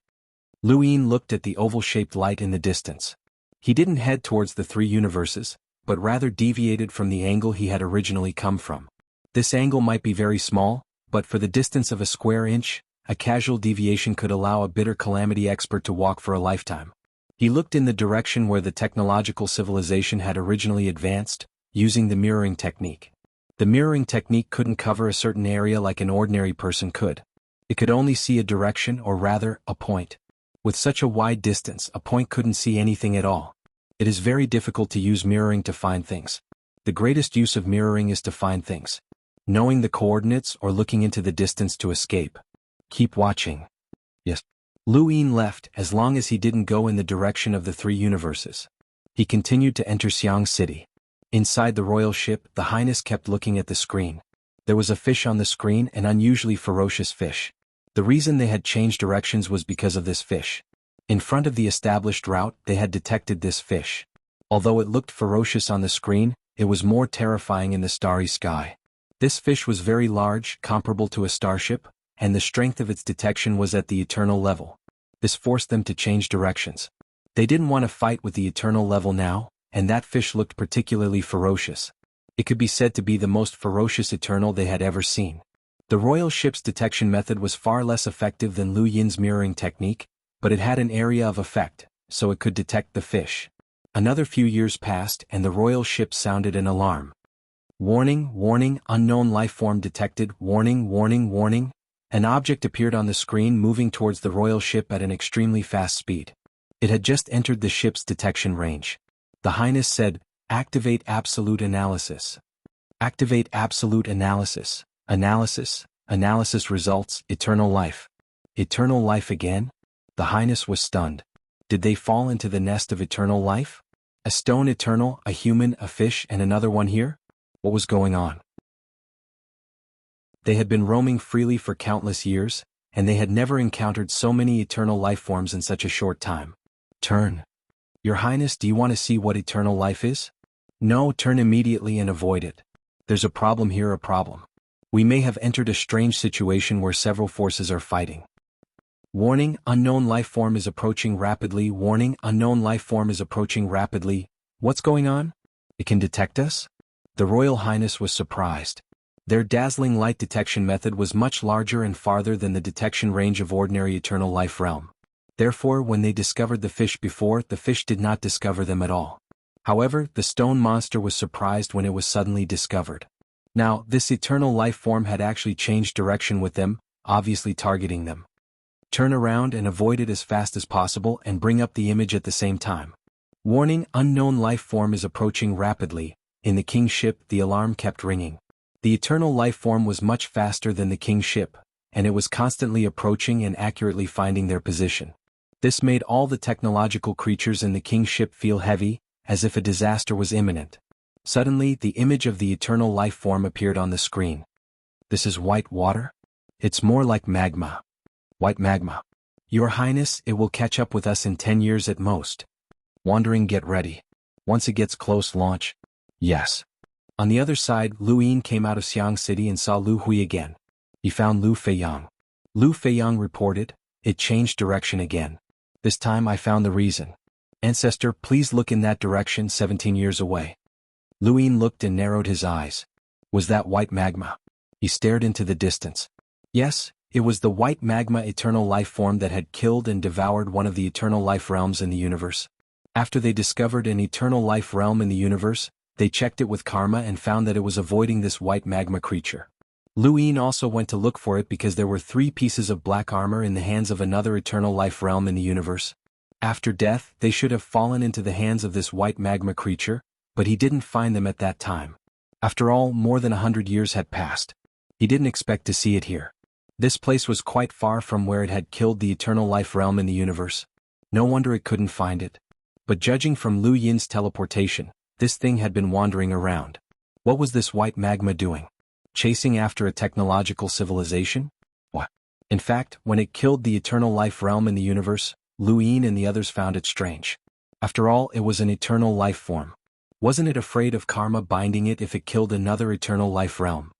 Lu Yin looked at the oval-shaped light in the distance. He didn't head towards the three universes, but rather deviated from the angle he had originally come from. This angle might be very small, but for the distance of a square inch, a casual deviation could allow a bitter calamity expert to walk for a lifetime. He looked in the direction where the technological civilization had originally advanced, using the mirroring technique. The mirroring technique couldn't cover a certain area like an ordinary person could. It could only see a direction, or rather, a point. With such a wide distance, a point couldn't see anything at all. It is very difficult to use mirroring to find things. The greatest use of mirroring is to find things. Knowing the coordinates or looking into the distance to escape. Keep watching. Yes. Lu Yin left as long as he didn't go in the direction of the three universes. He continued to enter Xiang City. Inside the royal ship, the Highness kept looking at the screen. There was a fish on the screen, an unusually ferocious fish. The reason they had changed directions was because of this fish. In front of the established route, they had detected this fish. Although it looked ferocious on the screen, it was more terrifying in the starry sky. This fish was very large, comparable to a starship, and the strength of its detection was at the eternal level. This forced them to change directions. They didn't want to fight with the eternal level now, and that fish looked particularly ferocious. It could be said to be the most ferocious eternal they had ever seen. The royal ship's detection method was far less effective than Lu Yin's mirroring technique, but it had an area of effect, so it could detect the fish. Another few years passed and the royal ship sounded an alarm. "Warning, warning, unknown life form detected, warning, warning, warning." An object appeared on the screen moving towards the royal ship at an extremely fast speed. It had just entered the ship's detection range. The Highness said, "Activate absolute analysis." Activate absolute analysis. Analysis results, eternal life. Eternal life again? The Highness was stunned. Did they fall into the nest of eternal life? A stone eternal, a human, a fish, and another one here? What was going on? They had been roaming freely for countless years, and they had never encountered so many eternal life forms in such a short time. Turn. Your Highness, do you want to see what eternal life is? No, turn immediately and avoid it. There's a problem here, a problem. We may have entered a strange situation where several forces are fighting. Warning, unknown life form is approaching rapidly. Warning, unknown life form is approaching rapidly. What's going on? It can detect us? The Royal Highness was surprised. Their dazzling light detection method was much larger and farther than the detection range of ordinary eternal life realm. Therefore, when they discovered the fish before, the fish did not discover them at all. However, the stone monster was surprised when it was suddenly discovered. Now, this eternal life form had actually changed direction with them, obviously targeting them. Turn around and avoid it as fast as possible and bring up the image at the same time. Warning: unknown life form is approaching rapidly. In the king's ship, the alarm kept ringing. The eternal life form was much faster than the king's ship, and it was constantly approaching and accurately finding their position. This made all the technological creatures in the king's ship feel heavy, as if a disaster was imminent. Suddenly, the image of the eternal life form appeared on the screen. This is white water? It's more like magma. White magma. Your Highness, it will catch up with us in 10 years at most. Wandering, get ready. Once it gets close, launch. Yes. On the other side, Lu Yin came out of Xiang City and saw Lu Hui again. He found Lu Feiyang. Lu Feiyang reported, it changed direction again. This time I found the reason. Ancestor, please look in that direction 17 years away. Lu Yin looked and narrowed his eyes. Was that white magma? He stared into the distance. Yes, it was the white magma eternal life form that had killed and devoured one of the eternal life realms in the universe. After they discovered an eternal life realm in the universe, they checked it with karma and found that it was avoiding this white magma creature. Lu Yin also went to look for it because there were 3 pieces of black armor in the hands of another eternal life realm in the universe. After death, they should have fallen into the hands of this white magma creature, but he didn't find them at that time. After all, more than 100 years had passed. He didn't expect to see it here. This place was quite far from where it had killed the eternal life realm in the universe. No wonder it couldn't find it. But judging from Lu Yin's teleportation, this thing had been wandering around. What was this white magma doing? Chasing after a technological civilization? What? In fact, when it killed the eternal life realm in the universe, Lu Yin and the others found it strange. After all, it was an eternal life form. Wasn't it afraid of karma binding it if it killed another eternal life realm?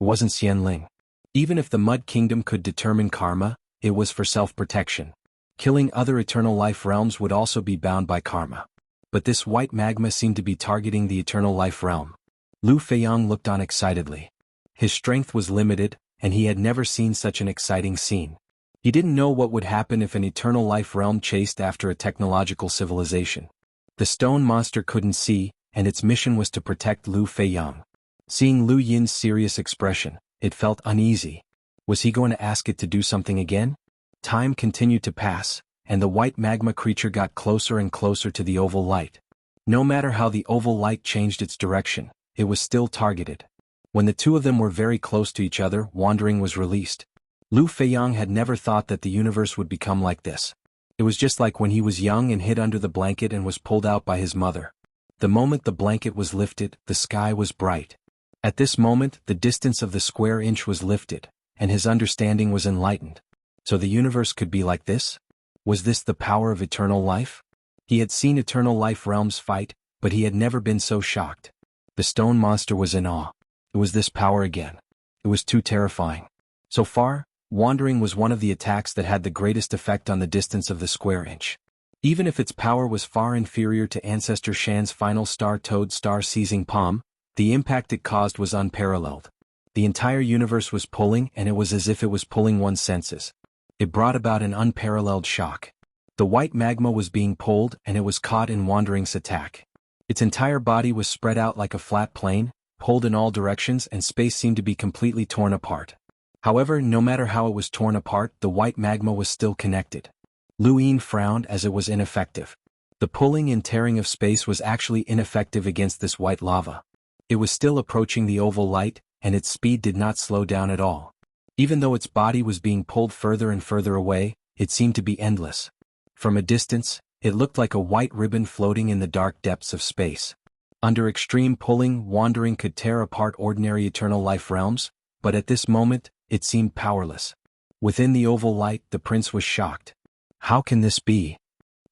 It wasn't Xianling. Even if the Mud Kingdom could determine karma, it was for self-protection. Killing other eternal life realms would also be bound by karma. But this white magma seemed to be targeting the eternal life realm. Lu Feiyang looked on excitedly. His strength was limited, and he had never seen such an exciting scene. He didn't know what would happen if an eternal life realm chased after a technological civilization. The stone monster couldn't see, and its mission was to protect Lu Feiyang. Seeing Lu Yin's serious expression, it felt uneasy. Was he going to ask it to do something again? Time continued to pass, and the white magma creature got closer and closer to the oval light. No matter how the oval light changed its direction, it was still targeted. When the two of them were very close to each other, wandering was released. Lu Feiyang had never thought that the universe would become like this. It was just like when he was young and hid under the blanket and was pulled out by his mother. The moment the blanket was lifted, the sky was bright. At this moment, the distance of the square inch was lifted, and his understanding was enlightened. So the universe could be like this? Was this the power of eternal life? He had seen eternal life realms fight, but he had never been so shocked. The stone monster was in awe. It was this power again. It was too terrifying. So far, wandering was one of the attacks that had the greatest effect on the distance of the square inch. Even if its power was far inferior to Ancestor Shan's final star-toed star-seizing palm, the impact it caused was unparalleled. The entire universe was pulling, and it was as if it was pulling one's senses. It brought about an unparalleled shock. The white magma was being pulled, and it was caught in Wandering's attack. Its entire body was spread out like a flat plane, pulled in all directions, and space seemed to be completely torn apart. However, no matter how it was torn apart, the white magma was still connected. Lu Yin frowned as it was ineffective. The pulling and tearing of space was actually ineffective against this white lava. It was still approaching the oval light, and its speed did not slow down at all. Even though its body was being pulled further and further away, it seemed to be endless. From a distance, it looked like a white ribbon floating in the dark depths of space. Under extreme pulling, Wandering could tear apart ordinary eternal life realms, but at this moment, it seemed powerless. Within the oval light, the prince was shocked. How can this be?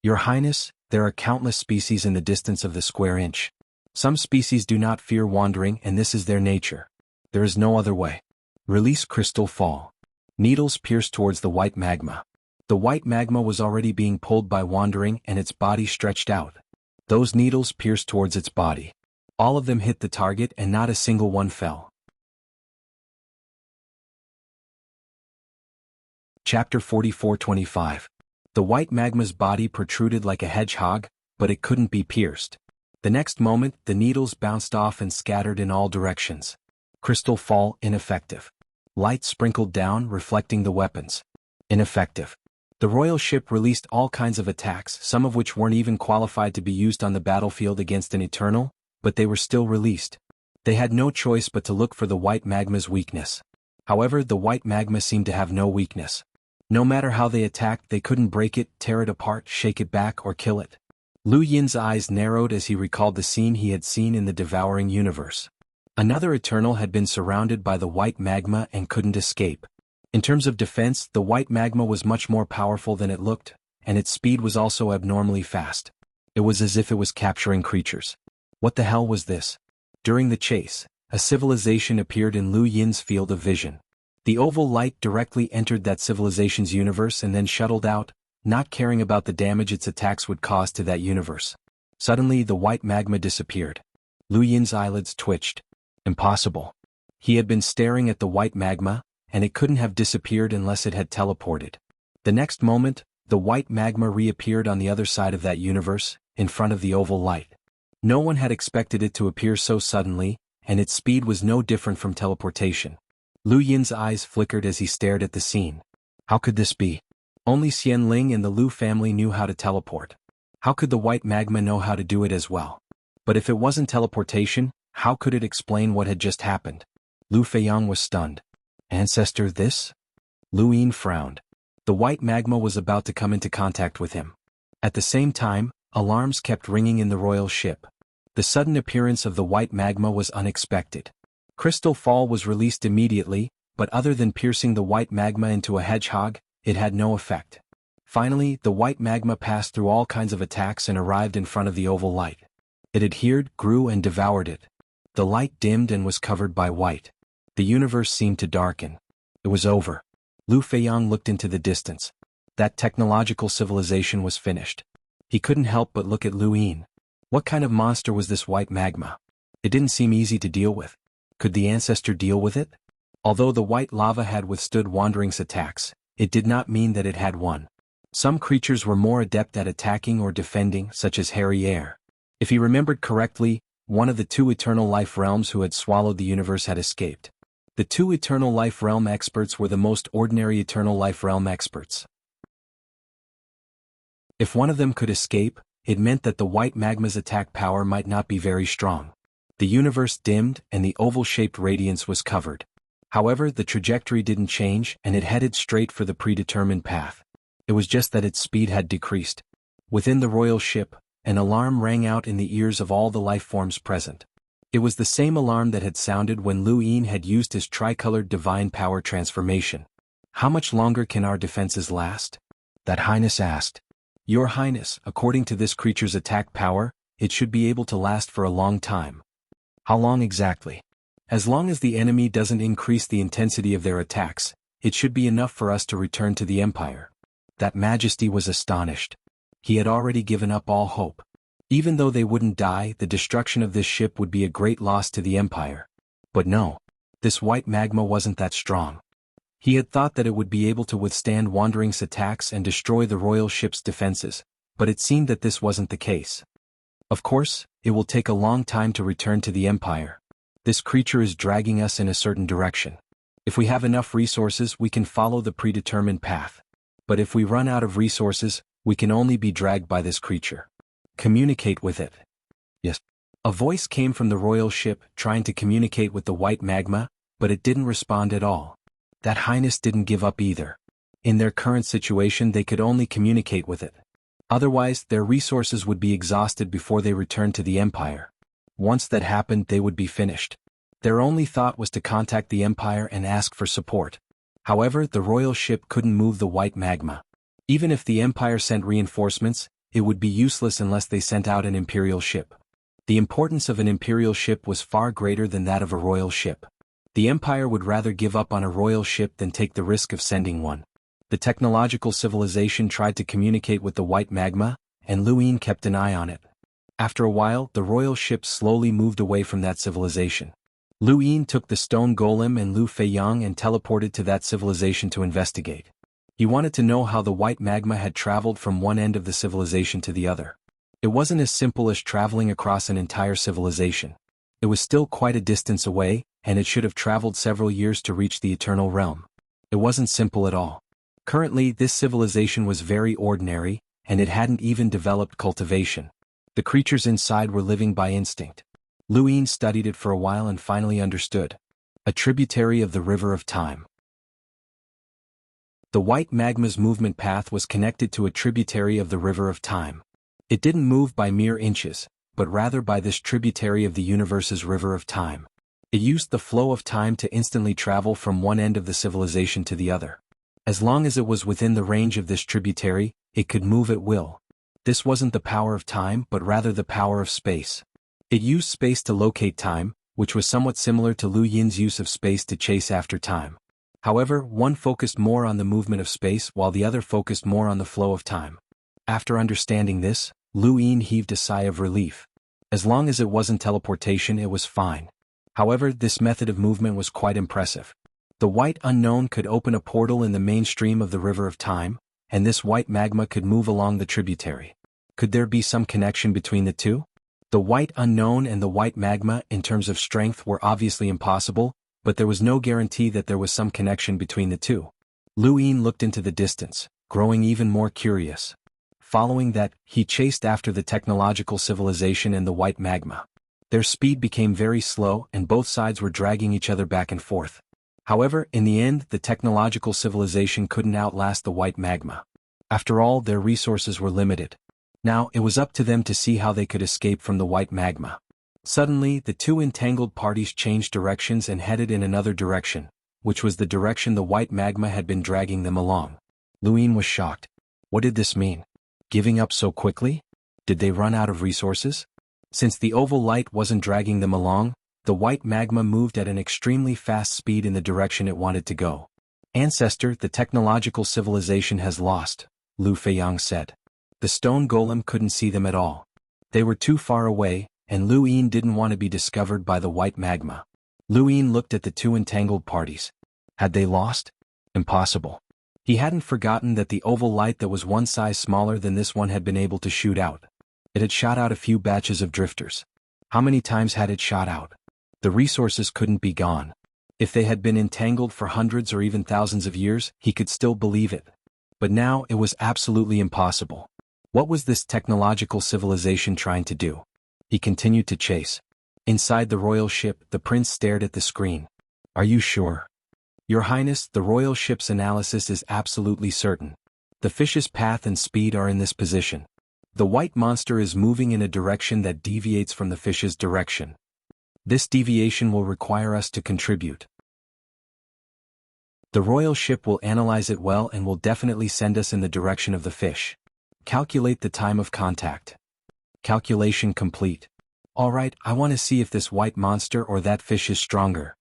Your Highness, there are countless species in the distance of the square inch. Some species do not fear wandering, and this is their nature. There is no other way. Release crystal fall. Needles pierced towards the white magma. The white magma was already being pulled by Wandering, and its body stretched out. Those needles pierced towards its body. All of them hit the target, and not a single one fell. Chapter 44-25. The white magma's body protruded like a hedgehog, but it couldn't be pierced. The next moment, the needles bounced off and scattered in all directions. Crystal fall, ineffective. Light sprinkled down, reflecting the weapons. Ineffective. The royal ship released all kinds of attacks, some of which weren't even qualified to be used on the battlefield against an eternal, but they were still released. They had no choice but to look for the white magma's weakness. However, the white magma seemed to have no weakness. No matter how they attacked, they couldn't break it, tear it apart, shake it back, or kill it. Lu Yin's eyes narrowed as he recalled the scene he had seen in the devouring universe. Another Eternal had been surrounded by the white magma and couldn't escape. In terms of defense, the white magma was much more powerful than it looked, and its speed was also abnormally fast. It was as if it was capturing creatures. What the hell was this? During the chase, a civilization appeared in Lu Yin's field of vision. The oval light directly entered that civilization's universe and then shuttled out, not caring about the damage its attacks would cause to that universe. Suddenly, the white magma disappeared. Lu Yin's eyelids twitched. Impossible. He had been staring at the white magma, and it couldn't have disappeared unless it had teleported. The next moment, the white magma reappeared on the other side of that universe, in front of the oval light. No one had expected it to appear so suddenly, and its speed was no different from teleportation. Lu Yin's eyes flickered as he stared at the scene. How could this be? Only Xian Ling and the Lu family knew how to teleport. How could the white magma know how to do it as well? But if it wasn't teleportation, how could it explain what had just happened? Lu Feiyang was stunned. Ancestor this? Lu Yin frowned. The white magma was about to come into contact with him. At the same time, alarms kept ringing in the royal ship. The sudden appearance of the white magma was unexpected. Crystal Fall was released immediately, but other than piercing the white magma into a hedgehog, it had no effect. Finally, the white magma passed through all kinds of attacks and arrived in front of the oval light. It adhered, grew, and devoured it. The light dimmed and was covered by white. The universe seemed to darken. It was over. Lu Feiyang looked into the distance. That technological civilization was finished. He couldn't help but look at Lu Yin. What kind of monster was this white magma? It didn't seem easy to deal with. Could the ancestor deal with it? Although the white lava had withstood Wandering's attacks, it did not mean that it had won. Some creatures were more adept at attacking or defending, such as Harry Air. If he remembered correctly, one of the two Eternal Life Realms who had swallowed the universe had escaped. The two Eternal Life Realm experts were the most ordinary Eternal Life Realm experts. If one of them could escape, it meant that the white magma's attack power might not be very strong. The universe dimmed and the oval-shaped radiance was covered. However, the trajectory didn't change and it headed straight for the predetermined path. It was just that its speed had decreased. Within the royal ship, an alarm rang out in the ears of all the life forms present. It was the same alarm that had sounded when Lu Yin had used his tricolored divine power transformation. How much longer can our defenses last? That Highness asked. Your Highness, according to this creature's attack power, it should be able to last for a long time. How long exactly? As long as the enemy doesn't increase the intensity of their attacks, it should be enough for us to return to the Empire. That Majesty was astonished. He had already given up all hope. Even though they wouldn't die, the destruction of this ship would be a great loss to the Empire. But no. This white magma wasn't that strong. He had thought that it would be able to withstand Wandering's attacks and destroy the royal ship's defenses, but it seemed that this wasn't the case. Of course, it will take a long time to return to the Empire. This creature is dragging us in a certain direction. If we have enough resources, we can follow the predetermined path. But if we run out of resources, we can only be dragged by this creature. Communicate with it. Yes. A voice came from the royal ship, trying to communicate with the white magma, but it didn't respond at all. That Highness didn't give up either. In their current situation, they could only communicate with it. Otherwise, their resources would be exhausted before they returned to the Empire. Once that happened, they would be finished. Their only thought was to contact the Empire and ask for support. However, the royal ship couldn't move the white magma. Even if the Empire sent reinforcements, it would be useless unless they sent out an Imperial ship. The importance of an Imperial ship was far greater than that of a royal ship. The Empire would rather give up on a royal ship than take the risk of sending one. The technological civilization tried to communicate with the white magma, and Lu Yin kept an eye on it. After a while, the royal ship slowly moved away from that civilization. Lu Yin took the stone golem and Lu Feiyang and teleported to that civilization to investigate. He wanted to know how the white magma had traveled from one end of the civilization to the other. It wasn't as simple as traveling across an entire civilization. It was still quite a distance away, and it should have traveled several years to reach the Eternal Realm. It wasn't simple at all. Currently, this civilization was very ordinary, and it hadn't even developed cultivation. The creatures inside were living by instinct. Lu Yin studied it for a while and finally understood. A tributary of the river of time. The white magma's movement path was connected to a tributary of the river of time. It didn't move by mere inches, but rather by this tributary of the universe's river of time. It used the flow of time to instantly travel from one end of the civilization to the other. As long as it was within the range of this tributary, it could move at will. This wasn't the power of time but rather the power of space. It used space to locate time, which was somewhat similar to Lu Yin's use of space to chase after time. However, one focused more on the movement of space while the other focused more on the flow of time. After understanding this, Lu Yin heaved a sigh of relief. As long as it wasn't teleportation, it was fine. However, this method of movement was quite impressive. The white unknown could open a portal in the mainstream of the river of time, and this white magma could move along the tributary. Could there be some connection between the two? The white unknown and the white magma in terms of strength were obviously impossible, but there was no guarantee that there was some connection between the two. Lu Yin looked into the distance, growing even more curious. Following that, he chased after the technological civilization and the white magma. Their speed became very slow and both sides were dragging each other back and forth. However, in the end, the technological civilization couldn't outlast the white magma. After all, their resources were limited. Now, it was up to them to see how they could escape from the white magma. Suddenly, the two entangled parties changed directions and headed in another direction, which was the direction the white magma had been dragging them along. Lu Yin was shocked. What did this mean? Giving up so quickly? Did they run out of resources? Since the oval light wasn't dragging them along, the white magma moved at an extremely fast speed in the direction it wanted to go. Ancestor, the technological civilization has lost, Lu Feiyang said. The stone golem couldn't see them at all. They were too far away, and Lu Yin didn't want to be discovered by the white magma. Lu Yin looked at the two entangled parties. Had they lost? Impossible. He hadn't forgotten that the oval light that was one size smaller than this one had been able to shoot out. It had shot out a few batches of drifters. How many times had it shot out? The resources couldn't be gone. If they had been entangled for hundreds or even thousands of years, he could still believe it. But now it was absolutely impossible. What was this technological civilization trying to do? He continued to chase. Inside the royal ship, the prince stared at the screen. Are you sure? Your Highness, the royal ship's analysis is absolutely certain. The fish's path and speed are in this position. The white monster is moving in a direction that deviates from the fish's direction. This deviation will require us to contribute. The royal ship will analyze it well and will definitely send us in the direction of the fish. Calculate the time of contact. Calculation complete. Alright, I want to see if this white monster or that fish is stronger.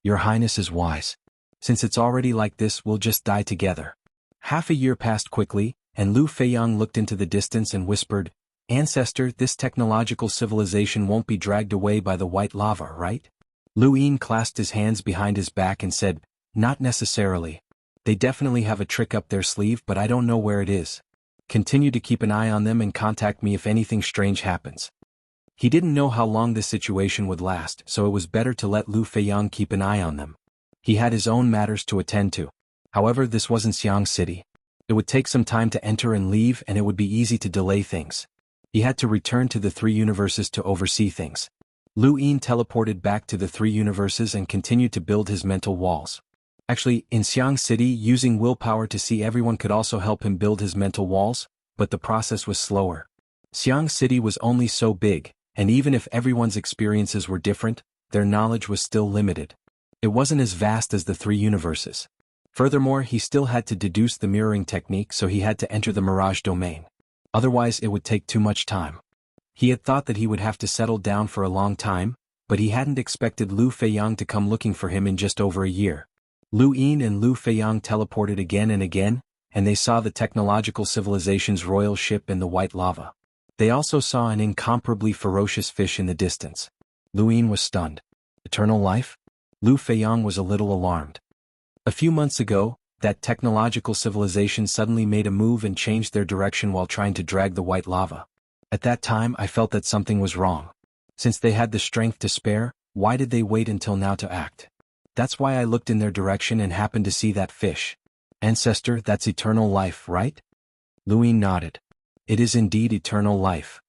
Your Highness is wise. Since it's already like this, we'll just die together. Half a year passed quickly, and Lu Feiyang looked into the distance and whispered, Ancestor, this technological civilization won't be dragged away by the white lava, right? Lu Yin clasped his hands behind his back and said, Not necessarily. They definitely have a trick up their sleeve, but I don't know where it is. Continue to keep an eye on them and contact me if anything strange happens. He didn't know how long this situation would last, so it was better to let Lu Feiyang keep an eye on them. He had his own matters to attend to. However, this wasn't Xiang City. It would take some time to enter and leave, and it would be easy to delay things. He had to return to the three universes to oversee things. Lu Yin teleported back to the three universes and continued to build his mental walls. Actually, in Xiang City, using willpower to see everyone could also help him build his mental walls, but the process was slower. Xiang City was only so big, and even if everyone's experiences were different, their knowledge was still limited. It wasn't as vast as the three universes. Furthermore, he still had to deduce the mirroring technique, so he had to enter the mirage domain. Otherwise, it would take too much time. He had thought that he would have to settle down for a long time, but he hadn't expected Lu Feiyang to come looking for him in just over a year. Lu Yin and Lu Feiyang teleported again and again, and they saw the technological civilization's royal ship in the white lava. They also saw an incomparably ferocious fish in the distance. Lu Yin was stunned. Eternal life? Lu Feiyang was a little alarmed. A few months ago, that technological civilization suddenly made a move and changed their direction while trying to drag the white lava. At that time, I felt that something was wrong. Since they had the strength to spare, why did they wait until now to act? That's why I looked in their direction and happened to see that fish. Ancestor, that's eternal life, right? Luin nodded. It is indeed eternal life.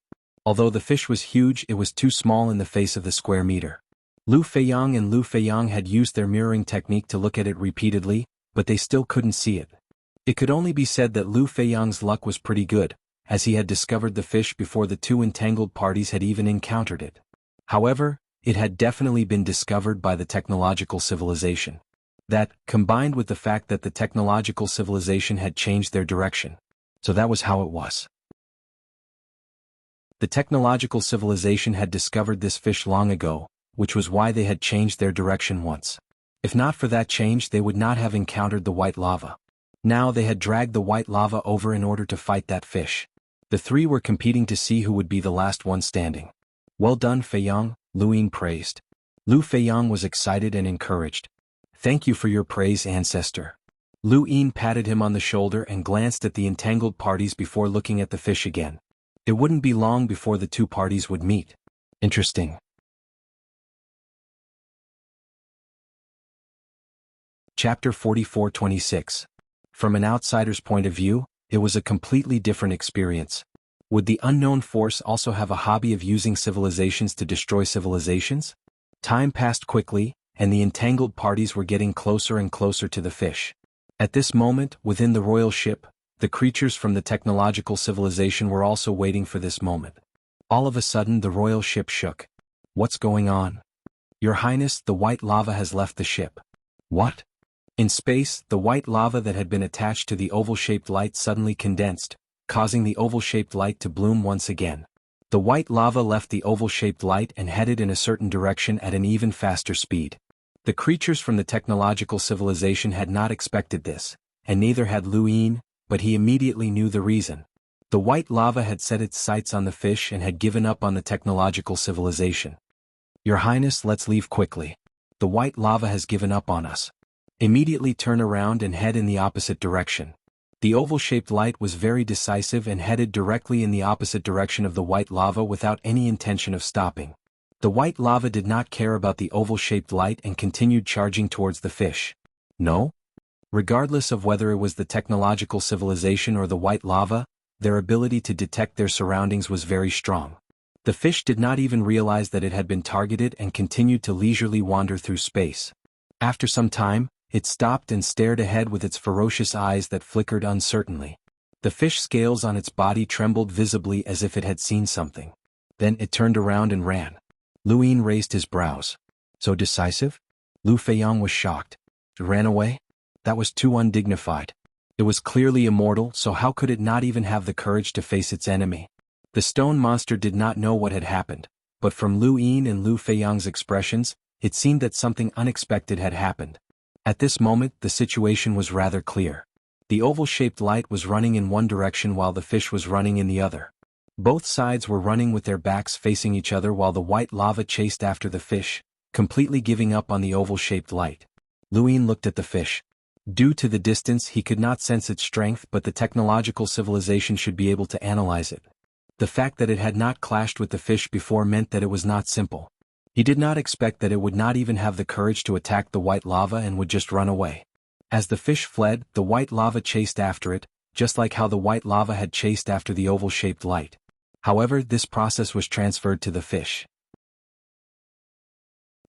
Although the fish was huge, it was too small in the face of the square meter. Lu Feiyang and Lu Feiyang had used their mirroring technique to look at it repeatedly, but they still couldn't see it. It could only be said that Lu Feiyang's luck was pretty good, as he had discovered the fish before the two entangled parties had even encountered it. However, it had definitely been discovered by the technological civilization. That, combined with the fact that the technological civilization had changed their direction. So that was how it was. The technological civilization had discovered this fish long ago, which was why they had changed their direction once. If not for that change, they would not have encountered the white lava. Now they had dragged the white lava over in order to fight that fish. The three were competing to see who would be the last one standing. Well done, Feiyang, Luin praised. Lu Feiyang was excited and encouraged. Thank you for your praise, ancestor. Luin patted him on the shoulder and glanced at the entangled parties before looking at the fish again. It wouldn't be long before the two parties would meet. Interesting. Chapter 44-26. From an outsider's point of view, it was a completely different experience. Would the unknown force also have a hobby of using civilizations to destroy civilizations? Time passed quickly, and the entangled parties were getting closer and closer to the fish. At this moment, within the royal ship, the creatures from the technological civilization were also waiting for this moment. All of a sudden, the royal ship shook. What's going on? Your Highness, the white lava has left the ship. What? In space, the white lava that had been attached to the oval-shaped light suddenly condensed, causing the oval-shaped light to bloom once again. The white lava left the oval-shaped light and headed in a certain direction at an even faster speed. The creatures from the technological civilization had not expected this, and neither had Luin, but he immediately knew the reason. The white lava had set its sights on the fish and had given up on the technological civilization. Your Highness, let's leave quickly. The white lava has given up on us. Immediately turn around and head in the opposite direction. The oval-shaped light was very decisive and headed directly in the opposite direction of the white lava without any intention of stopping. The white lava did not care about the oval-shaped light and continued charging towards the fish. No? Regardless of whether it was the technological civilization or the white lava, their ability to detect their surroundings was very strong. The fish did not even realize that it had been targeted and continued to leisurely wander through space. After some time, it stopped and stared ahead with its ferocious eyes that flickered uncertainly. The fish scales on its body trembled visibly as if it had seen something. Then it turned around and ran. Luin raised his brows. So decisive? Lu Feiyang was shocked. It ran away? That was too undignified. It was clearly immortal, so how could it not even have the courage to face its enemy? The stone monster did not know what had happened, but from Luin and Lu Feiyang's expressions, it seemed that something unexpected had happened. At this moment, the situation was rather clear. The oval-shaped light was running in one direction while the fish was running in the other. Both sides were running with their backs facing each other while the white lava chased after the fish, completely giving up on the oval-shaped light. Luin looked at the fish. Due to the distance, he could not sense its strength, but the technological civilization should be able to analyze it. The fact that it had not clashed with the fish before meant that it was not simple. He did not expect that it would not even have the courage to attack the white lava and would just run away. As the fish fled, the white lava chased after it, just like how the white lava had chased after the oval-shaped light. However, this process was transferred to the fish.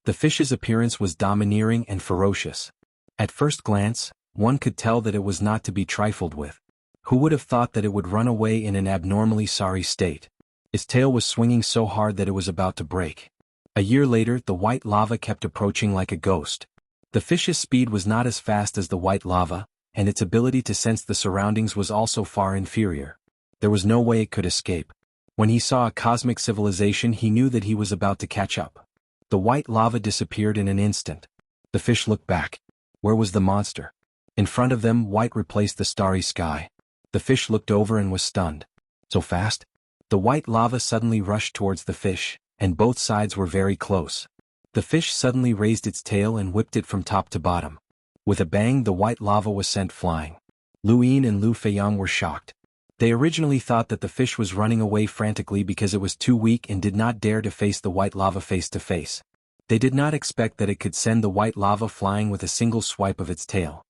The fish's appearance was domineering and ferocious. At first glance, one could tell that it was not to be trifled with. Who would have thought that it would run away in an abnormally sorry state? Its tail was swinging so hard that it was about to break. A year later, the white lava kept approaching like a ghost. The fish's speed was not as fast as the white lava, and its ability to sense the surroundings was also far inferior. There was no way it could escape. When he saw a cosmic civilization, he knew that he was about to catch up. The white lava disappeared in an instant. The fish looked back. Where was the monster? In front of them, white replaced the starry sky. The fish looked over and was stunned. So fast? The white lava suddenly rushed towards the fish, and both sides were very close. The fish suddenly raised its tail and whipped it from top to bottom. With a bang, the white lava was sent flying. Luin and Lu Feiyang were shocked. They originally thought that the fish was running away frantically because it was too weak and did not dare to face the white lava face to face. They did not expect that it could send the white lava flying with a single swipe of its tail.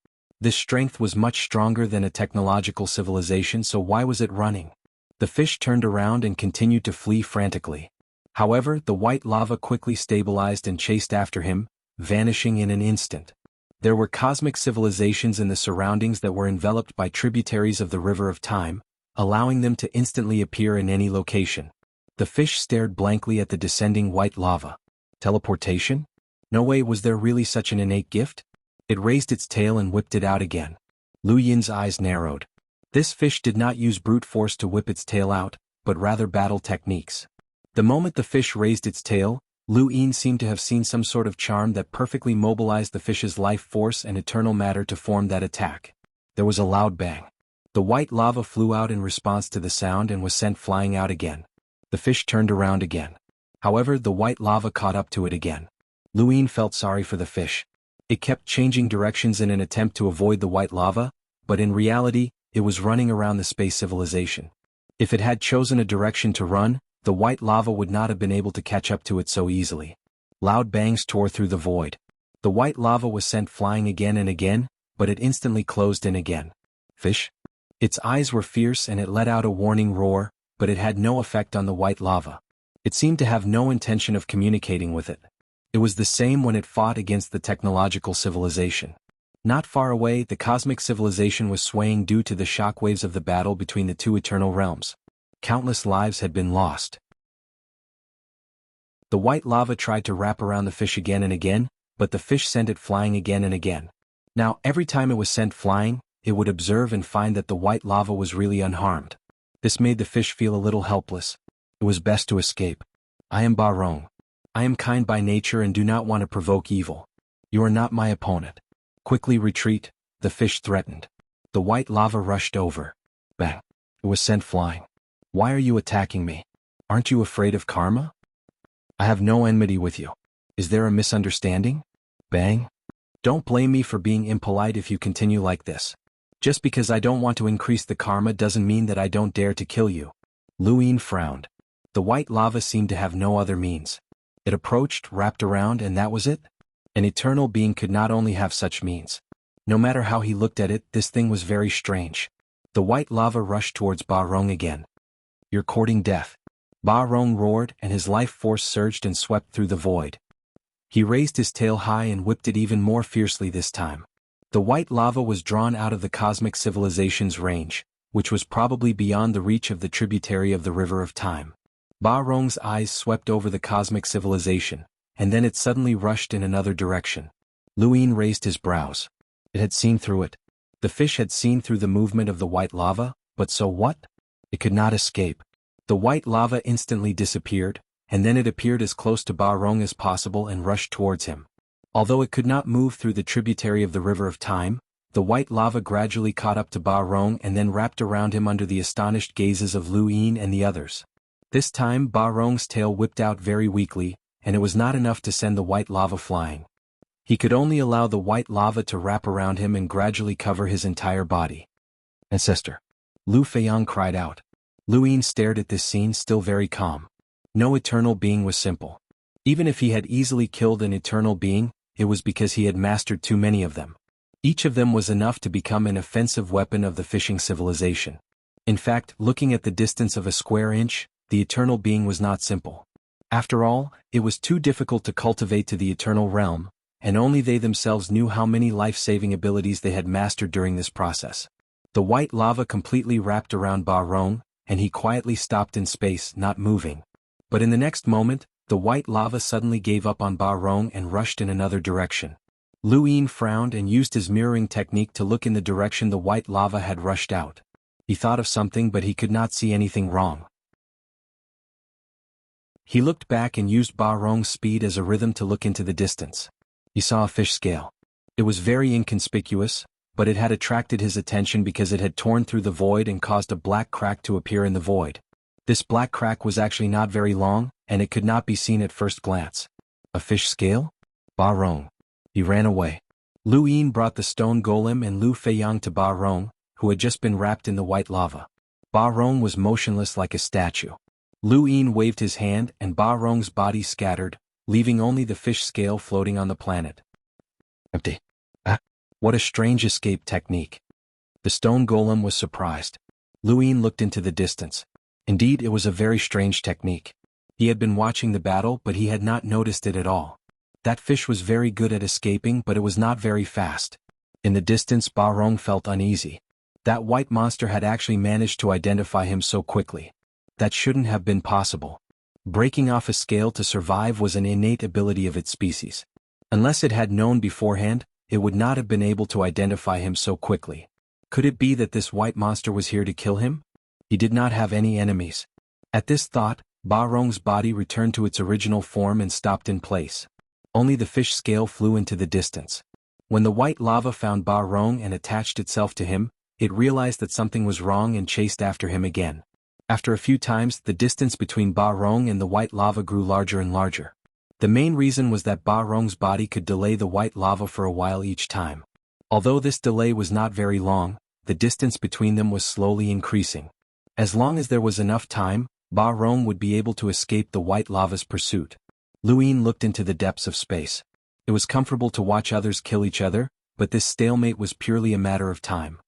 This strength was much stronger than a technological civilization, so why was it running? The fish turned around and continued to flee frantically. However, the white lava quickly stabilized and chased after him, vanishing in an instant. There were cosmic civilizations in the surroundings that were enveloped by tributaries of the River of Time, allowing them to instantly appear in any location. The fish stared blankly at the descending white lava. Teleportation? No way, was there really such an innate gift? It raised its tail and whipped it out again. Lu Yin's eyes narrowed. This fish did not use brute force to whip its tail out, but rather battle techniques. The moment the fish raised its tail, Lu Yin seemed to have seen some sort of charm that perfectly mobilized the fish's life force and eternal matter to form that attack. There was a loud bang. The white lava flew out in response to the sound and was sent flying out again. The fish turned around again. However, the white lava caught up to it again. Lu Yin felt sorry for the fish. It kept changing directions in an attempt to avoid the white lava, but in reality, it was running around the space civilization. If it had chosen a direction to run, the white lava would not have been able to catch up to it so easily. Loud bangs tore through the void. The white lava was sent flying again and again, but it instantly closed in again. Fish? Its eyes were fierce and it let out a warning roar, but it had no effect on the white lava. It seemed to have no intention of communicating with it. It was the same when it fought against the technological civilization. Not far away, the cosmic civilization was swaying due to the shockwaves of the battle between the two eternal realms. Countless lives had been lost. The white lava tried to wrap around the fish again and again, but the fish sent it flying again and again. Now, every time it was sent flying, it would observe and find that the white lava was really unharmed. This made the fish feel a little helpless. It was best to escape. I am Ba Rong. I am kind by nature and do not want to provoke evil. You are not my opponent. Quickly retreat, the fish threatened. The white lava rushed over. Bang. It was sent flying. Why are you attacking me? Aren't you afraid of karma? I have no enmity with you. Is there a misunderstanding? Bang. Don't blame me for being impolite if you continue like this. Just because I don't want to increase the karma doesn't mean that I don't dare to kill you. Lu Yin frowned. The white lava seemed to have no other means. It approached, wrapped around, and that was it? An eternal being could not only have such means. No matter how he looked at it, this thing was very strange. The white lava rushed towards Ba Rong again. You're courting death. Ba Rong roared, and his life force surged and swept through the void. He raised his tail high and whipped it even more fiercely this time. The white lava was drawn out of the cosmic civilization's range, which was probably beyond the reach of the tributary of the River of Time. Ba Rong's eyes swept over the cosmic civilization, and then it suddenly rushed in another direction. Lu Yin raised his brows. It had seen through it. The fish had seen through the movement of the white lava, but so what? It could not escape. The white lava instantly disappeared, and then it appeared as close to Ba Rong as possible and rushed towards him. Although it could not move through the tributary of the River of Time, the white lava gradually caught up to Ba Rong and then wrapped around him under the astonished gazes of Lu Yin and the others. This time Ba Rong's tail whipped out very weakly, and it was not enough to send the white lava flying. He could only allow the white lava to wrap around him and gradually cover his entire body. Ancestor! Lu Feiyang cried out. Lu Yin stared at this scene, still very calm. No eternal being was simple. Even if he had easily killed an eternal being, it was because he had mastered too many of them. Each of them was enough to become an offensive weapon of the fishing civilization. In fact, looking at the distance of a square inch, the eternal being was not simple. After all, it was too difficult to cultivate to the eternal realm, and only they themselves knew how many life-saving abilities they had mastered during this process. The white lava completely wrapped around Ba Rong, and he quietly stopped in space, not moving. But in the next moment, the white lava suddenly gave up on Ba Rong and rushed in another direction. Lu Yin frowned and used his mirroring technique to look in the direction the white lava had rushed out. He thought of something, but he could not see anything wrong. He looked back and used Ba Rong's speed as a rhythm to look into the distance. He saw a fish scale. It was very inconspicuous, but it had attracted his attention because it had torn through the void and caused a black crack to appear in the void. This black crack was actually not very long, and it could not be seen at first glance. A fish scale? Ba Rong. He ran away. Lu Yin brought the stone golem and Lu Feiyang to Ba Rong, who had just been wrapped in the white lava. Ba Rong was motionless like a statue. Lu Yin waved his hand and Ba Rong's body scattered, leaving only the fish scale floating on the planet. Empty. What a strange escape technique. The stone golem was surprised. Luin looked into the distance. Indeed, it was a very strange technique. He had been watching the battle, but he had not noticed it at all. That fish was very good at escaping, but it was not very fast. In the distance, Ba Rong felt uneasy. That white monster had actually managed to identify him so quickly. That shouldn't have been possible. Breaking off a scale to survive was an innate ability of its species. Unless it had known beforehand, it would not have been able to identify him so quickly. Could it be that this white monster was here to kill him? He did not have any enemies. At this thought, Ba Rong's body returned to its original form and stopped in place. Only the fish scale flew into the distance. When the white lava found Ba Rong and attached itself to him, it realized that something was wrong and chased after him again. After a few times, the distance between Ba Rong and the white lava grew larger and larger. The main reason was that Ba Rong's body could delay the white lava for a while each time. Although this delay was not very long, the distance between them was slowly increasing. As long as there was enough time, Ba Rong would be able to escape the white lava's pursuit. Luin looked into the depths of space. It was comfortable to watch others kill each other, but this stalemate was purely a matter of time.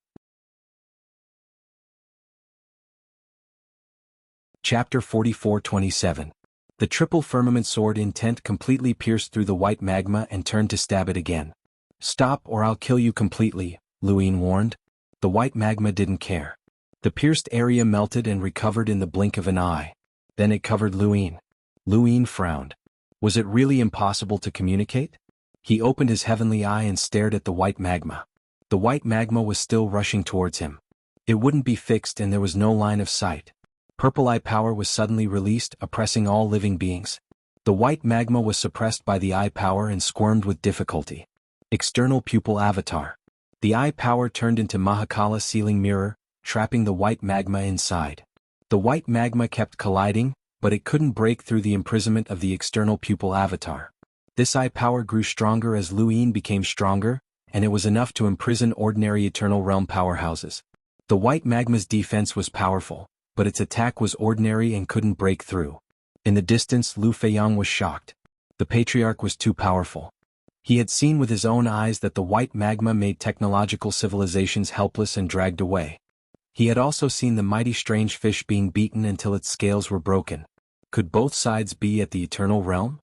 Chapter 44-27. The triple firmament sword intent completely pierced through the white magma and turned to stab it again. "Stop or I'll kill you completely," Luin warned. The white magma didn't care. The pierced area melted and recovered in the blink of an eye. Then it covered Luin. Luin frowned. Was it really impossible to communicate? He opened his heavenly eye and stared at the white magma. The white magma was still rushing towards him. It wouldn't be fixed and there was no line of sight. Purple eye power was suddenly released, oppressing all living beings. The white magma was suppressed by the eye power and squirmed with difficulty. External pupil avatar. The eye power turned into Mahakala sealing mirror, trapping the white magma inside. The white magma kept colliding, but it couldn't break through the imprisonment of the external pupil avatar. This eye power grew stronger as Luin became stronger, and it was enough to imprison ordinary Eternal Realm powerhouses. The white magma's defense was powerful, but its attack was ordinary and couldn't break through. In the distance, Lu Feiyang was shocked. The patriarch was too powerful. He had seen with his own eyes that the white magma made technological civilizations helpless and dragged away. He had also seen the mighty strange fish being beaten until its scales were broken. Could both sides be at the Eternal Realm?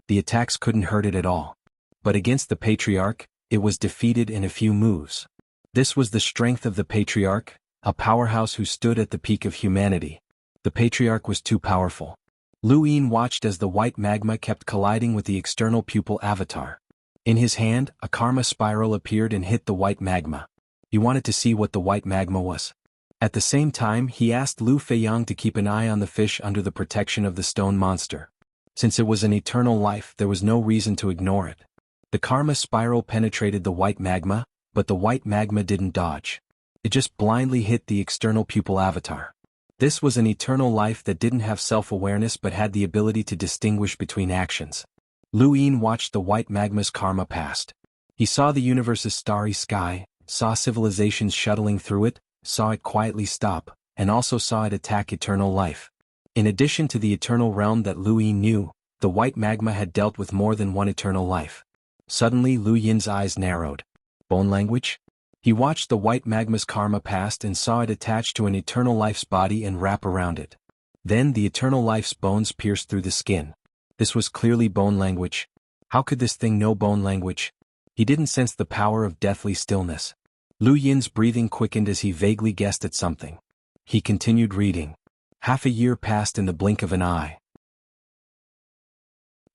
The attacks couldn't hurt it at all. But against the patriarch, it was defeated in a few moves. This was the strength of the patriarch, a powerhouse who stood at the peak of humanity. The patriarch was too powerful. Luin watched as the white magma kept colliding with the external pupil avatar. In his hand, a karma spiral appeared and hit the white magma. He wanted to see what the white magma was. At the same time, he asked Lu Feiyang to keep an eye on the fish under the protection of the stone monster. Since it was an eternal life, there was no reason to ignore it. The karma spiral penetrated the white magma, but the white magma didn't dodge. It just blindly hit the external pupil avatar. This was an eternal life that didn't have self-awareness but had the ability to distinguish between actions. Luin watched the white magma's karma past. He saw the universe's starry sky, saw civilizations shuttling through it, saw it quietly stop, and also saw it attack eternal life. In addition to the eternal realm that Luin knew, the white magma had dealt with more than one eternal life. Suddenly Lu Yin's eyes narrowed. Bone language? He watched the white magma's karma past and saw it attach to an eternal life's body and wrap around it. Then the eternal life's bones pierced through the skin. This was clearly bone language. How could this thing know bone language? He didn't sense the power of deathly stillness. Lu Yin's breathing quickened as he vaguely guessed at something. He continued reading. Half a year passed in the blink of an eye.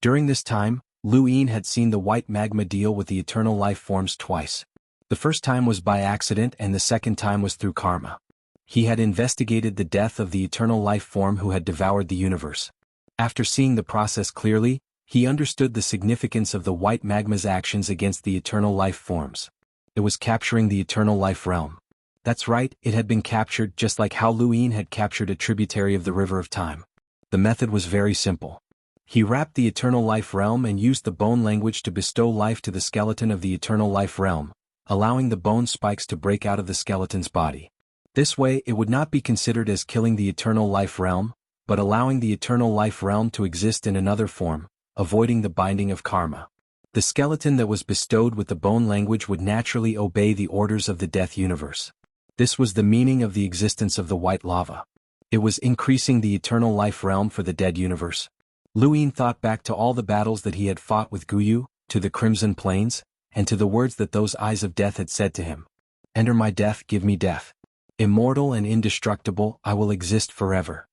During this time, Lu Yin had seen the white magma deal with the eternal life forms twice. The first time was by accident and the second time was through karma. He had investigated the death of the eternal life form who had devoured the universe. After seeing the process clearly, he understood the significance of the white magma's actions against the eternal life forms. It was capturing the eternal life realm. That's right, it had been captured just like how Lu Yin had captured a tributary of the river of time. The method was very simple. He wrapped the eternal life realm and used the bone language to bestow life to the skeleton of the eternal life realm, allowing the bone spikes to break out of the skeleton's body. This way it would not be considered as killing the eternal life realm, but allowing the eternal life realm to exist in another form, avoiding the binding of karma. The skeleton that was bestowed with the bone language would naturally obey the orders of the death universe. This was the meaning of the existence of the white lava. It was increasing the eternal life realm for the dead universe. Luin thought back to all the battles that he had fought with Guyu, to the Crimson Plains, and to the words that those eyes of death had said to him. Enter my death, give me death. Immortal and indestructible, I will exist forever.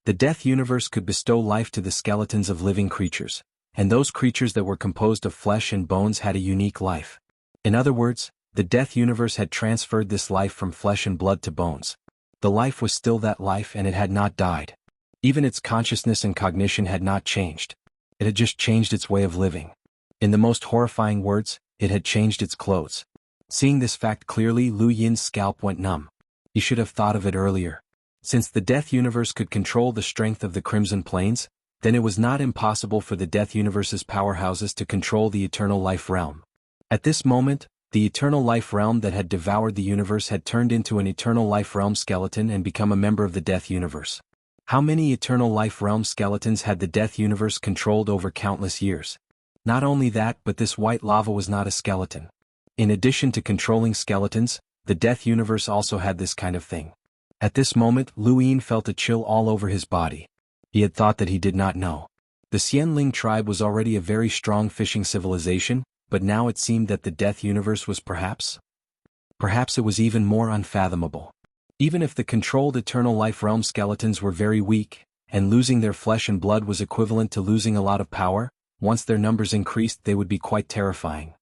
The death universe could bestow life to the skeletons of living creatures, and those creatures that were composed of flesh and bones had a unique life. In other words, the death universe had transferred this life from flesh and blood to bones. The life was still that life and it had not died. Even its consciousness and cognition had not changed. It had just changed its way of living. In the most horrifying words, it had changed its clothes. Seeing this fact clearly, Lu Yin's scalp went numb. He should have thought of it earlier. Since the death universe could control the strength of the Crimson Plains, then it was not impossible for the death universe's powerhouses to control the eternal life realm. At this moment, the eternal life realm that had devoured the universe had turned into an eternal life realm skeleton and become a member of the death universe. How many eternal life realm skeletons had the death universe controlled over countless years? Not only that, but this white lava was not a skeleton. In addition to controlling skeletons, the death universe also had this kind of thing. At this moment, Lu Yin felt a chill all over his body. He had thought that he did not know. The Xianling tribe was already a very strong fishing civilization, but now it seemed that the death universe was perhaps it was even more unfathomable. Even if the controlled eternal life realm skeletons were very weak, and losing their flesh and blood was equivalent to losing a lot of power, once their numbers increased they would be quite terrifying.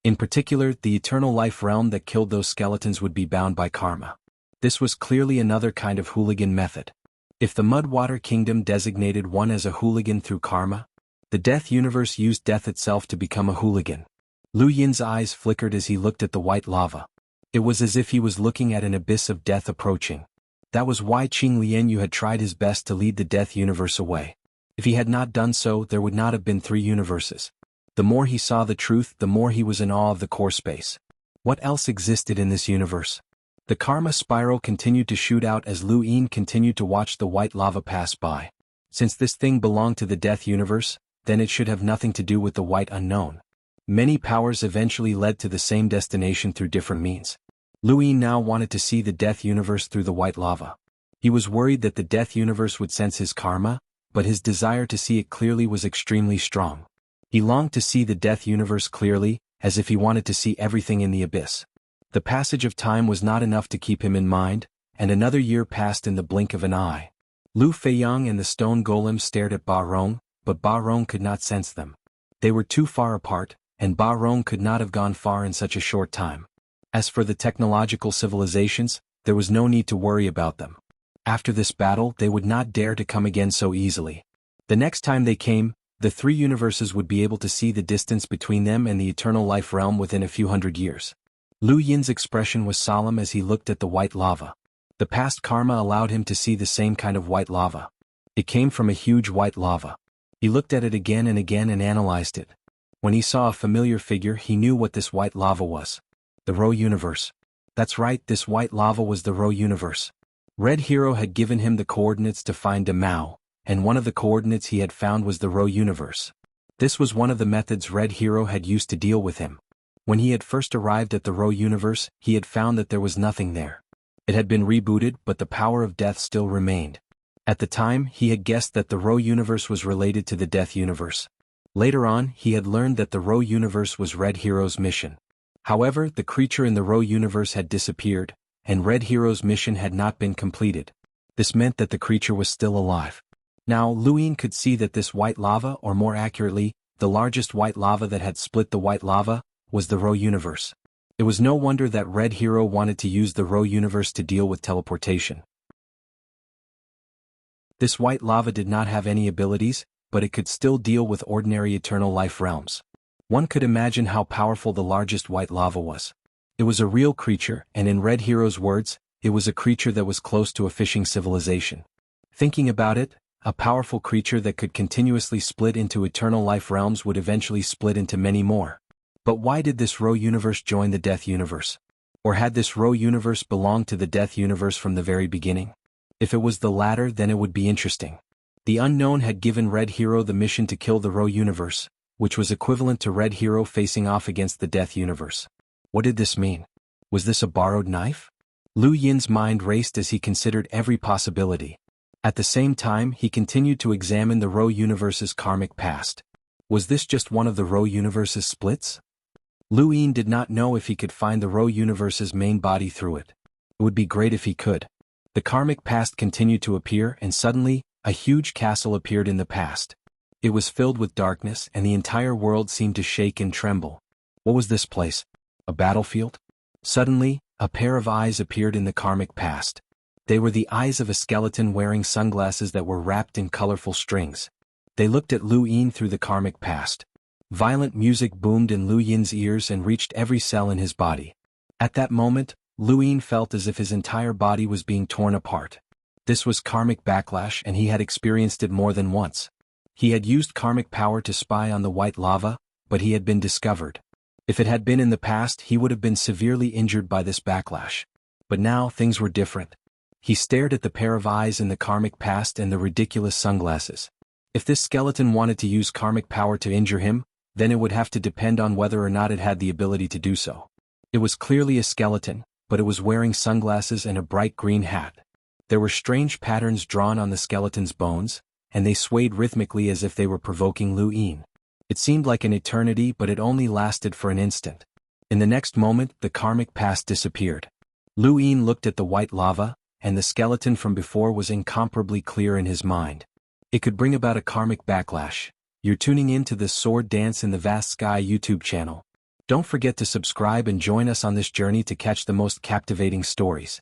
In particular, the eternal life realm that killed those skeletons would be bound by karma. This was clearly another kind of hooligan method. If the Mudwater Kingdom designated one as a hooligan through karma, the death universe used death itself to become a hooligan. Lu Yin's eyes flickered as he looked at the white lava. It was as if he was looking at an abyss of death approaching. That was why Qing Lianyu had tried his best to lead the death universe away. If he had not done so, there would not have been 3 universes. The more he saw the truth, the more he was in awe of the core space. What else existed in this universe? The karma spiral continued to shoot out as Lu Yin continued to watch the white lava pass by. Since this thing belonged to the death universe, then it should have nothing to do with the white unknown. Many powers eventually led to the same destination through different means. Lu Yin now wanted to see the death universe through the white lava. He was worried that the death universe would sense his karma, but his desire to see it clearly was extremely strong. He longed to see the death universe clearly, as if he wanted to see everything in the abyss. The passage of time was not enough to keep him in mind, and another year passed in the blink of an eye. Lu Feiyang and the stone golem stared at Ba Rong, but Ba Rong could not sense them. They were too far apart, and Ba Rong could not have gone far in such a short time. As for the technological civilizations, there was no need to worry about them. After this battle, they would not dare to come again so easily. The next time they came, the 3 universes would be able to see the distance between them and the eternal life realm within a few hundred years. Lu Yin's expression was solemn as he looked at the white lava. The past karma allowed him to see the same kind of white lava. It came from a huge white lava. He looked at it again and analyzed it. When he saw a familiar figure, he knew what this white lava was. The Ro universe. That's right, this white lava was the Ro universe. Red Hero had given him the coordinates to find Mao, and one of the coordinates he had found was the Ro universe. This was one of the methods Red Hero had used to deal with him. When he had first arrived at the Ro universe, he had found that there was nothing there. It had been rebooted, but the power of death still remained. At the time, he had guessed that the Ro universe was related to the death universe. Later on, he had learned that the Ro universe was Red Hero's mission. However, the creature in the Ro universe had disappeared, and Red Hero's mission had not been completed. This meant that the creature was still alive. Now, Lu Yin could see that this white lava, or more accurately, the largest white lava that had split the white lava, was the Ro universe. It was no wonder that Red Hero wanted to use the Ro universe to deal with teleportation. This white lava did not have any abilities, but it could still deal with ordinary eternal life realms. One could imagine how powerful the largest white lava was. It was a real creature, and in Red Hero's words, it was a creature that was close to a fishing civilization. Thinking about it, a powerful creature that could continuously split into eternal life realms would eventually split into many more. But why did this Ro universe join the Death universe? Or had this Ro universe belonged to the Death universe from the very beginning? If it was the latter, then it would be interesting. The unknown had given Red Hero the mission to kill the Ro universe, which was equivalent to Red Hero facing off against the Death universe. What did this mean? Was this a borrowed knife? Lu Yin's mind raced as he considered every possibility. At the same time, he continued to examine the Ro universe's karmic past. Was this just one of the Ro universe's splits? Lu Yin did not know if he could find the Ro universe's main body through it. It would be great if he could. The karmic past continued to appear, and suddenly, a huge castle appeared in the past. It was filled with darkness, and the entire world seemed to shake and tremble. What was this place? A battlefield? Suddenly, a pair of eyes appeared in the karmic past. They were the eyes of a skeleton wearing sunglasses that were wrapped in colorful strings. They looked at Lu Yin through the karmic past. Violent music boomed in Lu Yin's ears and reached every cell in his body. At that moment, Lu Yin felt as if his entire body was being torn apart. This was karmic backlash, and he had experienced it more than once. He had used karmic power to spy on the white lava, but he had been discovered. If it had been in the past, he would have been severely injured by this backlash. But now, things were different. He stared at the pair of eyes in the karmic past and the ridiculous sunglasses. If this skeleton wanted to use karmic power to injure him, then it would have to depend on whether or not it had the ability to do so. It was clearly a skeleton, but it was wearing sunglasses and a bright green hat. There were strange patterns drawn on the skeleton's bones, and they swayed rhythmically as if they were provoking Lu Yin. It seemed like an eternity, but it only lasted for an instant. In the next moment, the karmic past disappeared. Lu Yin looked at the white lava, and the skeleton from before was incomparably clear in his mind. It could bring about a karmic backlash. You're tuning in to the Sword Dance in the Vast Sky YouTube channel. Don't forget to subscribe and join us on this journey to catch the most captivating stories.